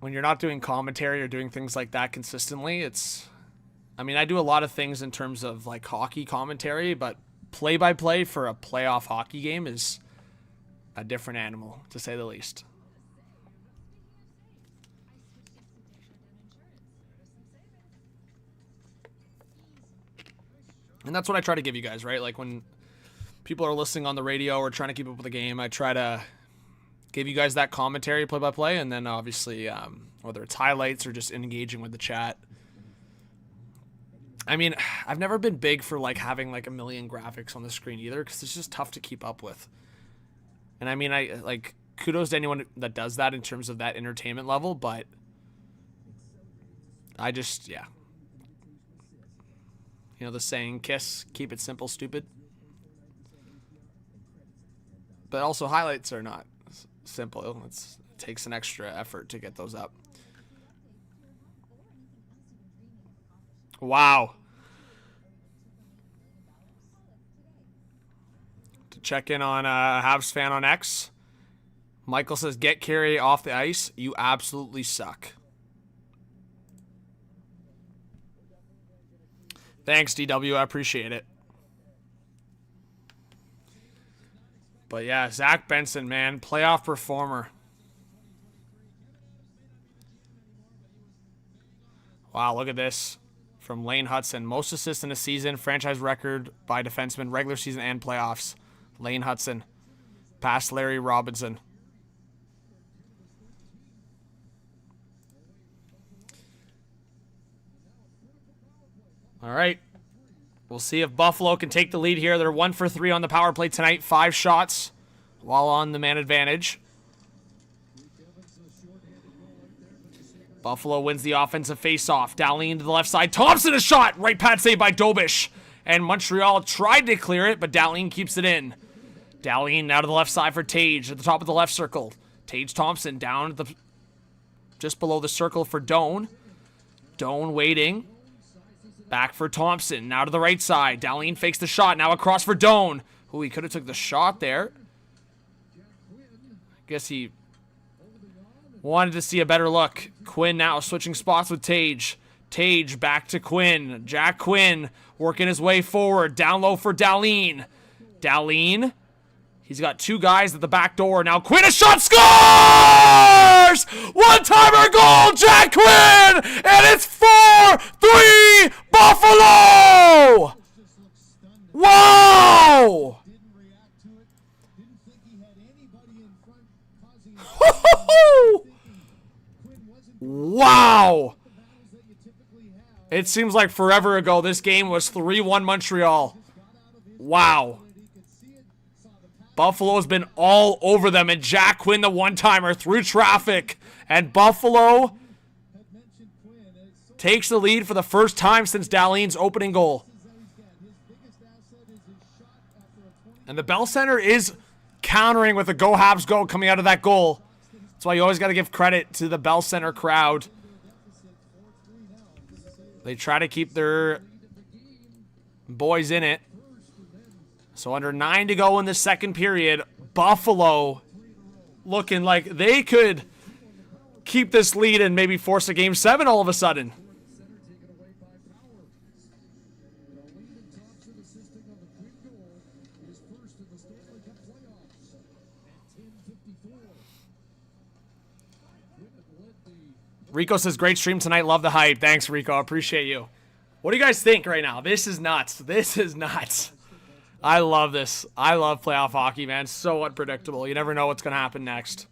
when you're not doing commentary or doing things like that consistently, it's... I mean, I do a lot of things in terms of like hockey commentary, but play-by-play for a playoff hockey game is a different animal, to say the least. And that's what I try to give you guys, right? Like when people are listening on the radio or trying to keep up with the game, I try to give you guys that commentary play-by-play, and then obviously whether it's highlights or just engaging with the chat. I mean, I've never been big for like having like a million graphics on the screen either, because it's just tough to keep up with. And I mean, I like kudos to anyone that does that in terms of that entertainment level, but I just, yeah. You know the saying, KISS, keep it simple, stupid. But also highlights are not simple. It takes an extra effort to get those up. Wow. To check in on Habs fan on X. Michael says, get Carey off the ice. You absolutely suck. Thanks, DW. I appreciate it. But yeah, Zach Benson, man. Playoff performer. Wow, look at this. From Lane Hudson. Most assists in a season. Franchise record by defenseman. Regular season and playoffs. Lane Hudson. Past Larry Robinson. All right. We'll see if Buffalo can take the lead here. They're 1 for 3 on the power play tonight. 5 shots while on the man advantage. Buffalo wins the offensive faceoff. Dahlin to the left side. Thompson a shot. Right pad save by Dobish. And Montreal tried to clear it, but Dahlin keeps it in. Dahlin now to the left side for Tage at the top of the left circle. Tage Thompson down at the just below the circle for Doan. Doan waiting. Back for Thompson. Now to the right side. Dahlin fakes the shot. Now across for Doan. Ooh, he could have took the shot there. Guess he wanted to see a better look. Quinn now switching spots with Tage. Tage back to Quinn. Jack Quinn working his way forward. Down low for Dahlin. Dahlin. He's got 2 guys at the back door. Now Quinn, a shot, scores! One-timer goal, Jack Quinn! And it's 4-3 Buffalo! Wow! Wow! It seems like forever ago this game was 3-1 Montreal. Wow. Buffalo's been all over them, and Jack Quinn, the one-timer, through traffic. And Buffalo takes the lead for the first time since Dahlin's opening goal. And the Bell Center is countering with a Go Habs Go coming out of that goal. That's why you always got to give credit to the Bell Center crowd. They try to keep their boys in it. So under 9 to go in the second period, Buffalo looking like they could keep this lead and maybe force a Game 7 all of a sudden. Rico says, great stream tonight. Love the hype. Thanks, Rico. Appreciate you. What do you guys think right now? This is nuts. This is nuts. I love this. I love playoff hockey, man. So unpredictable. You never know what's going to happen next.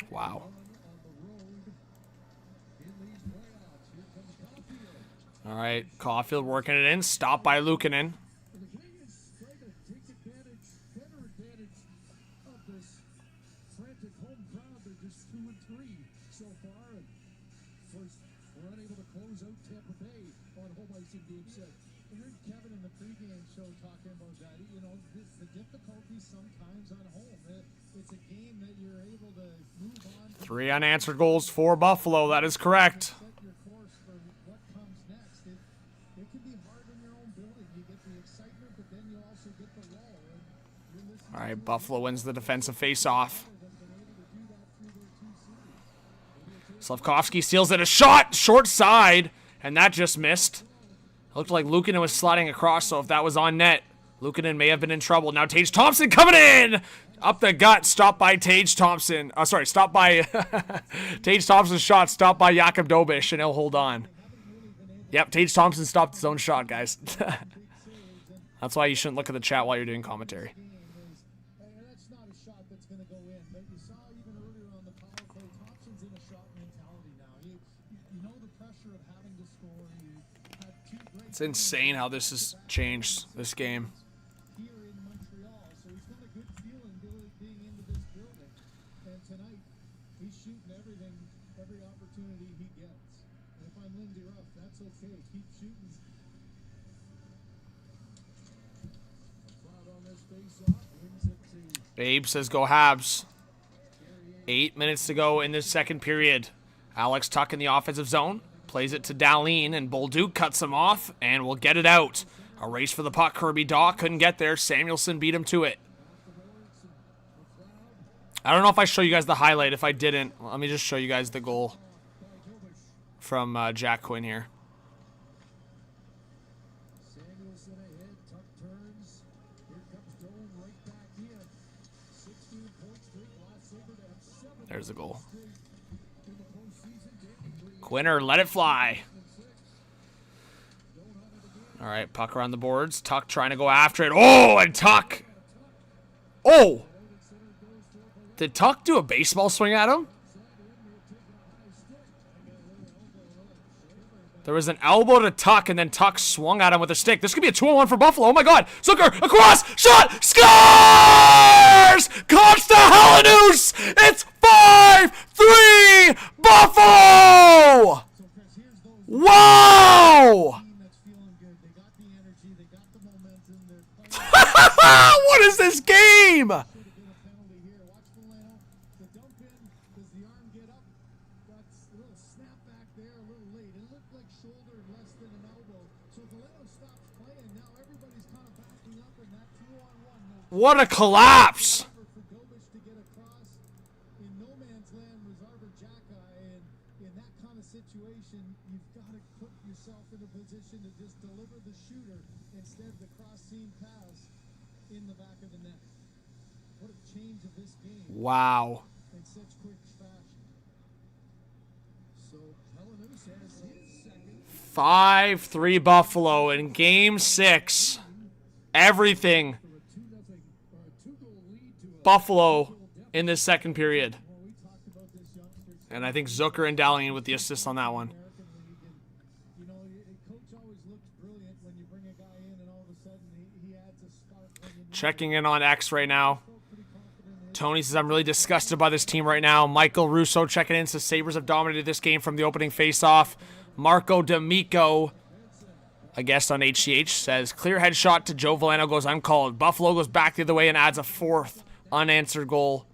Wow. All right, Caulfield working it in. Stopped by Luukkonen. Three unanswered goals for Buffalo. That is correct. All right, Buffalo wins the defensive faceoff. Slavkovsky steals it. A shot, short side, and that just missed. It looked like Luukkonen was sliding across, so if that was on net, Luukkonen may have been in trouble. Now Tage Thompson coming in! Up the gut, stopped by Tage Thompson. Stopped by Tage Thompson's shot, stopped by Jakub Dobish, and he'll hold on. Yep, Tage Thompson stopped his own shot, guys. That's why you shouldn't look at the chat while you're doing commentary. It's insane how this has changed, this game. Here in Montreal, so he's got a good feeling being into this building. And tonight, he's shooting everything, every opportunity he gets. And if I'm Lindy Ruff, that's okay. Keep shooting. On this face-off, wins it to Babe says go Habs. 8 minutes to go in the second period. Alex Tuck in the offensive zone. Plays it to Dahlin, and Bolduc cuts him off, and will get it out. A race for the puck. Kirby Daw couldn't get there. Samuelson beat him to it. I don't know if I show you guys the highlight. If I didn't, let me just show you guys the goal from Jack Quinn here. Samuelson ahead, Tuck turns. Here comes Doan right back in. 16 points straight, last Sabre to have 7 There's the goal. straight in the postseason. Quinner, let it fly. All right, puck around the boards. Tuck trying to go after it. Oh, and Tuck. Oh. Did Tuck do a baseball swing at him? There was an elbow to Tuck, and then Tuck swung at him with a stick. This could be a 2-on-1 for Buffalo. Oh, my God. Zucker, across, shot, scores! Consta-Halanews! It's 5-3 Buffalo! Wow! What is this game? What a collapse! Wow. 5-3 Buffalo in Game 6. Everything Buffalo in this second period. And I think Zucker and Dalian with the assist on that one. You know, coach always looks brilliant when you bring a guy in and all of a sudden he adds a spark. Checking in on X right now. Tony says, I'm really disgusted by this team right now. Michael Russo checking in says, Sabres have dominated this game from the opening faceoff. Marco D'Amico, a guest on HCH, says, clear headshot to Joe Veleno goes uncalled. Buffalo goes back the other way and adds a fourth unanswered goal.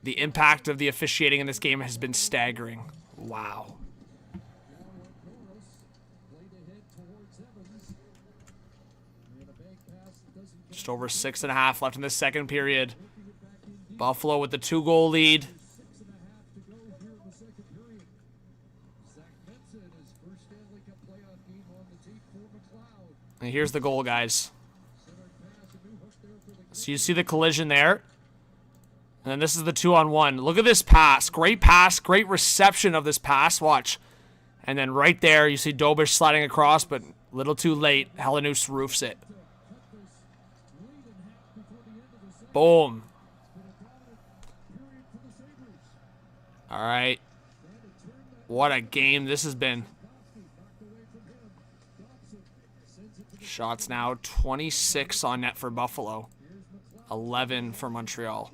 The impact of the officiating in this game has been staggering. Wow. Just over 6.5 left in the second period. Buffalo with the 2-goal lead. And here's the goal, guys. So you see the collision there. And then this is the 2-on-1. Look at this pass. Great pass. Great reception of this pass. Watch. And then right there, you see Dobish sliding across, but a little too late. Helenus roofs it. Boom. All right. What a game this has been. Shots now 26 on net for Buffalo. 11 for Montreal.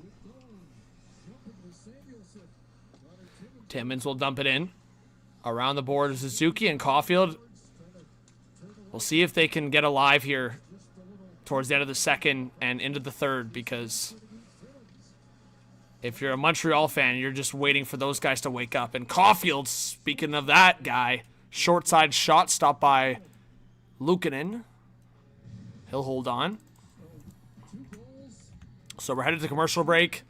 Timmins will dump it in. Around the board is Suzuki and Caulfield. We'll see if they can get alive here towards the end of the second and into the third, because if you're a Montreal fan, you're just waiting for those guys to wake up. And Caulfield, speaking of that guy, short side shot stopped by Luukkonen. He'll hold on. So we're headed to commercial break.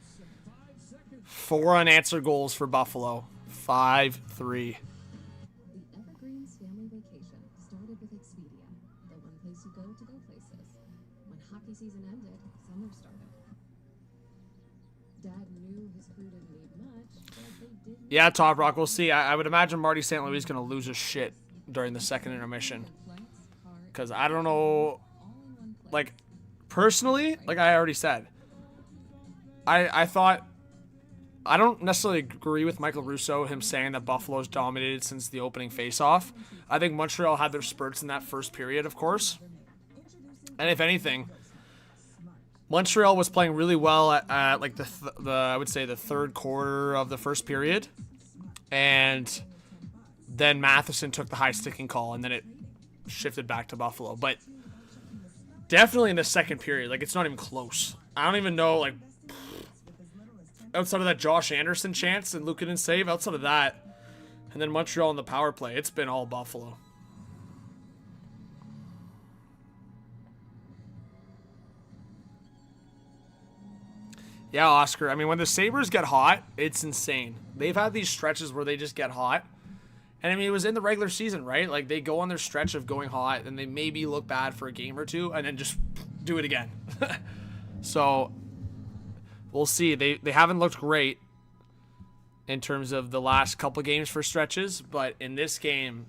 4 unanswered goals for Buffalo. 5-3. The Evergreen's family vacation started with Expedia, the one place you go to go places. When hockey season ended, summer started. Dad knew his crew didn't need much, but they did. Yeah, Top Rock, we'll see. I would imagine Marty St. Louis is going to lose his shit during the second intermission. Because I don't know, like, personally, like I already said, I thought, I don't necessarily agree with Michael Russo, him saying that Buffalo's dominated since the opening faceoff. I think Montreal had their spurts in that first period, of course. And if anything, Montreal was playing really well at like the I would say the third quarter of the first period. And then Matheson took the high sticking call, and then it shifted back to Buffalo. But definitely in the second period, like, it's not even close. I don't even know, like, outside of that Josh Anderson chance and Luukkonen save, outside of that, and then Montreal in the power play, it's been all Buffalo. Yeah, Oscar, I mean, when the Sabres get hot, it's insane. They've had these stretches where they just get hot. And I mean, it was in the regular season, right? Like, they go on their stretch of going hot, and they maybe look bad for a game or two, and then just do it again. So we'll see. They haven't looked great in terms of the last couple games for stretches, but in this game,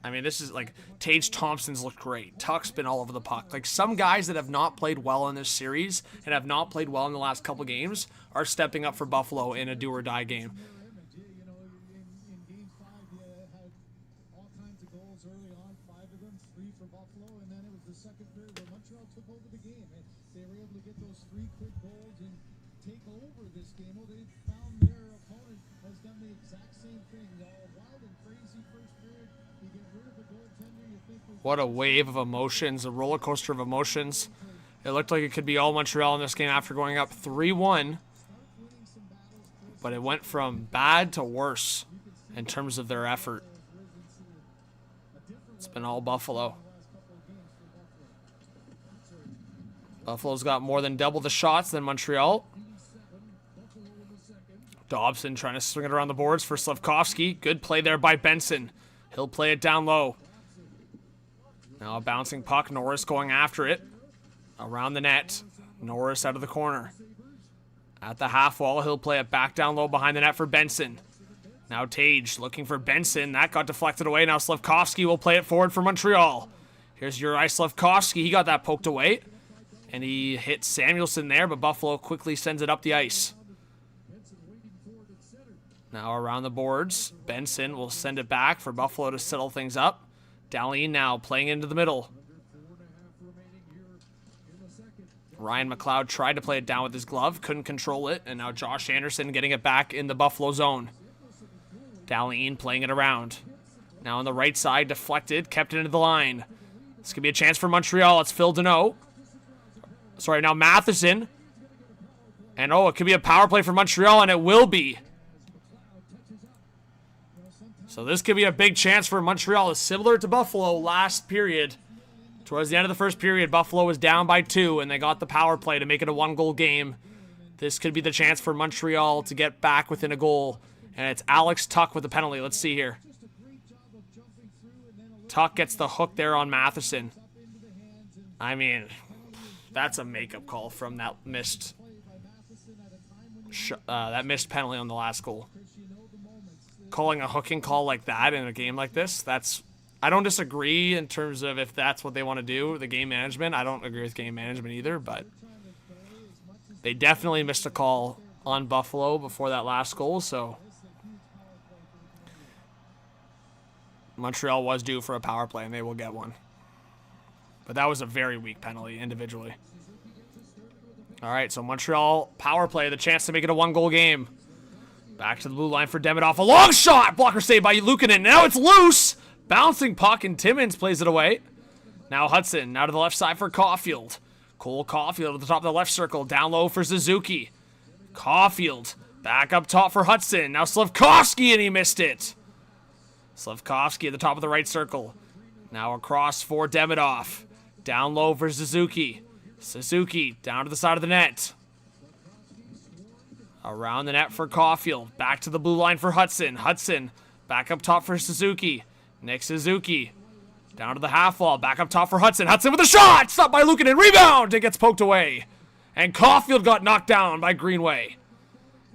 I mean, this is like, Tage Thompson's looked great. Tuck's been all over the puck. Like, some guys that have not played well in this series and have not played well in the last couple games are stepping up for Buffalo in a do-or-die game. You know, in game 5, you had all kinds of goals early on, 5 of them, 3 for Buffalo, and then it was the second period where Montreal took over the game. And they were able to get those 3 quick goals and take over this game. Well, they found their opponent has done the exact same thing. Wild and crazy first period. You get rid of the goaltender, you think What a wave of emotions, a roller coaster of emotions. It looked like it could be all Montreal in this game after going up 3-1. But it went from bad to worse in terms of their effort. It's been all Buffalo. Buffalo's got more than double the shots than Montreal. Dobson trying to swing it around the boards for Slavkovsky. Good play there by Benson. He'll play it down low. Now a bouncing puck. Norris going after it. Around the net. Norris out of the corner. At the half wall, he'll play it back down low behind the net for Benson. Now Tage looking for Benson. That got deflected away. Now Slavkovsky will play it forward for Montreal. Here's Juraj Slavkovsky. He got that poked away. And he hits Samuelson there, but Buffalo quickly sends it up the ice. Now around the boards, Benson will send it back for Buffalo to settle things up. Dahlin now playing into the middle. Ryan McLeod tried to play it down with his glove, couldn't control it, and now Josh Anderson getting it back in the Buffalo zone. Dahlin playing it around. Now on the right side, deflected, kept it into the line. This could be a chance for Montreal. It's Phil Deneau. Sorry, now Matheson. And it could be a power play for Montreal, and it will be. So this could be a big chance for Montreal. It's similar to Buffalo last period. Towards the end of the first period, Buffalo was down by 2, and they got the power play to make it a 1-goal game. This could be the chance for Montreal to get back within a goal. And it's Alex Tuch with the penalty. Let's see here. Tuch gets the hook there on Matheson. I mean, that's a makeup call from that missed penalty on the last goal. Calling a hooking call like that in a game like this, I don't disagree in terms of if that's what they want to do, the game management. I don't agree with game management either, but they definitely missed a call on Buffalo before that last goal, so Montreal was due for a power play, and they will get one. But that was a very weak penalty individually. All right, so Montreal power play, the chance to make it a 1-goal game. Back to the blue line for Demidov. A long shot! Blocker saved by Luukkonen. Now it's loose! Bouncing puck, and Timmins plays it away. Now Hudson, now to the left side for Caulfield. Cole Caulfield at the top of the left circle. Down low for Suzuki. Caulfield, back up top for Hudson. Now Slafkovsky, and he missed it. Slafkovsky at the top of the right circle. Now across for Demidov. Down low for Suzuki. Suzuki, down to the side of the net. Around the net for Caulfield. Back to the blue line for Hudson. Hudson, back up top for Suzuki. Nick Suzuki, down to the half wall, back up top for Hudson. Hudson with a shot! Stopped by Luukkonen, rebound! It gets poked away. And Caulfield got knocked down by Greenway.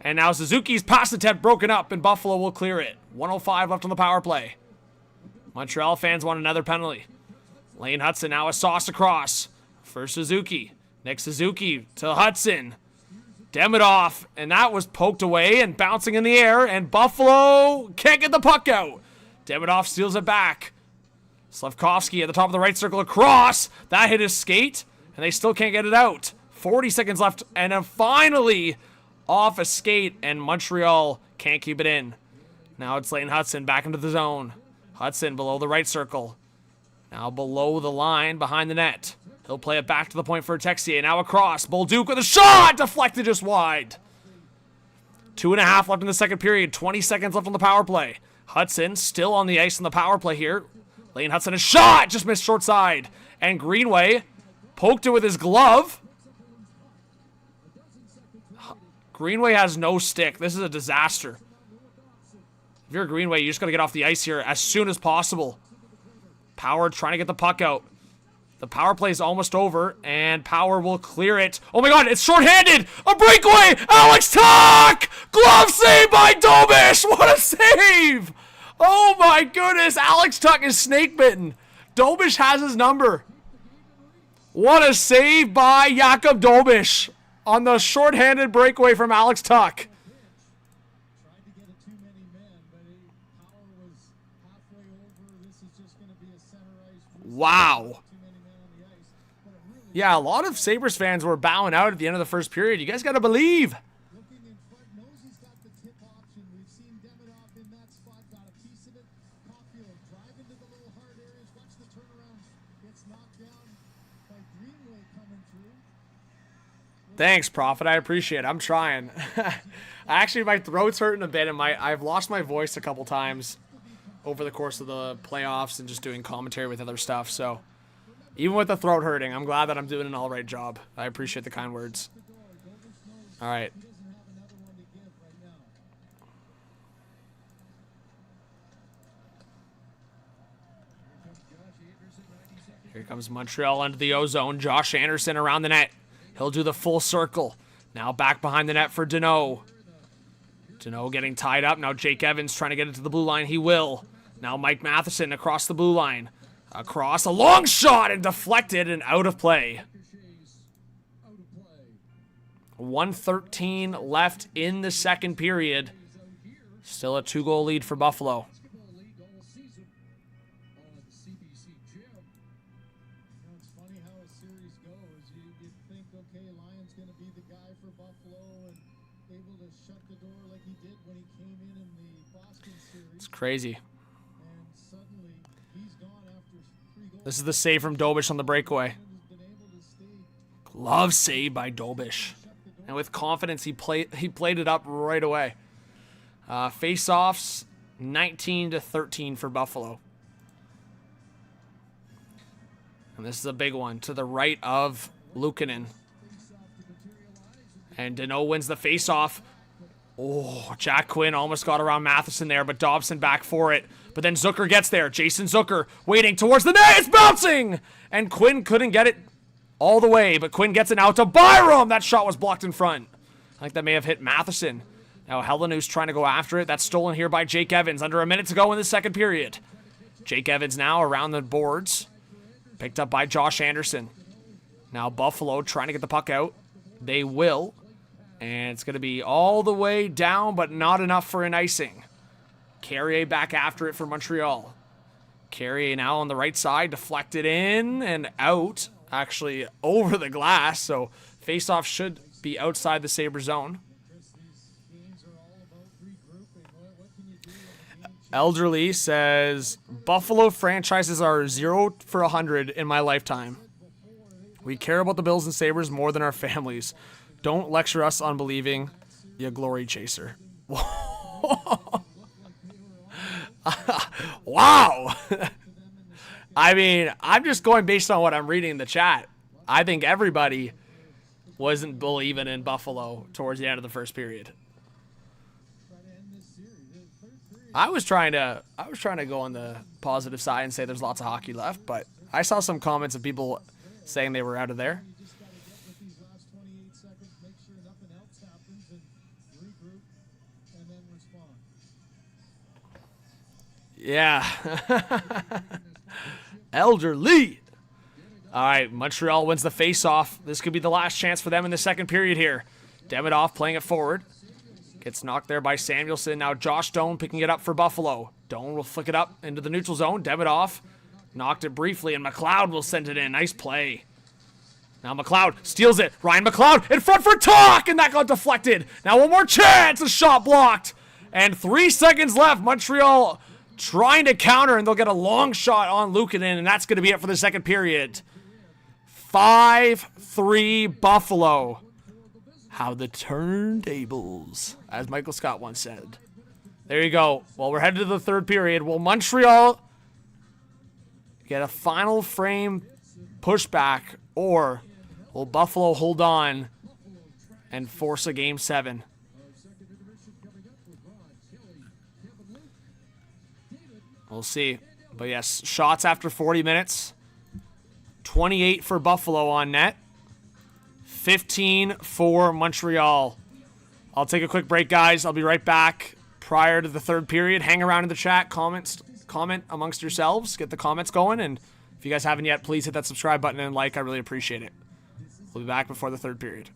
And now Suzuki's pass attempt broken up, and Buffalo will clear it. 1:05 left on the power play. Montreal fans want another penalty. Lane Hudson now a sauce across for Suzuki. Nick Suzuki to Hudson. Demidov, and that was poked away and bouncing in the air, and Buffalo can't get the puck out. Demidov steals it back. Slafkovsky at the top of the right circle across. That hit his skate, and they still can't get it out. 40 seconds left, and then finally off a skate, and Montreal can't keep it in. Now it's Lane Hudson back into the zone. Hudson below the right circle. Now below the line, behind the net. He'll play it back to the point for Texier. Now across. Bolduc with a shot! Deflected just wide. 2.5 left in the second period. 20 seconds left on the power play. Hudson still on the ice in the power play here. Lane Hudson, a shot! Just missed short side. And Greenway poked it with his glove. Greenway has no stick. This is a disaster. If you're Greenway, you just got to get off the ice here as soon as possible. Power trying to get the puck out. The power play is almost over, and Power will clear it. Oh my god, it's shorthanded! A breakaway! Alex Tuch! Glove save by Dobish! What a save! Oh my goodness, Alex Tuch is snake bitten. Dobish has his number. What a save by Jakob Dobish on the shorthanded breakaway from Alex Tuch. Wow. Yeah, a lot of Sabres fans were bowing out at the end of the first period. You guys got to believe. Looking in front, knows he's got the tip option. We've seen Demidov in that spot, got a piece of it. Caulfield drive into the little hard areas. Watch the turnaround. Gets knocked down by Greenway coming through. Thanks, Prophet. I appreciate it. I'm trying. Actually, my throat's hurting a bit, and I've lost my voice a couple times over the course of the playoffs and just doing commentary with other stuff, so even with the throat hurting, I'm glad that I'm doing an all right job. I appreciate the kind words. All right. Here comes Montreal into the O-zone. Josh Anderson around the net. He'll do the full circle. Now back behind the net for Deneau. Deneau getting tied up. Now Jake Evans trying to get it to the blue line. He will. Now Mike Matheson across the blue line. Across, a long shot and deflected and out of play. 1:13 left in the second period. Still a 2-goal lead for Buffalo. It's funny how a series goes. You think, okay, Lyon's going to be the guy for Buffalo and able to shut the door like he did when he came in the Boston series. It's crazy. And suddenly he's gone after 3 goals. This is the save from Dobish on the breakaway. Glove save by Dobish. And with confidence, he played it up right away. Face-offs, 19-13 for Buffalo. And this is a big one to the right of Luukkonen. And Danault wins the face-off. Oh, Jack Quinn almost got around Matheson there, but Dobson back for it. But then Zucker gets there. Jason Zucker waiting towards the net. It's bouncing! And Quinn couldn't get it all the way, but Quinn gets it out to Byram. That shot was blocked in front. I think that may have hit Matheson. Now Helenu's trying to go after it. That's stolen here by Jake Evans. Under a minute to go in the second period. Jake Evans now around the boards. Picked up by Josh Anderson. Now Buffalo trying to get the puck out. They will. And it's going to be all the way down, but not enough for an icing. Carrier back after it for Montreal. Carrier now on the right side. Deflected in and out. Actually over the glass. So face-off should be outside the Sabre zone. Elderly says, Buffalo franchises are 0 for 100 in my lifetime. We care about the Bills and Sabres more than our families. Don't lecture us on believing, you glory chaser. Wow. I mean, I'm just going based on what I'm reading in the chat. I think everybody wasn't believing in Buffalo towards the end of the first period. I was trying to go on the positive side and say there's lots of hockey left, but I saw some comments of people saying they were out of there. Yeah. Elderly. All right, Montreal wins the face-off. This could be the last chance for them in the second period here. Demidov playing it forward. Gets knocked there by Samuelson. Now Josh Doan picking it up for Buffalo. Doan will flick it up into the neutral zone. Demidov knocked it briefly, and McLeod will send it in. Nice play. Now McLeod steals it. Ryan McLeod in front for Talk, and that got deflected. Now one more chance. A shot blocked. And 3 seconds left. Montreal trying to counter, and they'll get a long shot on Luukkonen, and that's going to be it for the second period. 5-3 Buffalo. How the turntables, as Michael Scott once said. There you go. Well, we're headed to the third period. Will Montreal get a final frame pushback, or will Buffalo hold on and force a Game 7? We'll see. But yes, shots after 40 minutes. 28 for Buffalo on net. 15 for Montreal. I'll take a quick break, guys. I'll be right back prior to the third period. Hang around in the chat. Comment amongst yourselves. Get the comments going. And if you guys haven't yet, please hit that subscribe button and like. I really appreciate it. We'll be back before the third period.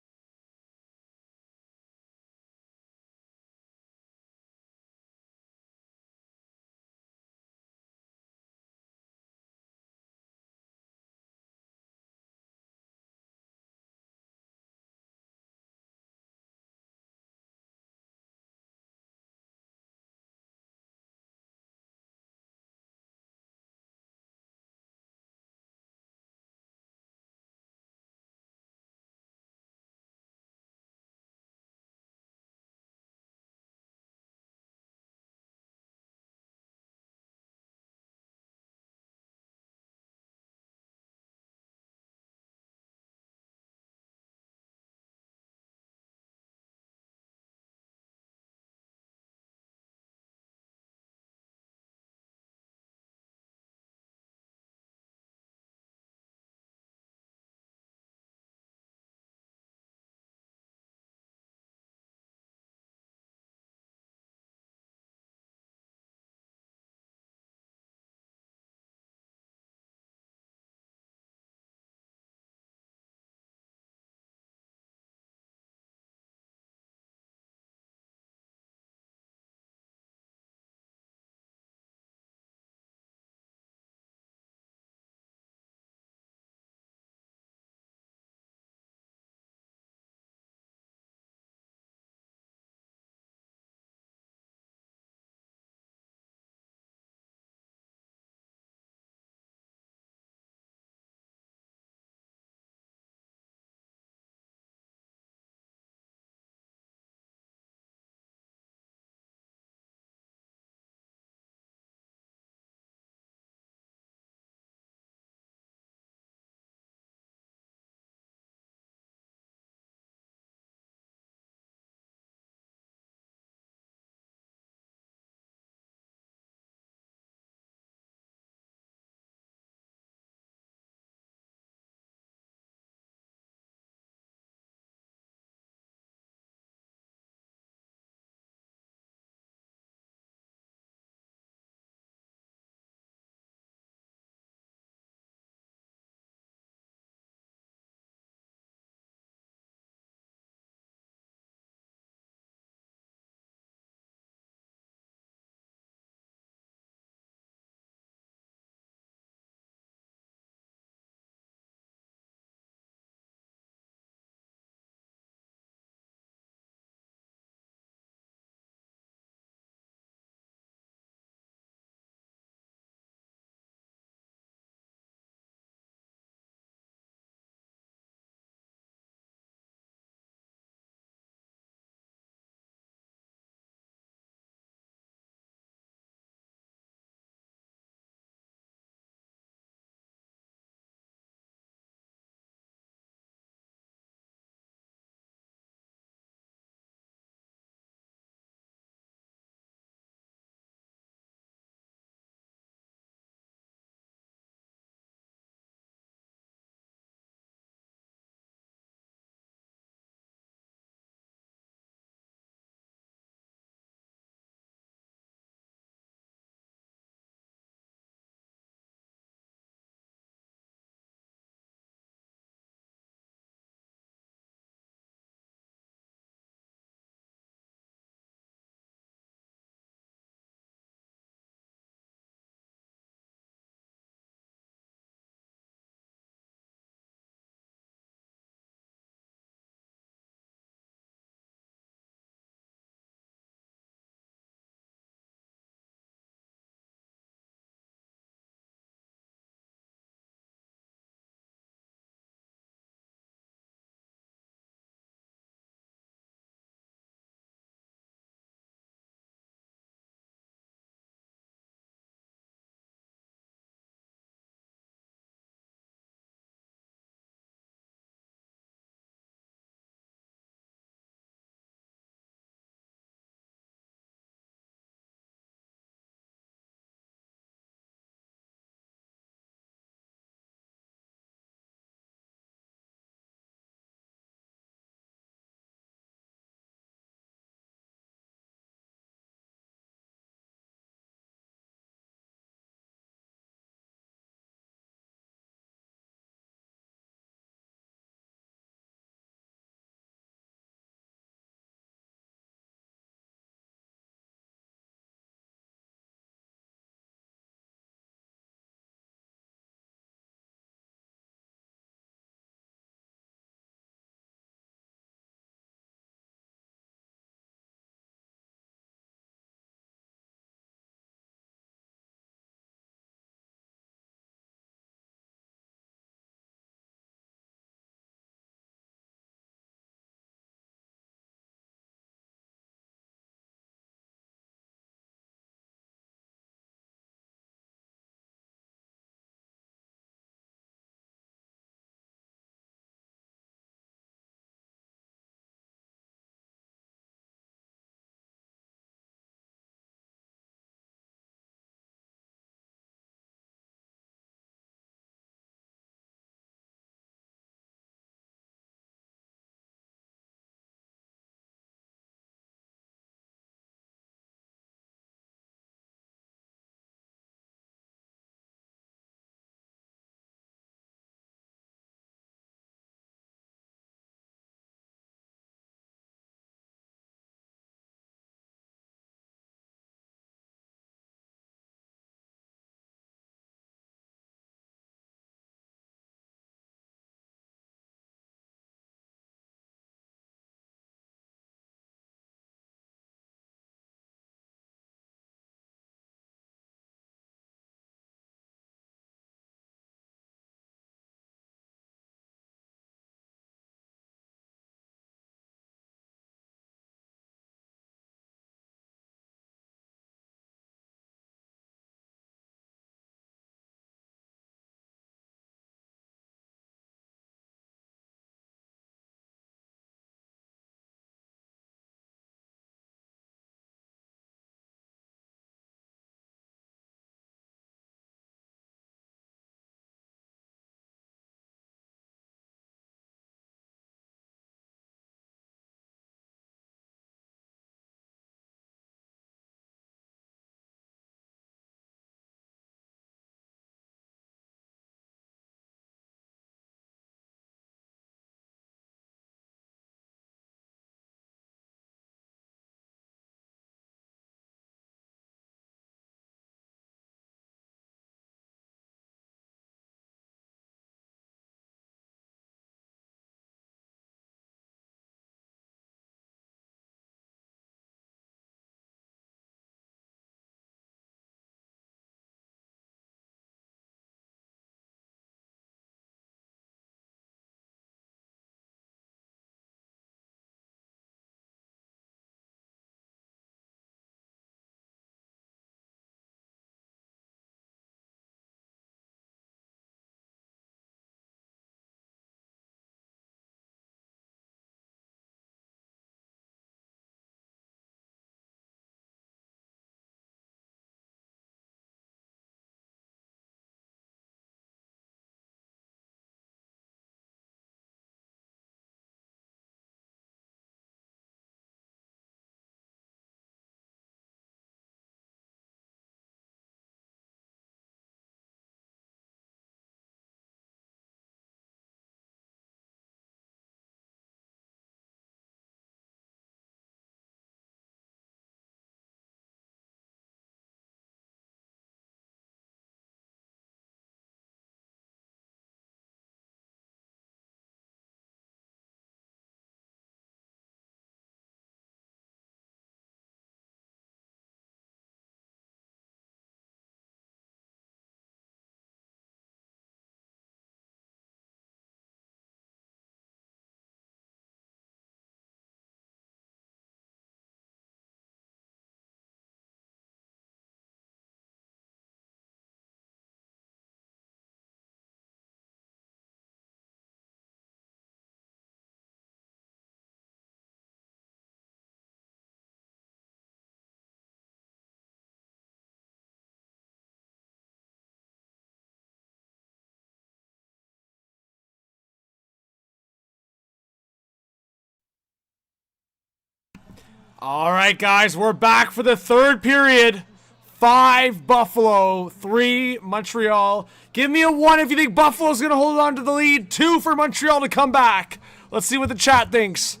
All right, guys, we're back for the third period. 5 Buffalo, 3 Montreal. Give me a 1 if you think Buffalo's going to hold on to the lead. 2 for Montreal to come back. Let's see what the chat thinks.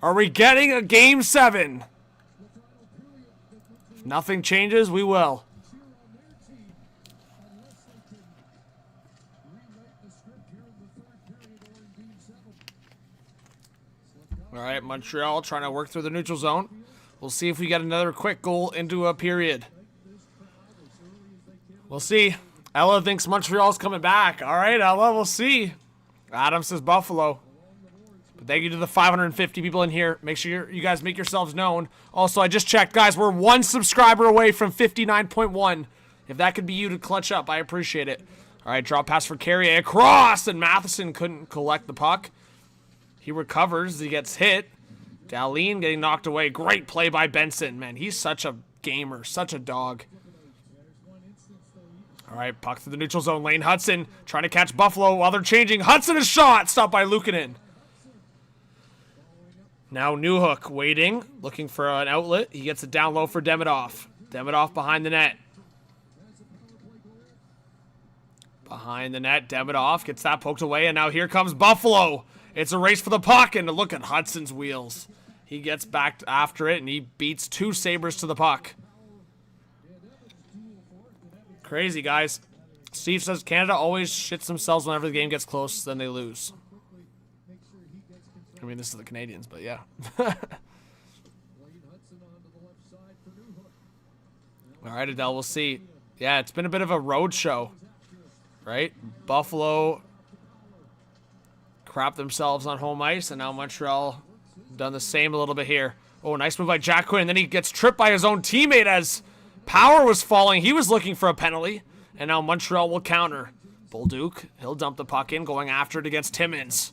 Are we getting a Game 7? If nothing changes, we will. All right, Montreal trying to work through the neutral zone. We'll see if we get another quick goal into a period. We'll see. Ella thinks Montreal's coming back. All right, Ella, we'll see. Adam says Buffalo. But thank you to the 550 people in here. Make sure you guys make yourselves known. Also, I just checked, guys. We're 1 subscriber away from 59.1. If that could be you to clutch up, I appreciate it. All right, drop pass for Carrier across, and Matheson couldn't collect the puck. He recovers. He gets hit. Dahlin getting knocked away. Great play by Benson. Man, he's such a gamer, such a dog. All right, puck to the neutral zone. Lane Hudson trying to catch Buffalo while they're changing. Hudson is shot. Stopped by Luukkonen. Now Newhook waiting, looking for an outlet. He gets it down low for Demidov. Demidov behind the net. Behind the net, Demidov gets that poked away, and now here comes Buffalo. It's a race for the puck, and look at Hudson's wheels. He gets back after it, and he beats 2 Sabres to the puck. Crazy, guys. Steve says Canada always shits themselves whenever the game gets close, then they lose. I mean, this is the Canadiens, but yeah. All right, Adele, we'll see. Yeah, it's been a bit of a road show, right? Buffalo crap themselves on home ice, and now Montreal done the same a little bit here. Oh, nice move by Jack Quinn. And then he gets tripped by his own teammate as power was falling. He was looking for a penalty, and now Montreal will counter. Bolduc, he'll dump the puck in, going after it against Timmins.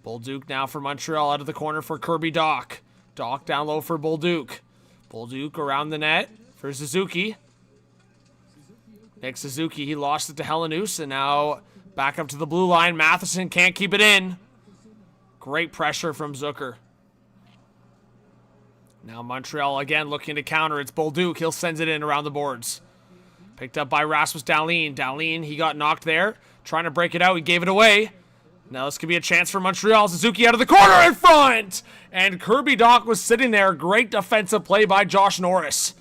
Bolduc now for Montreal out of the corner for Kirby Dach. Dach down low for Bolduc. Bolduc around the net for Suzuki. Nick Suzuki, he lost it to Helenius, and now back up to the blue line. Matheson can't keep it in. Great pressure from Zucker. Now Montreal again looking to counter. It's Bolduc. He'll send it in around the boards. Picked up by Rasmus Dahlin. Dahlin, he got knocked there. Trying to break it out. He gave it away. Now this could be a chance for Montreal. Suzuki out of the corner in front. And Kirby Dach was sitting there. Great defensive play by Josh Norris.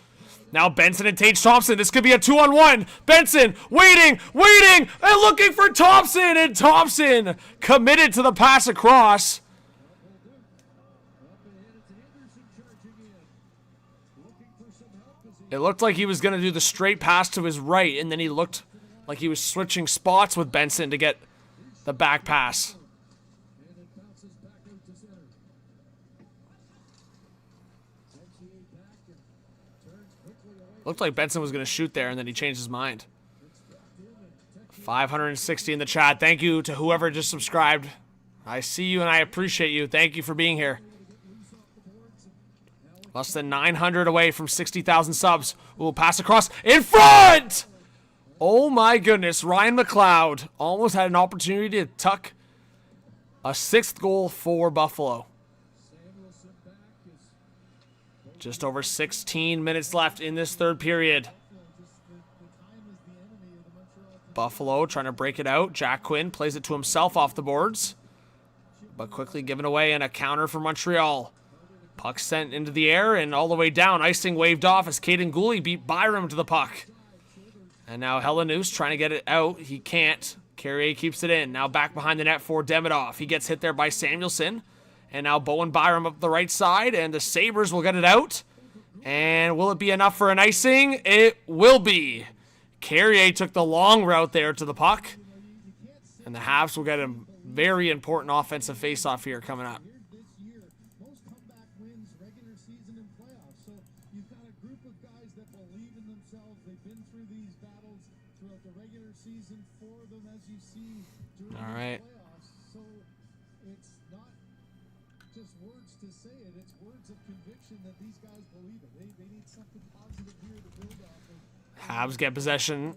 Now Benson and Tage Thompson. This could be a 2-on-1. Benson waiting, and looking for Thompson. And Thompson committed to the pass across. It looked like he was going to do the straight pass to his right, and then he looked like he was switching spots with Benson to get the back pass. Looked like Benson was going to shoot there, and then he changed his mind. 560 in the chat. Thank you to whoever just subscribed. I see you, and I appreciate you. Thank you for being here. Less than 900 away from 60,000 subs. We'll pass across in front! Oh my goodness, Ryan McLeod almost had an opportunity to tuck a 6th goal for Buffalo. Just over 16 minutes left in this third period. Buffalo trying to break it out. Jack Quinn plays it to himself off the boards, but quickly given away, and a counter for Montreal. Puck sent into the air and all the way down. Icing waved off as Caden Gooley beat Byram to the puck. And now Helenius trying to get it out. He can't. Carrier keeps it in. Now back behind the net for Demidov. He gets hit there by Samuelson. And now Bowen Byram up the right side. And the Sabres will get it out. And will it be enough for an icing? It will be. Carrier took the long route there to the puck. And the Habs will get a very important offensive faceoff here coming up. All right. So it's not just words to say it, it's words of conviction that these guys believe it. They need something positive here to build off of. Habs get possession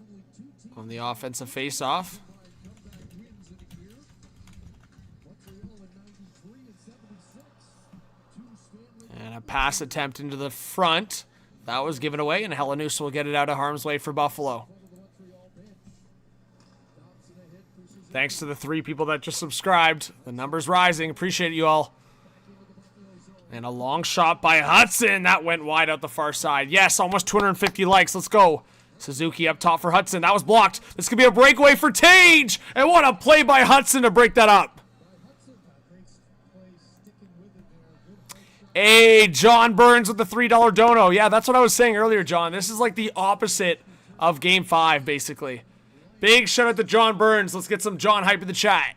on the offensive faceoff. pass attempt into the front. That was given away, and Helenius will get it out of harm's way for Buffalo. Thanks to the 3 people that just subscribed. The number's rising. Appreciate you all. And a long shot by Hudson. That went wide out the far side. Yes, almost 250 likes. Let's go. Suzuki up top for Hudson. That was blocked. This could be a breakaway for Tage. And what a play by Hudson to break that up. Hey, John Burns with the $3 dono. Yeah, that's what I was saying earlier, John. This is like the opposite of Game 5, basically. Big shout out to John Burns. Let's get some John hype in the chat.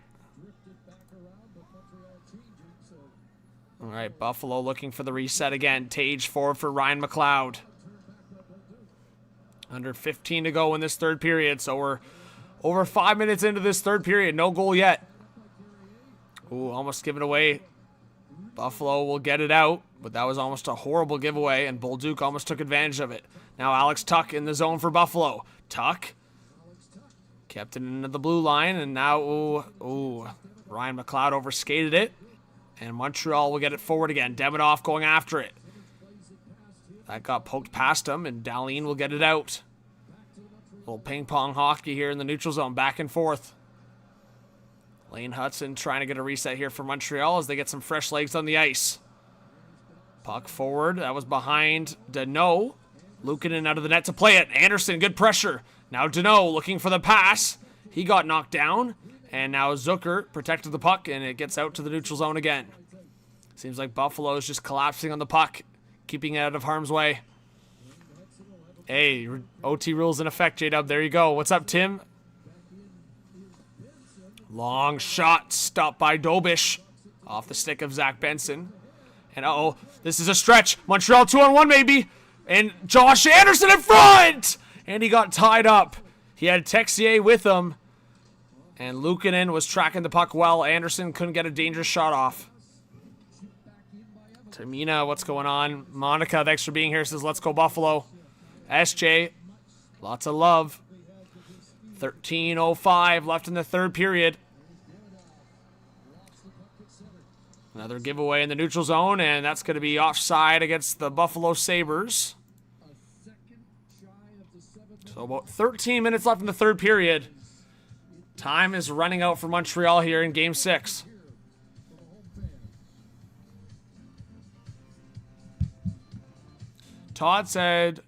All right, Buffalo looking for the reset again. Tage forward for Ryan McLeod. Under 15 to go in this third period, so we're over 5 minutes into this third period. No goal yet. Ooh, almost given away. Buffalo will get it out, but that was almost a horrible giveaway, and Bolduc almost took advantage of it. Now Alex Tuck in the zone for Buffalo. Tuck kept it into the blue line, and now, Ryan McLeod overskated it, and Montreal will get it forward again. Demidov going after it. That got poked past him, and Dahlin will get it out. Little ping-pong hockey here in the neutral zone, back and forth. Lane Hudson trying to get a reset here for Montreal as they get some fresh legs on the ice. Puck forward. That was behind Danault. Luukkonen out of the net to play it. Anderson, good pressure. Now Danault looking for the pass. He got knocked down. And now Zucker protected the puck, and it gets out to the neutral zone again. Seems like Buffalo is just collapsing on the puck, keeping it out of harm's way. Hey, OT rules in effect, J-Dub. There you go. What's up, Tim? Long shot stopped by Dobish off the stick of Zach Benson. And this is a stretch. Montreal 2-on-1 maybe. And Josh Anderson in front! And he got tied up. He had Texier with him. And Luukkonen was tracking the puck well. Anderson couldn't get a dangerous shot off. Tamina, what's going on? Monica, thanks for being here. Says, let's go Buffalo. SJ, lots of love. 13:05 left in the third period. Another giveaway in the neutral zone, and that's going to be offside against the Buffalo Sabres. So about 13 minutes left in the third period. Time is running out for Montreal here in Game 6. Todd said,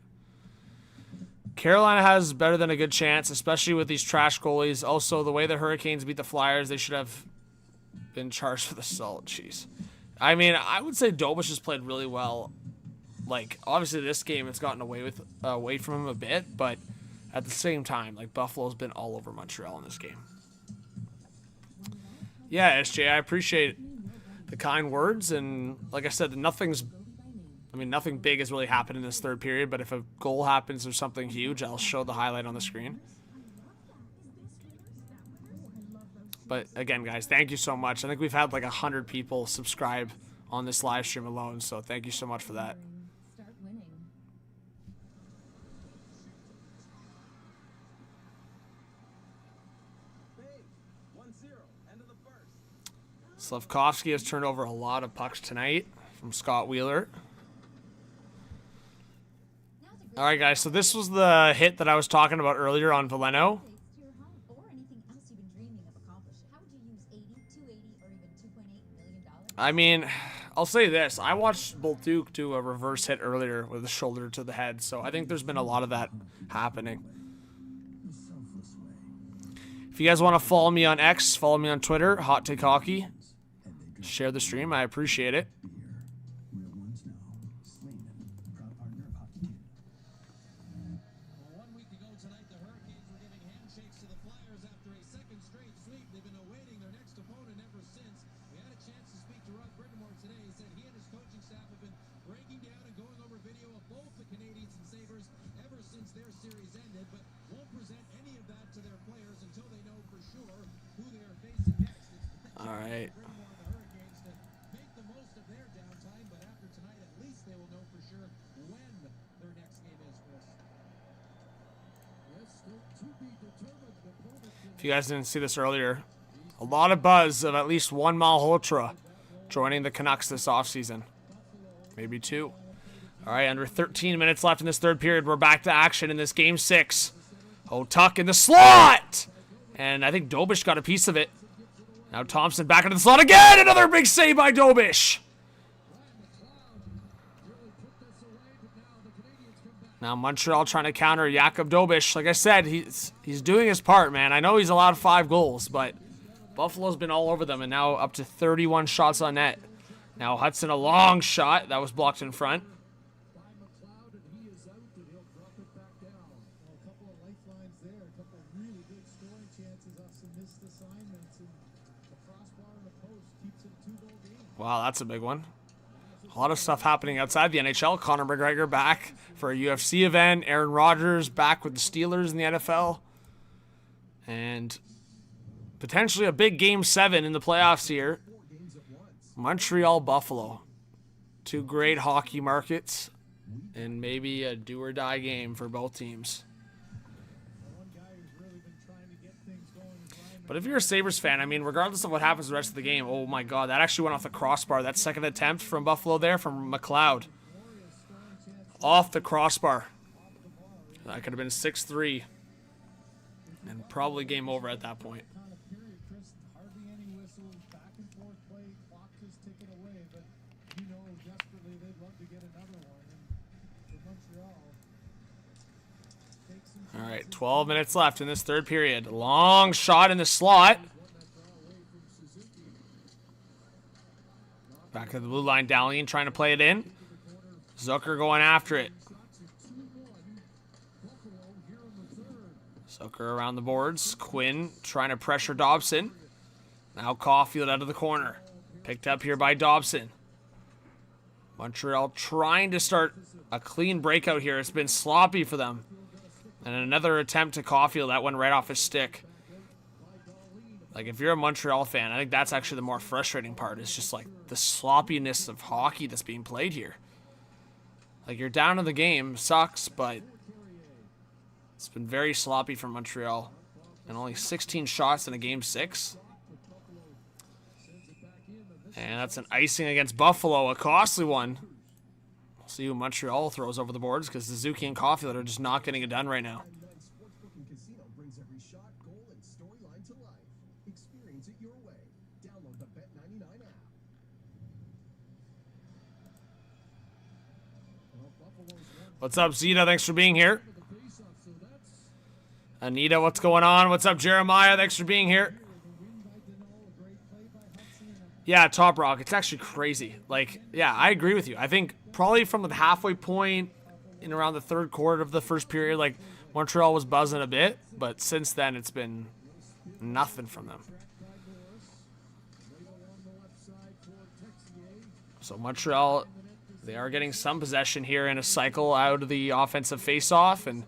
Carolina has better than a good chance, especially with these trash goalies. Also, the way the Hurricanes beat the Flyers, they should have been charged for the salt. Jeez. I mean, I would say Dobish has played really well. Like, obviously this game it's gotten away from him a bit, but at the same time, like, Buffalo's been all over Montreal in this game. Yeah, SJ, I appreciate the kind words, and like I said, nothing big has really happened in this third period, but if a goal happens or something huge, I'll show the highlight on the screen. But again, guys, thank you so much. I think we've had like 100 people subscribe on this live stream alone, so thank you so much for that. Slavkovsky has turned over a lot of pucks tonight from Scott Wheeler. All right, guys, so this was the hit that I was talking about earlier on Veleno. I mean, I'll say this. I watched Bolduc do a reverse hit earlier with a shoulder to the head, so I think there's been a lot of that happening. If you guys want to follow me on X, follow me on Twitter, Hot Take Hockey. Share the stream. I appreciate it. All right. If you guys didn't see this earlier, a lot of buzz of at least one Malhotra joining the Canucks this offseason. Maybe 2. All right, under 13 minutes left in this third period. We're back to action in this game 6. Tuck in the slot! And I think Dobish got a piece of it. Now Thompson back into the slot again! Another big save by Dobish! Now Montreal trying to counter Jakub Dobish. Like I said, he's doing his part, man. I know he's allowed 5 goals, but Buffalo's been all over them, and now up to 31 shots on net. Now Hudson, a long shot. That was blocked in front. Wow, that's a big one. A lot of stuff happening outside the NHL. Conor McGregor back for a UFC event. Aaron Rodgers back with the Steelers in the NFL. And potentially a big Game 7 in the playoffs here. Montreal, Buffalo. 2 great hockey markets. And maybe a do-or-die game for both teams. But if you're a Sabres fan, I mean, regardless of what happens the rest of the game, oh my god, that actually went off the crossbar. That second attempt from Buffalo there, from McLeod. Off the crossbar. That could have been 6-3. And probably game over at that point. All right, 12 minutes left in this third period. Long shot in the slot. Back to the blue line, Dahlian trying to play it in. Zucker going after it. Zucker around the boards. Quinn trying to pressure Dobson. Now Caulfield out of the corner. Picked up here by Dobson. Montreal trying to start a clean breakout here. It's been sloppy for them. And another attempt to Caulfield. That went right off his stick. Like, if you're a Montreal fan, I think that's actually the more frustrating part. It's just, like, the sloppiness of hockey that's being played here. Like, you're down in the game. Sucks, but it's been very sloppy from Montreal. And only 16 shots in a game 6. And that's an icing against Buffalo. A costly one. We'll see who Montreal throws over the boards, because Suzuki and Caulfield are just not getting it done right now. What's up, Zeta? Thanks for being here. Anita, what's going on? What's up, Jeremiah? Thanks for being here. Yeah, Top Rock. It's actually crazy. Like, yeah, I agree with you. I think probably from the halfway point in around the third quarter of the first period, like, Montreal was buzzing a bit, but since then it's been nothing from them. So Montreal, they are getting some possession here in a cycle out of the offensive faceoff, and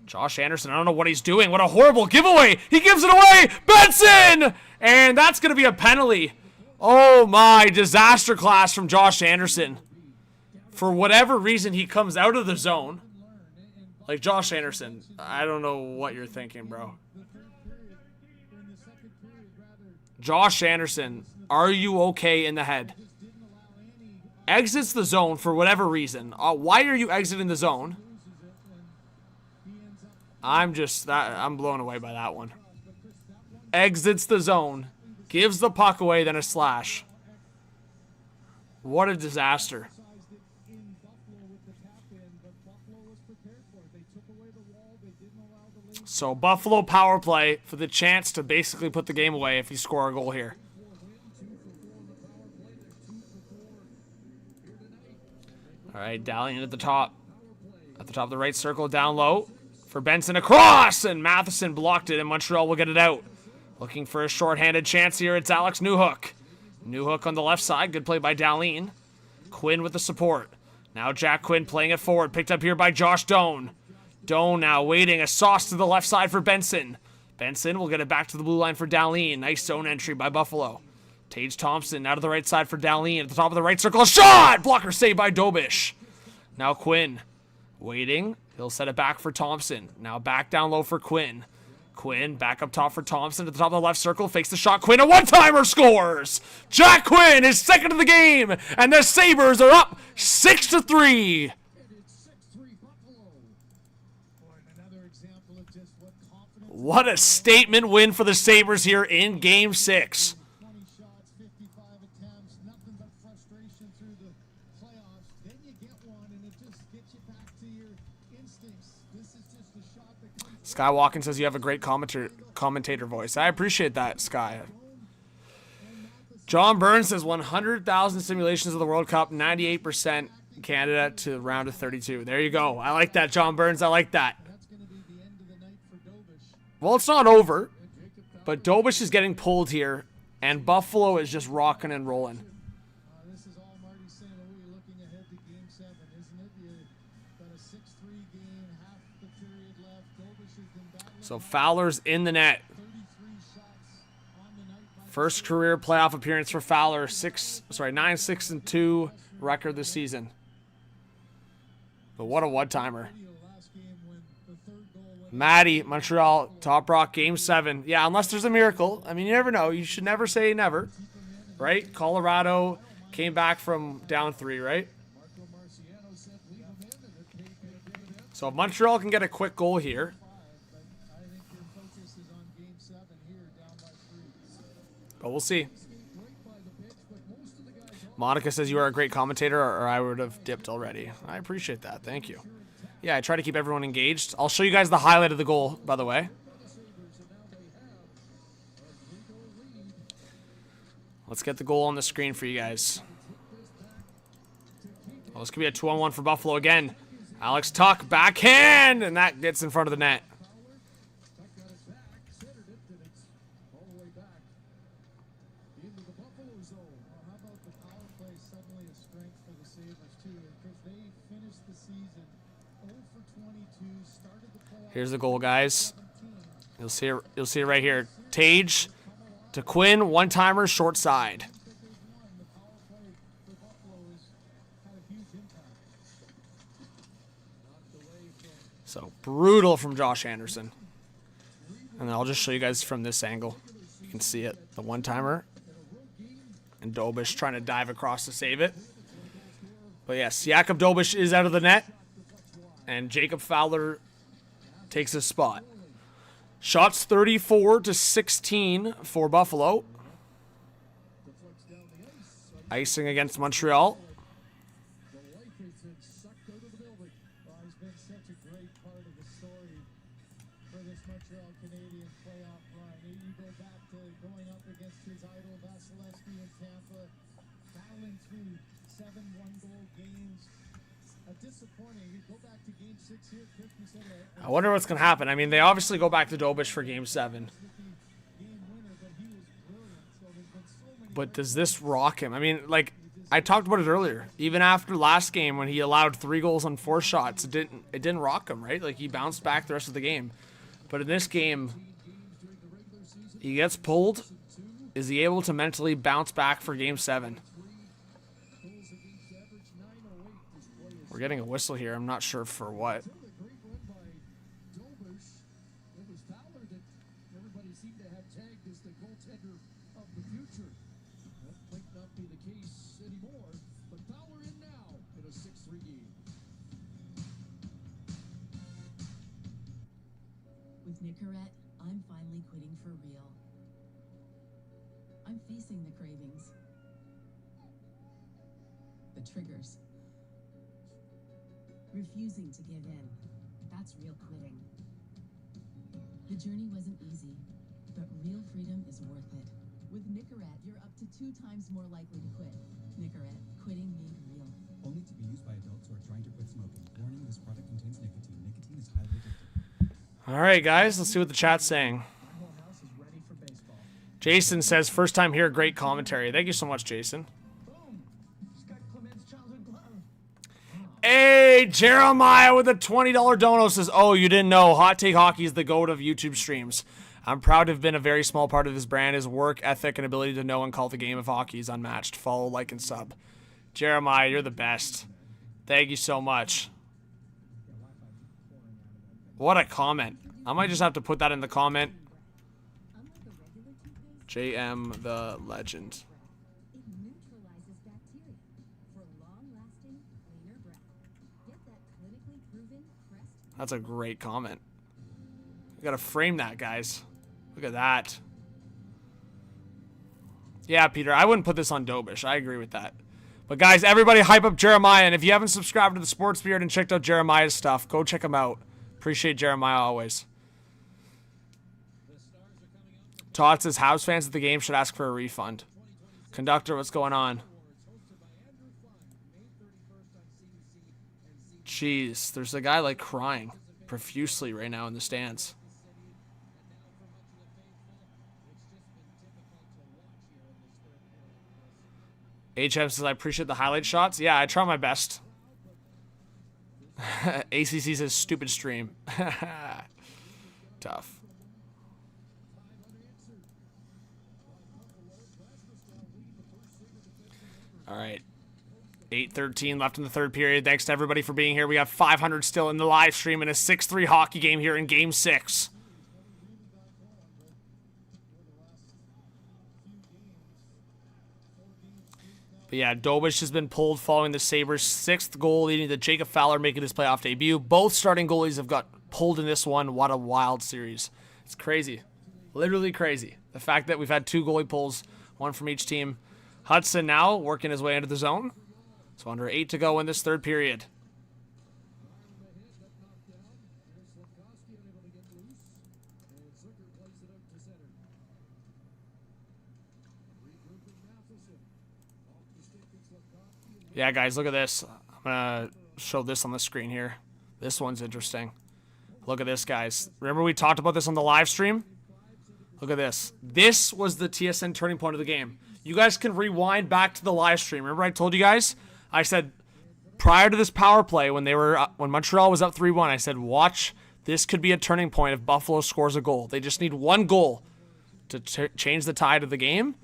Josh Anderson, I don't know what he's doing. What a horrible giveaway. He gives it away. Benson! And that's going to be a penalty. Oh my, disaster class from Josh Anderson. For whatever reason, he comes out of the zone. Like, Josh Anderson, I don't know what you're thinking, bro. Josh Anderson, are you okay in the head? Exits the zone for whatever reason. Why are you exiting the zone? I'm blown away by that one. Exits the zone. Gives the puck away, then a slash. What a disaster. So Buffalo power play for the chance to basically put the game away if you score a goal here. All right, Dahlian at the top. At the top of the right circle, down low. For Benson across, and Matheson blocked it, and Montreal will get it out. Looking for a shorthanded chance here. It's Alex Newhook. Newhook on the left side. Good play by Dahlian. Quinn with the support. Now Jack Quinn playing it forward. Picked up here by Josh Doan. Doan now waiting. A sauce to the left side for Benson. Benson will get it back to the blue line for Dahlian. Nice zone entry by Buffalo. Tage Thompson out of the right side for Dahlian. At the top of the right circle. Shot! Blocker saved by Dobish. Now Quinn waiting. He'll set it back for Thompson. Now back down low for Quinn. Quinn back up top for Thompson at the top of the left circle. Fakes the shot. Quinn, a one-timer, scores! Jack Quinn is second of the game, and the Sabres are up 6-3. What a statement win for the Sabres here in Game 6. 20 shots, 55 attempts, nothing but frustration through the playoffs. Then you get one, and it just gets you back to your instincts. This is just a shot that comes. Sky Walken says you have a great commentator voice. I appreciate that, Sky. John Burns says 100,000 simulations of the World Cup, 98% Canada to round of 32. There you go. I like that, John Burns. I like that. Well, it's not over, but Dobish is getting pulled here, and Buffalo is just rocking and rolling. This is all Marty St. Louis looking ahead to Game 7, isn't it? You got a 6-3 game, half the period left. Dobish has been battling. So Fowler's in the net. 33 shots on the night by First career playoff appearance for Fowler. 9-6-2 record this season. But what a one-timer. last game when the third goal went. Matty, Montreal, Top Rock, Game 7. Yeah, unless there's a miracle. I mean, you never know. You should never say never. Right? Colorado came back from down 3, right? So if Montreal can get a quick goal here. I think your focus is on Game 7 here, down by 3. But we'll see. Monica says you are a great commentator, or I would have dipped already. I appreciate that. Thank you. Yeah, I try to keep everyone engaged. I'll show you guys the highlight of the goal, by the way. Let's get the goal on the screen for you guys. Oh, this could be a 2-on-1 for Buffalo again. Alex Tuck, backhand, and that gets in front of the net. Here's the goal, guys. You'll see it right here. Tage to Quinn, one-timer, short side. So brutal from Josh Anderson. And then I'll just show you guys from this angle. You can see it, the one-timer. And Dobish trying to dive across to save it. But yes, Jakub Dobish is out of the net. And Jacob Fowler takes his spot. Shots 34-16 for Buffalo. Icing against Montreal. He's been such a great part of the story for this Montreal Canadiens playoff run. You go back to going up against his idol Vasilevsky in Tampa, battling through 7 one-goal games. Disappointing. You go back to Game 6 here. Chris, you said I wonder what's going to happen. I mean, they obviously go back to Dobish for Game 7. But does this rock him? I mean, like, I talked about it earlier. Even after last game when he allowed 3 goals on 4 shots, it didn't rock him, right? Like, he bounced back the rest of the game. But in this game, he gets pulled. Is he able to mentally bounce back for Game 7? We're getting a whistle here. I'm not sure for what. With Nicorette, I'm finally quitting for real. I'm facing the cravings, the triggers. Refusing to give in. That's real quitting. The journey wasn't easy, but real freedom is worth it. With Nicorette, you're up to 2 times more likely to quit. Nicorette, quitting made real. Only to be used by adults who are trying to quit smoking. Warning, this product contains nicotine. Nicotine is highly addictive. All right, guys, let's see what the chat's saying. Jason says, first time here, great commentary. Thank you so much, Jason. Hey, Jeremiah with a $20 dono says, oh, you didn't know. Hot Take Hockey is the GOAT of YouTube streams. I'm proud to have been a very small part of his brand. His work ethic and ability to know and call the game of hockey is unmatched. Follow, like, and sub. Jeremiah, you're the best. Thank you so much. What a comment. I might just have to put that in the comment. JM the legend. It neutralizes bacteria for long-lasting, cleaner breath. Get that clinically proven Crest. That's a great comment. We gotta frame that, guys. Look at that. Yeah, Peter, I wouldn't put this on Dobish. I agree with that. But guys, everybody hype up Jeremiah. And if you haven't subscribed to the Sports Beard and checked out Jeremiah's stuff, go check him out. Appreciate Jeremiah always. Todd says Habs fans at the game should ask for a refund. Conductor, what's going on? Jeez, there's a guy like crying profusely right now in the stands. HM says, I appreciate the highlight shots. Yeah, I try my best. ACC says, stupid stream. Tough. All right. 8:13 left in the third period. Thanks to everybody for being here. We got 500 still in the live stream and a 6-3 hockey game here in Game 6. But yeah, Dobish has been pulled following the Sabres' 6th goal, leading to Jacob Fowler making his playoff debut. Both starting goalies have got pulled in this one. What a wild series. It's crazy. Literally crazy. The fact that we've had 2 goalie pulls, one from each team. Hudson now working his way into the zone. So under 8 to go in this third period. Yeah, guys, look at this. I'm going to show this on the screen here. This one's interesting. Look at this, guys. Remember we talked about this on the live stream? Look at this. This was the TSN turning point of the game. You guys can rewind back to the live stream. Remember I told you guys? I said prior to this power play when Montreal was up 3-1, I said watch, this could be a turning point if Buffalo scores a goal. They just need one goal to change the tide of the game.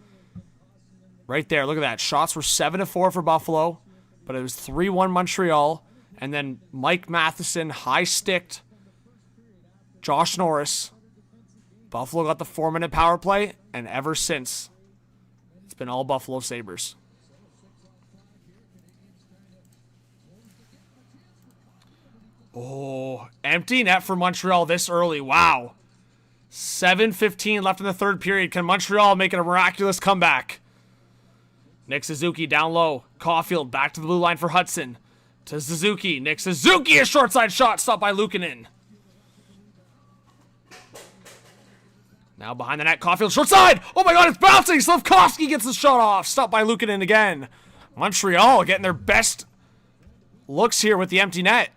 Right there, look at that. Shots were 7-4 for Buffalo, but it was 3-1 Montreal. And then Mike Matheson high-sticked Josh Norris. Buffalo got the 4-minute power play, and ever since, it's been all Buffalo Sabres. Oh, empty net for Montreal this early. Wow. 7:15 left in the third period. Can Montreal make it a miraculous comeback? Nick Suzuki down low. Caulfield back to the blue line for Hudson. To Suzuki. Nick Suzuki, a short side shot stopped by Luukkonen. Now behind the net, Caulfield short side. Oh my god, it's bouncing. Slafkovsky gets the shot off. Stopped by Luukkonen again. Montreal getting their best looks here with the empty net.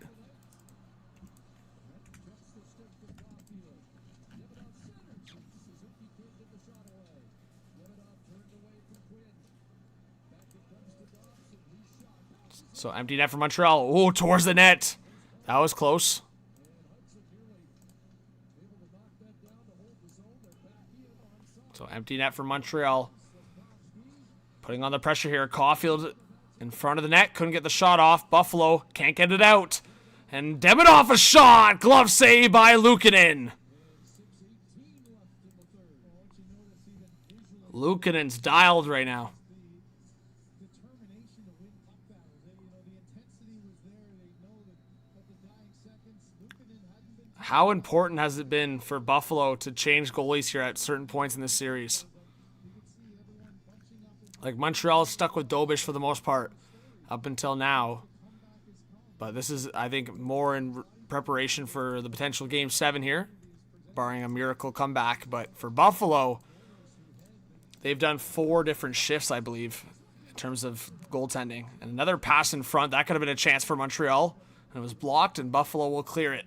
So empty net for Montreal. Oh, towards the net. That was close. So empty net for Montreal. Putting on the pressure here. Caulfield in front of the net. Couldn't get the shot off. Buffalo can't get it out. And Demidov a shot. Glove save by Luukkonen. Luukkonen's dialed right now. How important has it been for Buffalo to change goalies here at certain points in this series? Like, Montreal is stuck with Dobish for the most part up until now. But this is, I think, more in preparation for the potential Game 7 here, barring a miracle comeback. But for Buffalo, they've done 4 different shifts, I believe, in terms of goaltending. And another pass in front, that could have been a chance for Montreal. And it was blocked, and Buffalo will clear it.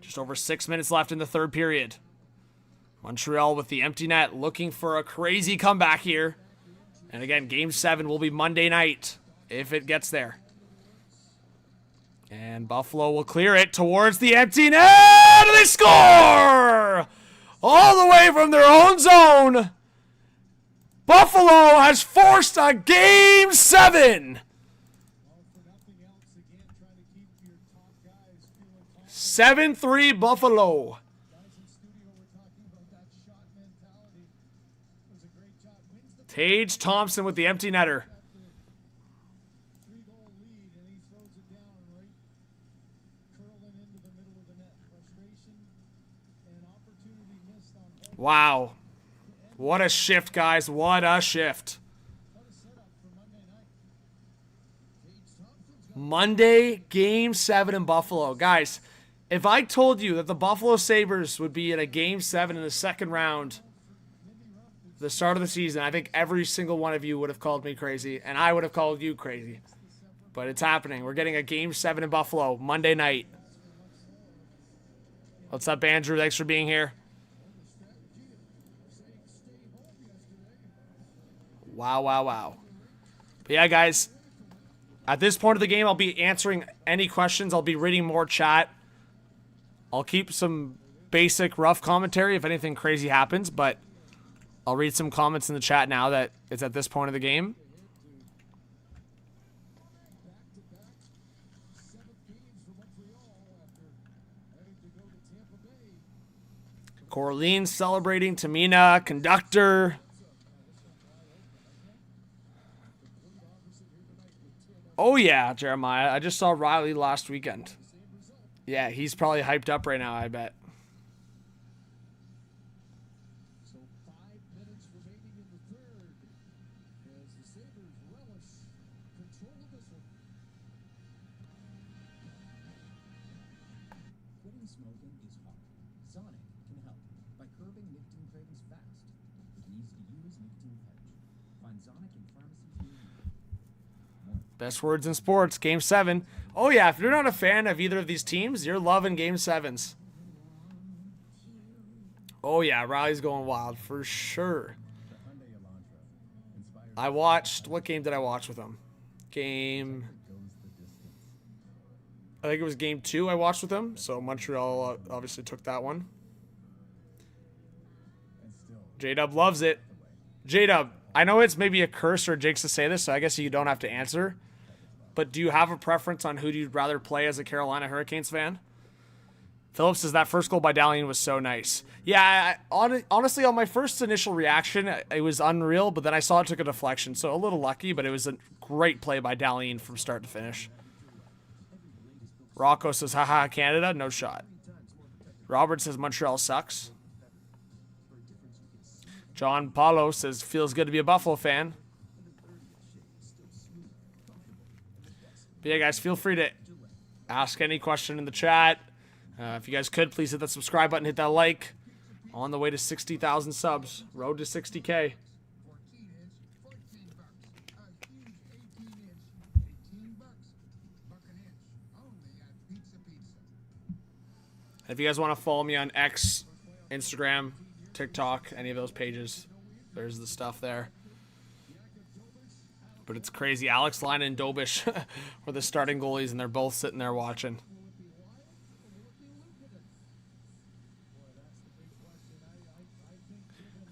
Just over 6 minutes left in the third period. Montreal with the empty net looking for a crazy comeback here. And again, Game 7 will be Monday night if it gets there. And Buffalo will clear it towards the empty net. And they score! All the way from their own zone. Buffalo has forced a Game 7. 7-3 Buffalo. Tage Thompson with the empty netter. 3-goal lead, and he throws it down right, curling into the middle of the net. Frustration and opportunity missed on both. Wow. What a shift, guys. What a shift. What a setup for Monday night. Monday, Game 7 in Buffalo. Guys, if I told you that the Buffalo Sabres would be in a Game 7 in the second round, the start of the season, I think every single one of you would have called me crazy, and I would have called you crazy. But it's happening. We're getting a Game 7 in Buffalo Monday night. What's up, Andrew? Thanks for being here. Wow, wow, wow. But yeah, guys, at this point of the game, I'll be answering any questions. I'll be reading more chat. I'll keep some basic rough commentary if anything crazy happens, but I'll read some comments in the chat now that it's at this point of the game. Corleen celebrating. Tamina, Conductor. Oh, yeah, Jeremiah. I just saw Riley last weekend. Yeah, he's probably hyped up right now, I bet. So 5 minutes remaining in the third as the Sabres relish control of this one. Quitting smoking is hard. Sonic can help by curbing nicotine cravings fast with an easy-to-use nicotine pouch. Find Sonic in pharmacies near you. Best words in sports, Game 7. Oh, yeah, if you're not a fan of either of these teams, you're loving Game 7s. Oh, yeah, Riley's going wild for sure. I watched, what game did I watch with him? I think it was Game 2 I watched with him, so Montreal obviously took that one. J-Dub loves it. J-Dub, I know it's maybe a curse or a jinx to say this, so I guess you don't have to answer. But do you have a preference on who you'd rather play as a Carolina Hurricanes fan? Phillips says that first goal by Dalian was so nice. Yeah, honestly, on my first initial reaction, it was unreal, but then I saw it took a deflection, so a little lucky, but it was a great play by Dalian from start to finish. Rocco says, haha, Canada, no shot. Robert says Montreal sucks. John Paulo says, feels good to be a Buffalo fan. But yeah, guys, feel free to ask any question in the chat. If you guys could, please hit that subscribe button, hit that like. On the way to 60,000 subs. Road to 60K. 14-inch, $14. A huge 18-inch, $18. Buck an inch, only at Pizza Pizza. If you guys want to follow me on X, Instagram, TikTok, any of those pages, there's the stuff there. But it's crazy. Alex Line and Dobish were the starting goalies, and they're both sitting there watching.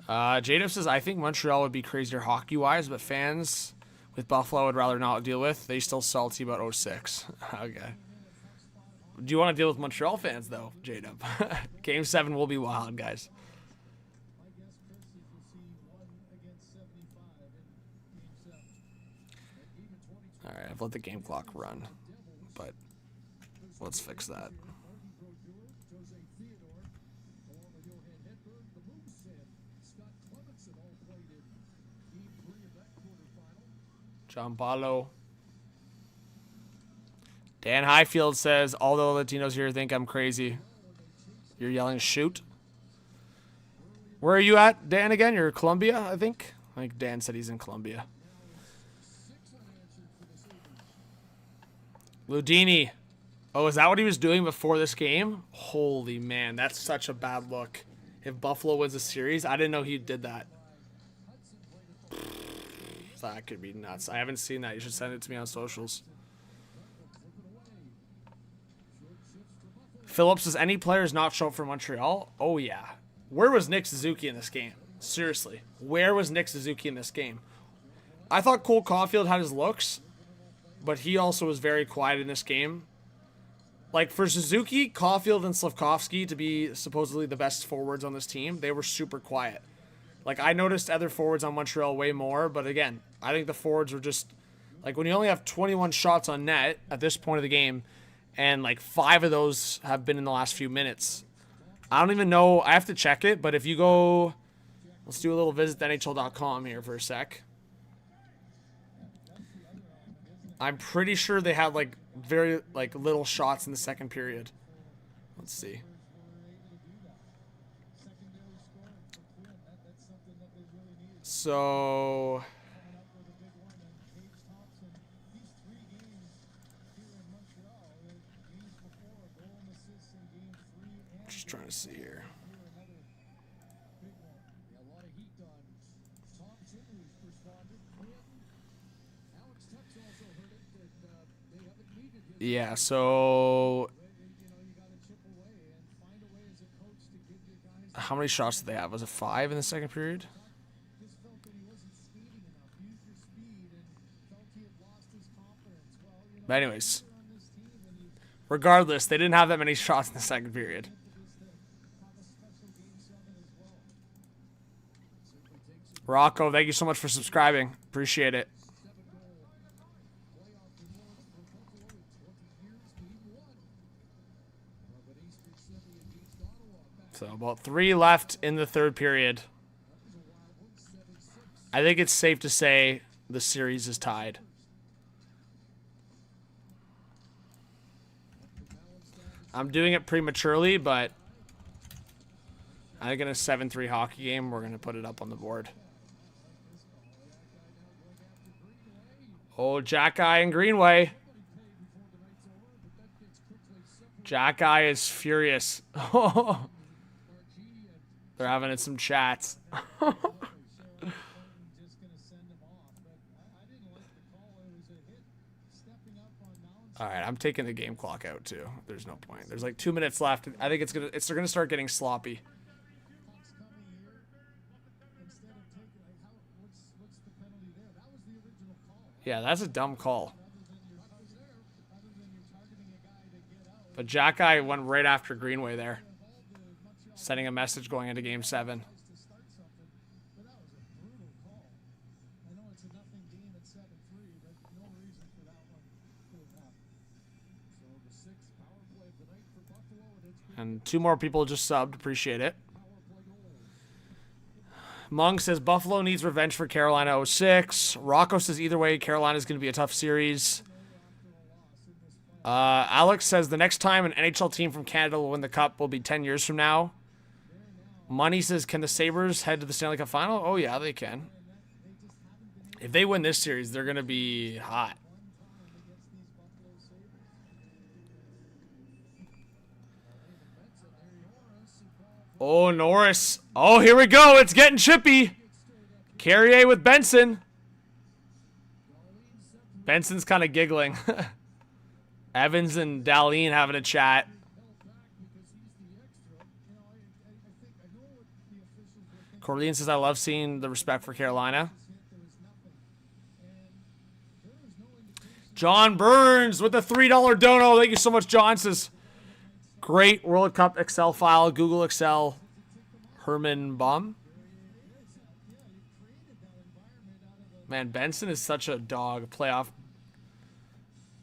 J-Dub says, I think Montreal would be crazier hockey-wise, but fans with Buffalo would rather not deal with. They still salty about 06. Okay. Do you want to deal with Montreal fans, though, J-Dub? Game 7 will be wild, guys. Alright, I've let the game clock run, but let's fix that. John Paulo. Dan Highfield says, all the Latinos here think I'm crazy. You're yelling shoot. Where are you at, Dan, again? You're Columbia, I think? I think Dan said he's in Columbia. Ludini. Oh, is that what he was doing before this game? Holy man, that's such a bad look. If Buffalo wins a series, I didn't know he did that. That could be nuts. I haven't seen that. You should send it to me on socials. Phillips says, any players not show up for Montreal? Oh, yeah. Where was Nick Suzuki in this game? Seriously. Where was Nick Suzuki in this game? I thought Cole Caulfield had his looks, but he also was very quiet in this game. Like, for Suzuki, Caulfield, and Slavkovsky to be supposedly the best forwards on this team, they were super quiet. Like, I noticed other forwards on Montreal way more, but again, I think the forwards were just, like, when you only have 21 shots on net at this point of the game, and, like, 5 of those have been in the last few minutes. I don't even know. I have to check it, but if you go, let's do a little visit to NHL.com here for a sec. I'm pretty sure they had, like, very, like, little shots in the second period. Let's see. So, just trying to see here. Yeah, so how many shots did they have? Was it 5 in the second period? But anyways, regardless, they didn't have that many shots in the second period. Rocco, thank you so much for subscribing. Appreciate it. So about 3 left in the third period. I think it's safe to say the series is tied. I'm doing it prematurely, but I think in a 7-3 hockey game, we're going to put it up on the board. Oh, Jack Eye and Greenway. Jack Eye is furious. They're having some chats. All right, I'm taking the game clock out too. There's no point. There's like 2 minutes left. I think they're gonna start getting sloppy. Yeah, that's a dumb call. But Jack Eye went right after Greenway there, sending a message going into Game 7. And 2 more people just subbed. Appreciate it. Monk says Buffalo needs revenge for Carolina 06. Rocco says either way, Carolina's going to be a tough series. Alex says the next time an NHL team from Canada will win the Cup will be 10 years from now. Money says, can the Sabres head to the Stanley Cup Final? Oh, yeah, they can. If they win this series, they're going to be hot. Oh, Norris. Oh, here we go. It's getting chippy. Carrier with Benson. Benson's kind of giggling. Evans and Dahlin having a chat. Corleone says, I love seeing the respect for Carolina. John Burns with the $3 dono. Thank you so much, John. Says, great World Cup Excel file. Google Excel. Herman Baum. Man, Benson is such a dog. Playoff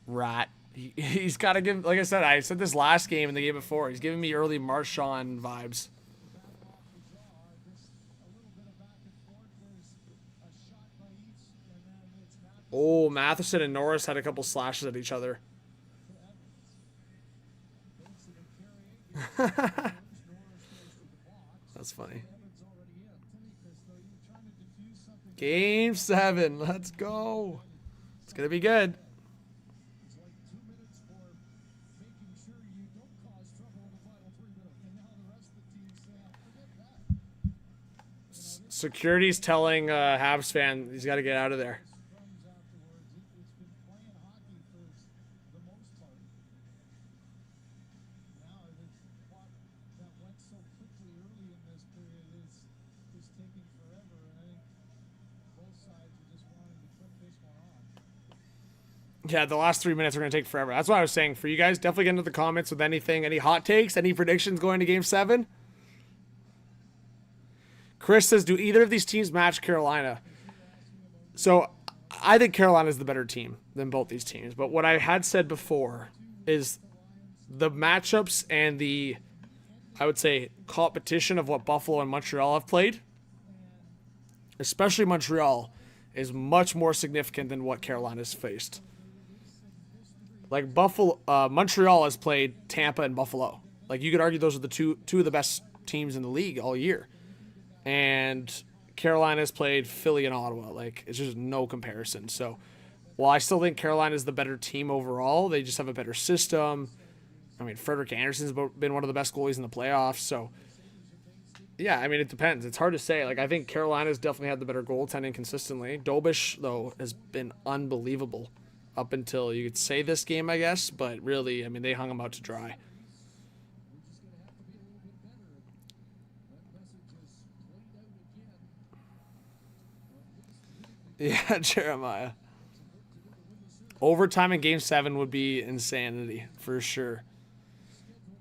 rat. He's got to give, like I said this last game and the game before. He's giving me early Marchand vibes. Oh, Matheson and Norris had a couple slashes at each other. That's funny. Game 7. Let's go. It's going to be good. Security's telling Habs fan he's got to get out of there. Yeah, the last 3 minutes are going to take forever. That's what I was saying. For you guys, definitely get into the comments with anything, any hot takes, any predictions going to Game 7. Chris says, do either of these teams match Carolina? So I think Carolina is the better team than both these teams. But what I had said before is the matchups and the, I would say, competition of what Buffalo and Montreal have played, especially Montreal, is much more significant than what Carolina's faced. Like Montreal has played Tampa and Buffalo. Like you could argue those are the two of the best teams in the league all year. And Carolina's played Philly and Ottawa. Like it's just no comparison. So while I still think Carolina's the better team overall, they just have a better system. I mean, Frederik Andersen's been one of the best goalies in the playoffs. So yeah, I mean, it depends. It's hard to say. Like I think Carolina's definitely had the better goaltending consistently. Dobish, though, has been unbelievable up until you could say this game, I guess. But really, I mean, they hung him out to dry. Yeah, Jeremiah. Overtime in Game 7 would be insanity, for sure.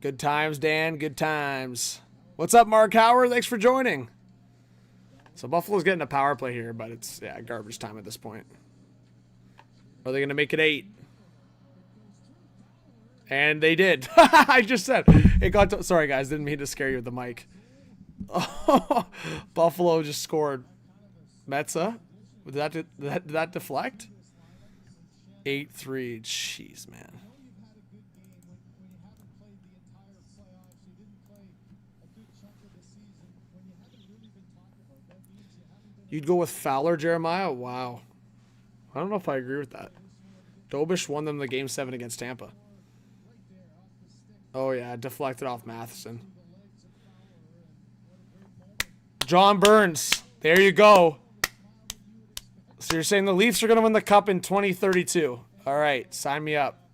Good times, Dan. Good times. What's up, Mark Howard? Thanks for joining. So Buffalo's getting a power play here, but it's, yeah, garbage time at this point. Are they going to make it 8? And they did. I just said. It got to, sorry, guys. Didn't mean to scare you with the mic. Buffalo just scored. Metza? Did that deflect? 8-3. Jeez, man. You'd go with Fowler, Jeremiah? Wow. I don't know if I agree with that. Dobish won them the Game 7 against Tampa. Oh, yeah. Deflected off Matheson. John Burns. There you go. So you're saying the Leafs are going to win the Cup in 2032. All right. Sign me up.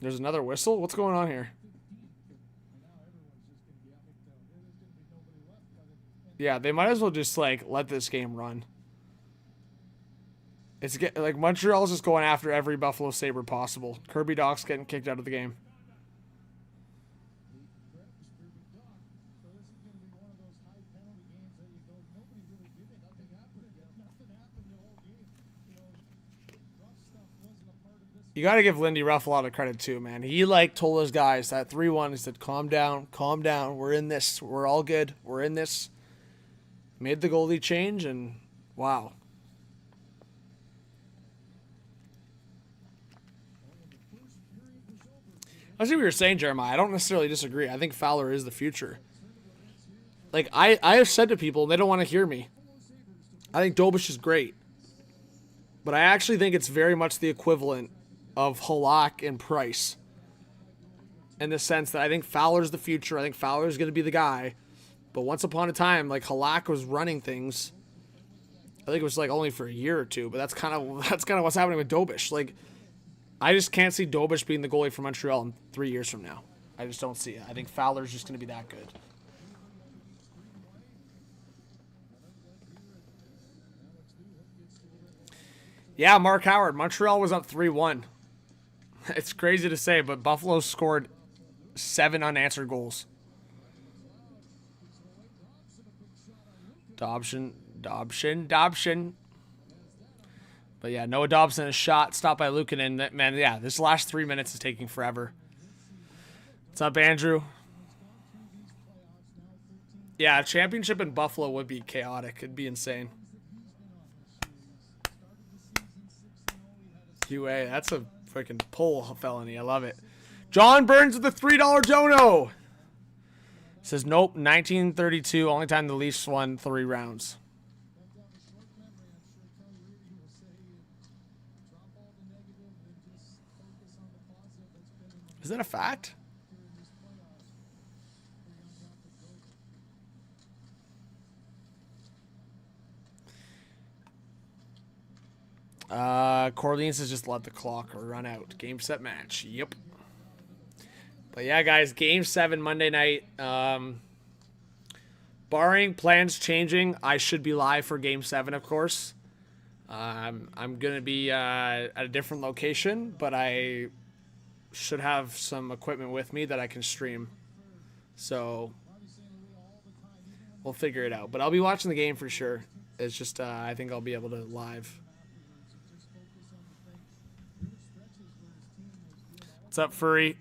There's another whistle? What's going on here? Yeah, they might as well just, like, let this game run. It's like Montreal's just going after every Buffalo Sabre possible. Kirby Dach's getting kicked out of the game. You got to give Lindy Ruff a lot of credit too, man. He like told his guys that 3-1. He said, calm down. We're in this. We're all good. We're in this. Made the goalie change, and wow. I see what you're saying, Jeremiah. I don't necessarily disagree. I think Fowler is the future. Like, I have said to people, and they don't want to hear me. I think Dobish is great. But I actually think it's very much the equivalent of Halak and Price. In the sense that I think Fowler's the future. I think Fowler's going to be the guy. But once upon a time, like, Halak was running things. I think it was, like, only for a year or two. But that's kind of what's happening with Dobish. Like, I just can't see Dobish being the goalie for Montreal in 3 years from now. I just don't see it. I think Fowler's just going to be that good. Yeah, Mark Howard. Montreal was up 3-1. It's crazy to say, but Buffalo scored 7 unanswered goals. Dobson. But yeah, Noah Dobson, a shot stopped by Luukkonen. Man, yeah, this last 3 minutes is taking forever. What's up, Andrew? Yeah, a championship in Buffalo would be chaotic. It'd be insane. QA, that's a freaking pull felony. I love it. John Burns with the $3 dono. Says, nope, 1932, only time the Leafs won 3 rounds. Is that a fact? Corleone says just let the clock run out. Game, set, match. Yep. But yeah, guys, Game 7 Monday night. Barring plans changing, I should be live for Game 7, of course. I'm going to be at a different location, but I should have some equipment with me that I can stream. So we'll figure it out. But I'll be watching the game for sure. It's just I think I'll be able to live. What's up, Furry?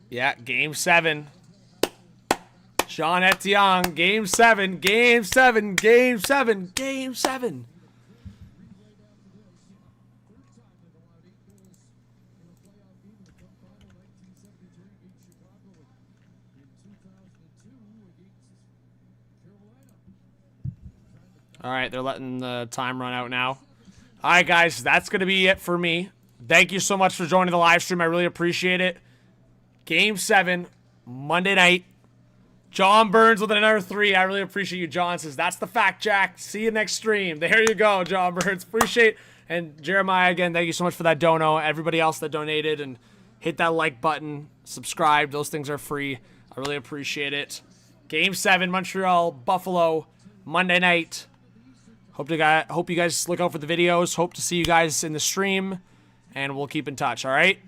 Yeah, Game 7. Jean Etienne, Game 7, Game 7, Game 7, Game 7. All right, they're letting the time run out now. All right, guys, that's going to be it for me. Thank you so much for joining the live stream. I really appreciate it. Game 7, Monday night. John Burns with another 3. I really appreciate you, John. Says, that's the fact, Jack. See you next stream. There you go, John Burns. Appreciate it. And Jeremiah, again, thank you so much for that dono. Everybody else that donated, and hit that like button. Subscribe. Those things are free. I really appreciate it. Game 7, Montreal, Buffalo, Monday night. Hope you guys look out for the videos. Hope to see you guys in the stream. And we'll keep in touch, all right?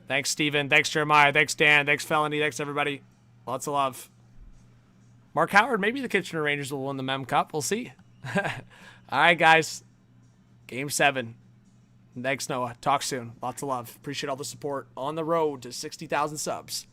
Thanks, Steven. Thanks, Jeremiah. Thanks, Dan. Thanks, Felony. Thanks, everybody. Lots of love. Mark Howard, maybe the Kitchener Rangers will win the Mem Cup. We'll see. All right, guys. Game 7. Thanks, Noah. Talk soon. Lots of love. Appreciate all the support on the road to 60,000 subs.